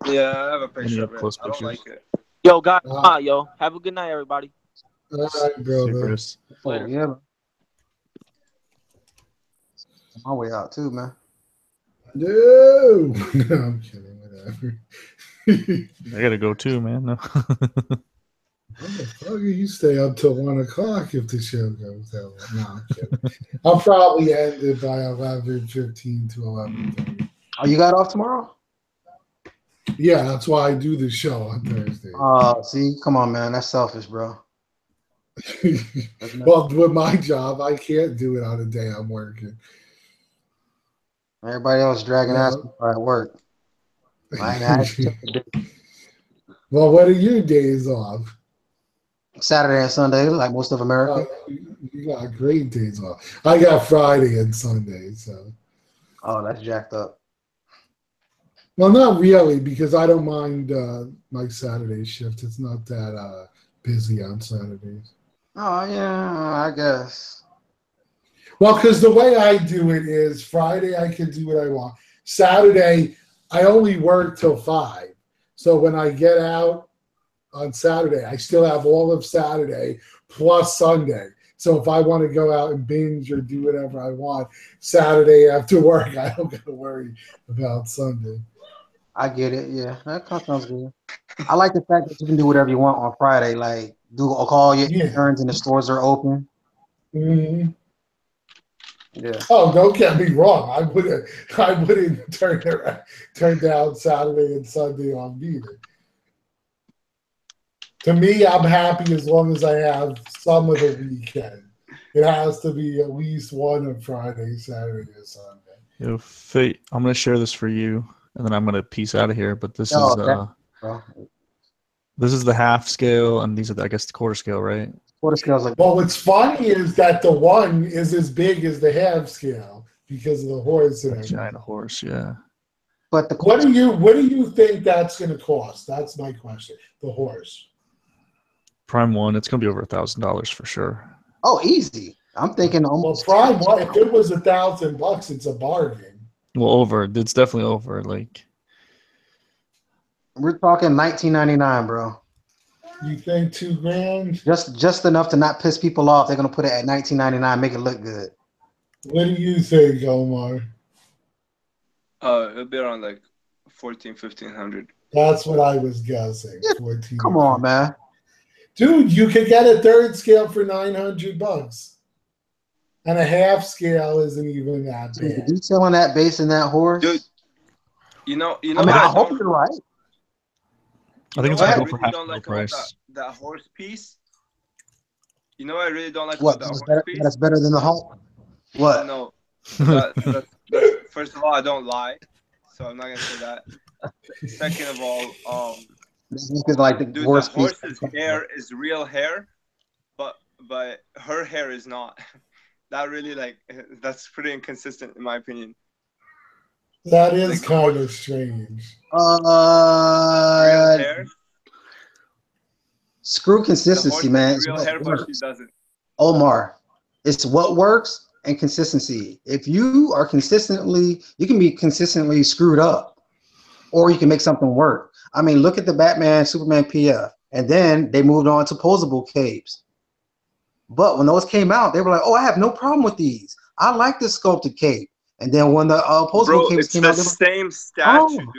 Yeah, I have a Any picture up of it. close I don't pictures? like it. Yo, guys, yo, have a good night, everybody. All right, brother. Later. Yeah. On my way out too, man. No, no, I'm kidding. Whatever. I gotta go too, man. No. Motherfucker, you stay up till 1 o'clock if the show goes that way. No, I'm kidding. I'll probably end it by 11:15 to 11:30. Oh, you got off tomorrow? Yeah, that's why I do the show on Thursday. See, come on, man. That's selfish, bro. Well, with my job, I can't do it on a day I'm working. Everybody else dragging ass at work. Well, what are your days off? Saturday and Sunday, like most of America. You got great days off. I got Friday and Sunday, so. Oh, that's jacked up. Well, not really, because I don't mind my Saturday shift. It's not that busy on Saturdays. Oh, yeah, I guess. Well, because the way I do it is Friday I can do what I want. Saturday, I only work till 5. So when I get out on Saturday, I still have all of Saturday plus Sunday. So if I want to go out and binge or do whatever I want Saturday after work, I don't got to worry about Sunday. I get it. Yeah, that sounds good. I like the fact that you can do whatever you want on Friday, like do all your errands and the stores are open. Mm-hmm. Yeah. Oh, don't get me wrong. I wouldn't turn down Saturday and Sunday on either. To me, I'm happy as long as I have some of the weekend. It has to be at least one on Friday, Saturday, or Sunday. Yo, Fate, I'm gonna share this for you, and then I'm gonna peace out of here. But this is the half scale, and these are, I guess, the quarter scale, right? Quarter scale is like. Well, what's funny is that the one is as big as the half scale because of the horse and everything. Giant horse, yeah. But what do you think that's going to cost? That's my question. The horse. Prime 1, it's gonna be over $1,000 for sure. Oh, easy. I'm thinking almost. Well, Prime 1, if it was $1,000, it's a bargain. Well, over. It's definitely over. Like, we're talking $19.99, bro. You think $2,000? Just enough to not piss people off. They're gonna put it at $19.99, make it look good. What do you think, Omar? It'll be around like $1,400-$1,500. That's what I was guessing. Yeah, 14. Come on, man. Dude, you could get a third scale for $900. And a half scale isn't even that bad. The detail on that base and that horse. Dude, you know. I mean, I hope you're right. I think it's gonna go for half the price. That horse piece. You know, I really don't like what that horse piece. That's better than the Hulk. What? No. First of all, I don't lie, so I'm not gonna say that. Second of all, like the horse's hair is real hair, but her hair is not. That really that's pretty inconsistent in my opinion. That is kind of strange. Real hair. Screw consistency, man. Real hair, but she doesn't. Omar, it's what works and consistency. If you are you can be consistently screwed up, or you can make something work. I mean, look at the Batman, Superman PF, and then they moved on to posable capes. But when those came out, they were like, "Oh, I have no problem with these. I like this sculpted cape." And then when the posable capes came out, they were like, same statue, "Oh, dude.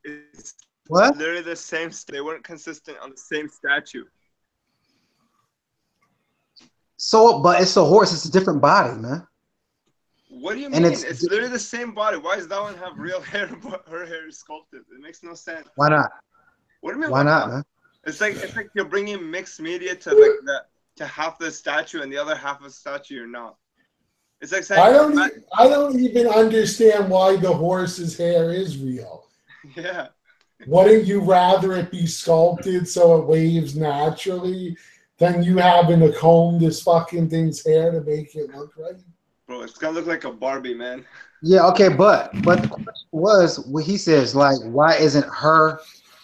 It's what?" literally the same. They weren't consistent on the same statue. So, but it's a horse. It's a different body, man. What do you And mean? it's It's literally the same body. Why does that one have real hair, but her hair is sculpted? It makes no sense. Why not? What do you mean? Why not, man? It's like you're bringing mixed media to like to half the statue and the other half of the statue you're not. It's like saying I don't even understand why the horse's hair is real. Yeah. Wouldn't you rather it be sculpted so it waves naturally than you having to comb this fucking thing's hair to make it look right? Bro, it's gonna look like a Barbie, man. Yeah, okay, but the question was what he says, like, why isn't her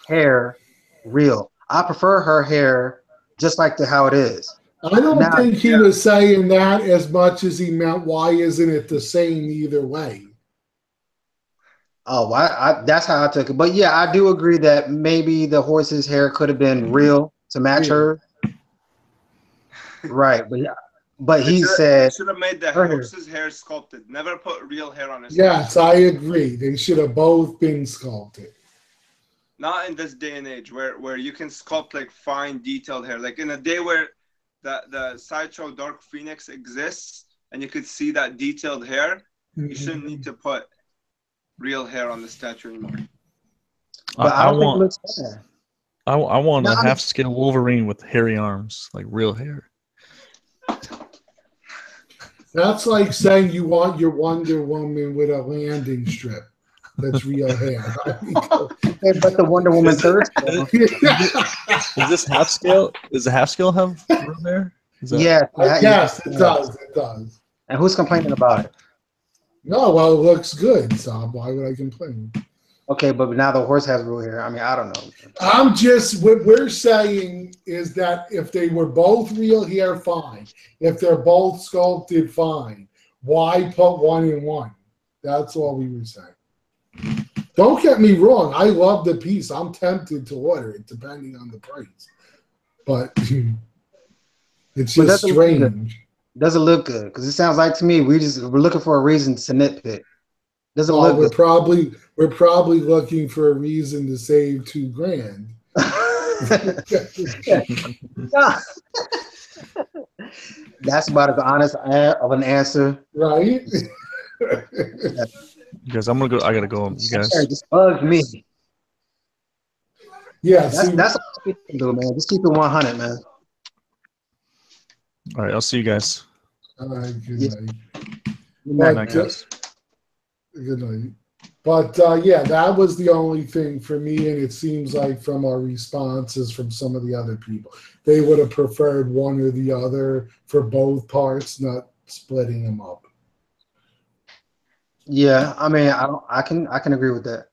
hair real? I prefer her hair just like how it is. I don't think he was saying that as much as he meant why isn't it the same either way? Oh, that's how I took it. But yeah, I do agree that maybe the horse's hair could have been real to match her. Right, but he said should have made the horse's hair sculpted. Never put real hair on his Yes, I agree. They should have both been sculpted. Not in this day and age where you can sculpt like fine detailed hair. Like in a day where the Sideshow Dark Phoenix exists and you could see that detailed hair, you shouldn't need to put real hair on the statue anymore. But I want a half-scale Wolverine with hairy arms, like real hair. That's like saying you want your Wonder Woman with a landing strip. That's real hair. But the Wonder Woman third. Is this half scale? Does the half scale have real hair? Yes, it does. It does. And who's complaining about it? No, well, it looks good, so why would I complain? Okay, but now the horse has real hair. I mean, I don't know. What we're saying is that if they were both real hair, fine. If they're both sculpted, fine. Why put one in one? That's all we were saying. Don't get me wrong. I love the piece. I'm tempted to order it, depending on the price. But it's just strange. Doesn't look good because it sounds like to me we're looking for a reason to nitpick. Doesn't look good. We're probably looking for a reason to save $2,000. That's about as honest of an answer, right? Guys, I'm gonna go. I gotta go. You guys, just bug me. Yeah, that's all we can do, man. Just keep it 100, man. All right, I'll see you guys. All right, good night, guys. Good night. But yeah, that was the only thing for me, and it seems like from our responses from some of the other people, they would have preferred one or the other for both parts, not splitting them up. Yeah, I mean, I can agree with that.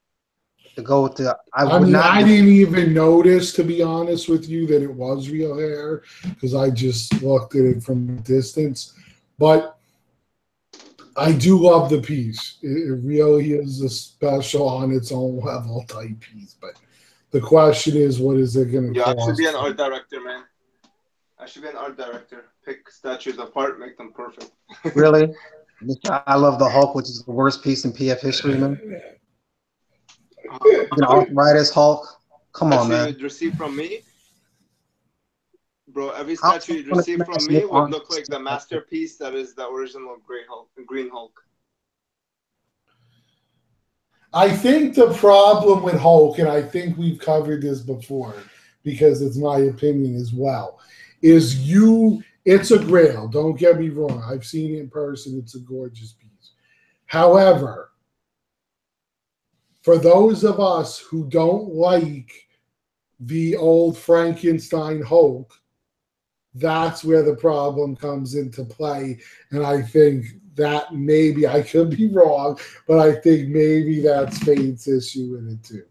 To go with the, I didn't even notice, to be honest with you, that it was real hair because I just looked at it from a distance. But I do love the piece. It really is a special on its own level type piece. But the question is, what is it going to cost? I should be an art director, man. I should be an art director. Pick statues apart, make them perfect. Really? I love the Hulk, which is the worst piece in PF history, man. An arthritis Hulk. Come on, man. You'd receive from me, bro. Every statue you'd receive from me would look like the masterpiece that is the original Green Hulk. I think the problem with Hulk, and I think we've covered this before because it's my opinion as well, is it's a grail. Don't get me wrong. I've seen it in person. It's a gorgeous piece. However, for those of us who don't like the old Frankenstein Hulk, that's where the problem comes into play. And I think that maybe, I could be wrong, but I think maybe that's Fate's issue in it too.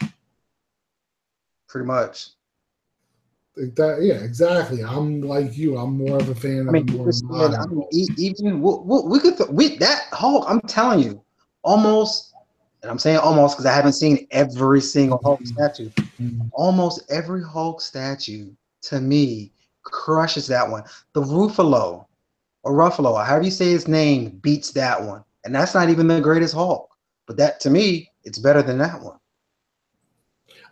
Pretty much. Yeah, exactly. I'm like you. I'm more of a fan of more modern. Even we could that Hulk. I'm telling you, almost And I'm saying almost because I haven't seen every single Hulk statue. Almost every Hulk statue, to me, crushes that one. The Ruffalo, or Ruffalo, however you say his name, beats that one. And that's not even the greatest Hulk. But that, to me, it's better than that one.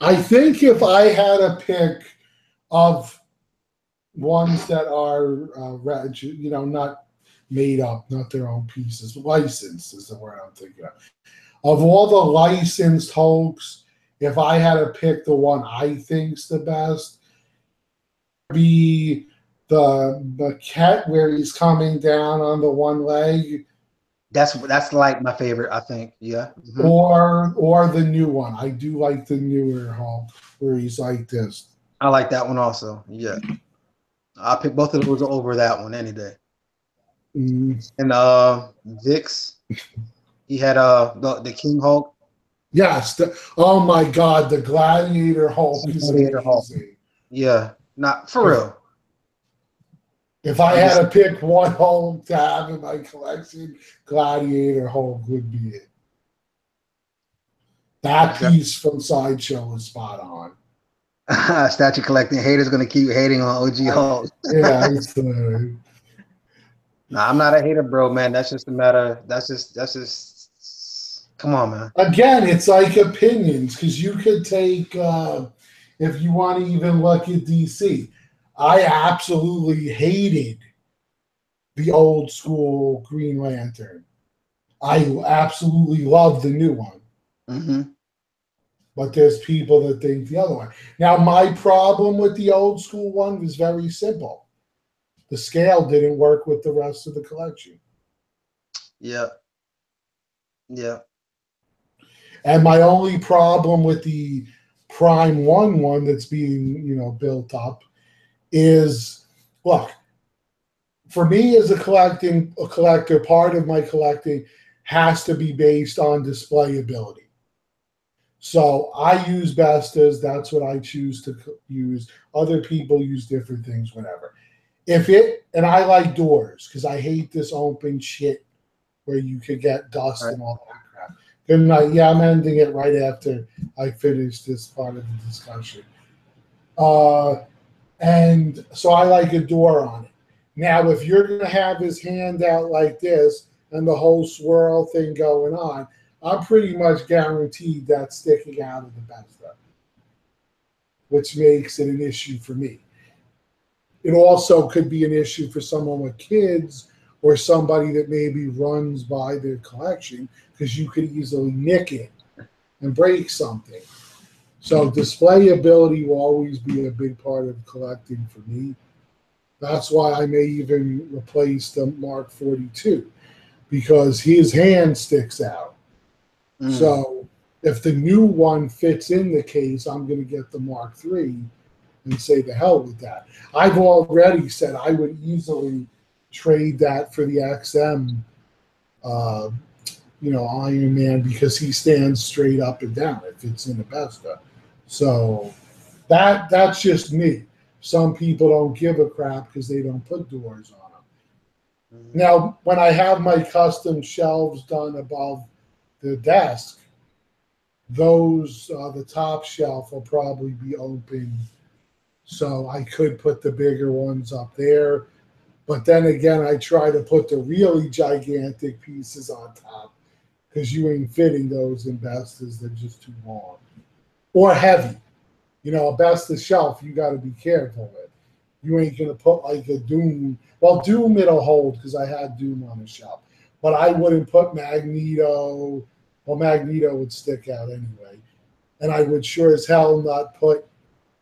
I think if I had a pick of ones that are, not made up, not their own pieces, licensed is the word I'm thinking of. Of all the licensed Hulks, if I had to pick the one I think's the best, be the maquette where he's coming down on the one leg. That's like my favorite, I think. Yeah. Mm-hmm. Or the new one. I do like the newer Hulk where he's like this. I like that one also. Yeah. I'll pick both of those over that one any day. And Vix, he had the King Hulk. Yes. Oh my God, the Gladiator Hulk is amazing. Hulk. Yeah. Not for real. If I had to pick one Hulk to have in my collection, Gladiator Hulk would be it. That piece from Sideshow is spot on. Statue collecting haters gonna keep hating on OG Hulk. Yeah, Nah, I'm not a hater, bro, man. That's just a matter. That's just. Come on, man. Again, it's like opinions because you could take, if you want to even look at DC. I absolutely hated the old school Green Lantern. I absolutely love the new one. Mm-hmm. But there's people that think the other one. Now, my problem with the old school one was very simple. The scale didn't work with the rest of the collection. Yeah. Yeah. And my only problem with the Prime one that's being, built up is, look, for me as a collector, part of my collecting has to be based on display ability. So I use Bestas. That's what I choose to use. Other people use different things, whatever. And I like doors because I hate this open shit where you could get dust and all that crap. Good night. Yeah, I'm ending it right after I finish this part of the discussion. And so I like a door on it. Now, if you're going to have his hand out like this and the whole swirl thing going on, I'm pretty much guaranteed that's sticking out of the Besta, which makes it an issue for me. It also could be an issue for someone with kids or somebody that maybe runs by their collection because you could easily nick it and break something. So display ability will always be a big part of collecting for me. That's why I may even replace the Mark 42 because his hand sticks out. So if the new one fits in the case, I'm going to get the Mark III and say the hell with that. I've already said I would easily trade that for the XM, Iron Man because he stands straight up and down if it's in a Besta. So that's just me. Some people don't give a crap because they don't put doors on them. Now, when I have my custom shelves done above the desk, those the top shelf will probably be open, so I could put the bigger ones up there. But then again, I try to put the really gigantic pieces on top because you ain't fitting those in Bestas. They're just too long or heavy. A Besta shelf you got to be careful with. You ain't gonna put like a Doom. Well, Doom it'll hold because I had Doom on the shelf. But I wouldn't put Magneto. Well, Magneto would stick out anyway. And I would sure as hell not put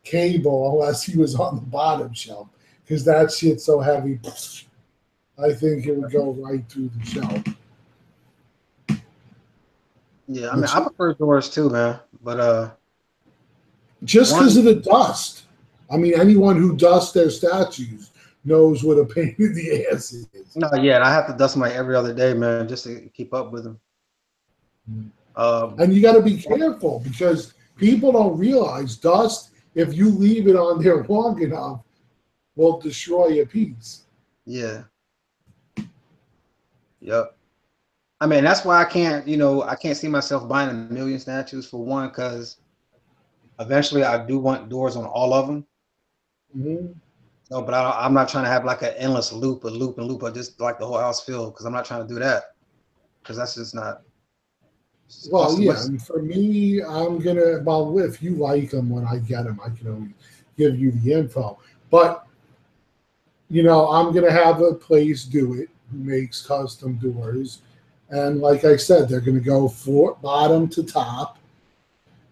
Cable unless he was on the bottom shelf because that shit's so heavy. I think it would go right through the shelf. Yeah, I mean, I prefer doors too, man. But just because of the dust. I mean, anyone who dusts their statues knows what a pain in the ass is. No, yeah, I have to dust mine every other day, man, just to keep up with them. And you got to be careful because people don't realize dust, if you leave it on there long enough, will destroy a piece. Yeah. Yep. I mean, that's why I can't, you know, I can't see myself buying 1,000,000 statues for one, because eventually I do want doors on all of them. Mm-hmm. No, but I'm not trying to have like an endless loop, or just like the whole house filled, because I'm not trying to do that, because that's just not. Well, yeah, and for me, I'm gonna. Well, if you like them when I get them, I can always give you the info. But you know, I'm gonna have a place do it who makes custom doors, and like I said, they're gonna go bottom to top,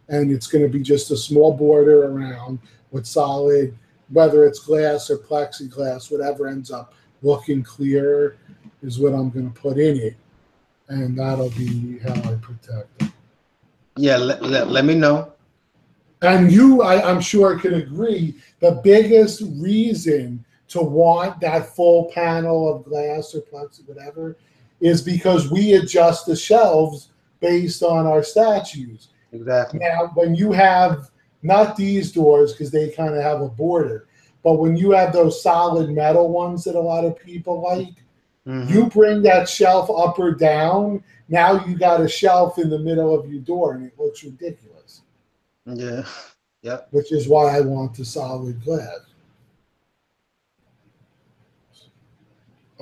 and it's gonna be just a small border around with solid, whether it's glass or plexiglass, whatever ends up looking clearer is what I'm gonna put in it, and that'll be how I protect them. Yeah, let me know. And you, I'm sure, can agree, the biggest reason to want that full panel of glass or plexi, whatever, is because we adjust the shelves based on our statues. Exactly. Now, when you have not these doors, because they kind of have a border, but when you have those solid metal ones that a lot of people like, you bring that shelf up or down, now you got a shelf in the middle of your door, and it looks ridiculous. Yeah. Yep. Which is why I want the solid glass.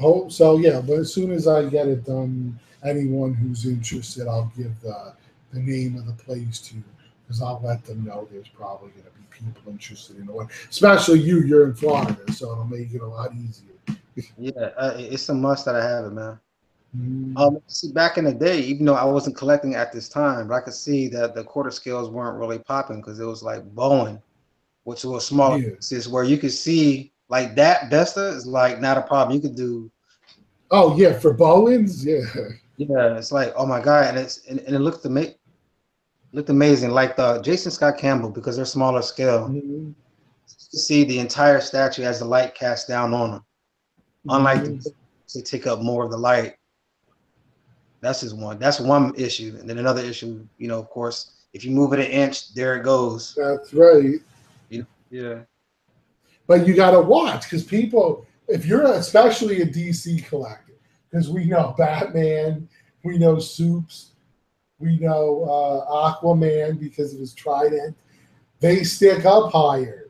Oh, so yeah, but as soon as I get it done, anyone who's interested, I'll give the name of the place to, because I'll let them know there's probably going to be people interested in the one. Especially you, you're in Florida, so it'll make it a lot easier. Yeah, it's a must that I have it, man. Mm. See, back in the day, even though I wasn't collecting at this time, but I could see that the quarter scales weren't really popping because it was like Bowen, which was smaller pieces where you could see like that Vesta is like not a problem. You could do. Oh yeah, for Bowens, yeah. Yeah, it's like, oh my god, and it looked amazing. Like the Jason Scott Campbell, because they're smaller scale. Mm-hmm. To see the entire statue as the light cast down on them, unlike they take up more of the light. That's one issue. And then another issue, you know, of course, if you move it an inch, there it goes. That's right. Yeah. But you got to watch, because people, if you're especially a DC collector, because we know Batman, we know Supes, we know Aquaman because of his trident, they stick up higher.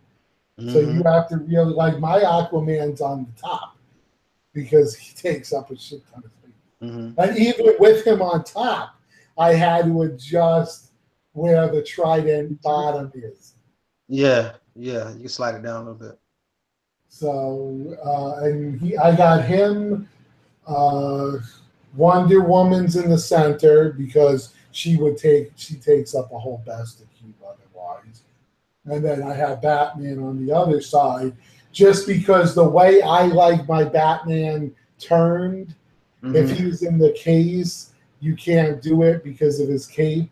So you have to really, like my Aquaman's on the top because he takes up a shit ton of space. And even with him on top, I had to adjust where the trident bottom is. Yeah, you can slide it down a little bit. So, I got him. Wonder Woman's in the center because she takes up a whole best to keep otherwise. And then I have Batman on the other side, just because the way I like my Batman turned, if he's in the case, you can't do it because of his cape.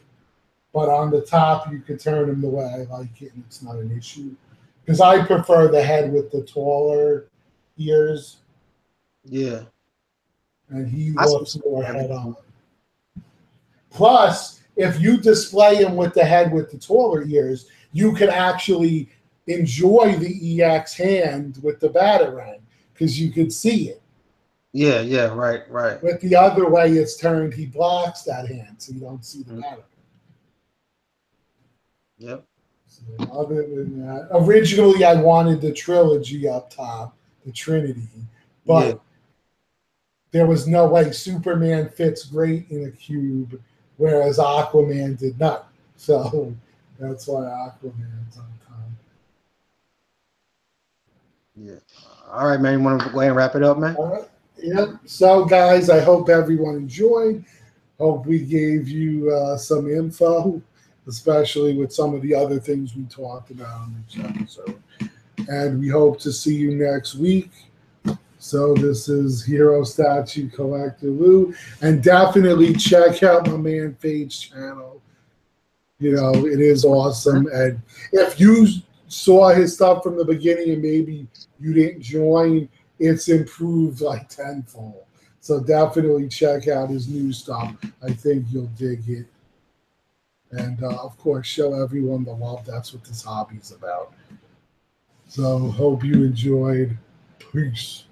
But on the top, you could turn him the way I like it, and it's not an issue. Because I prefer the head with the taller ears. Yeah. And he looks more head on. Plus, if you display him with the head with the taller ears, you can actually enjoy the EX hand with the Batarang because you could see it. Yeah, right. With the other way it's turned, he blocks that hand, so you don't see the Batarang. Yep. So other than that, originally I wanted the trilogy up top, the Trinity, but there was no way. Superman fits great in a cube, whereas Aquaman did not. So that's why Aquaman's on top. Yeah. All right, man. You want to go ahead and wrap it up, man? All right. Yeah. So, guys, I hope everyone enjoyed. Hope we gave you some info, especially with some of the other things we talked about on this episode. And we hope to see you next week. So this is HeroStatueCollector Lou. And definitely check out my man Fade's channel. You know, it is awesome. And if you saw his stuff from the beginning and maybe you didn't join, it's improved like tenfold. So definitely check out his new stuff. I think you'll dig it. And, of course, show everyone the love. That's what this hobby is about. So hope you enjoyed. Peace.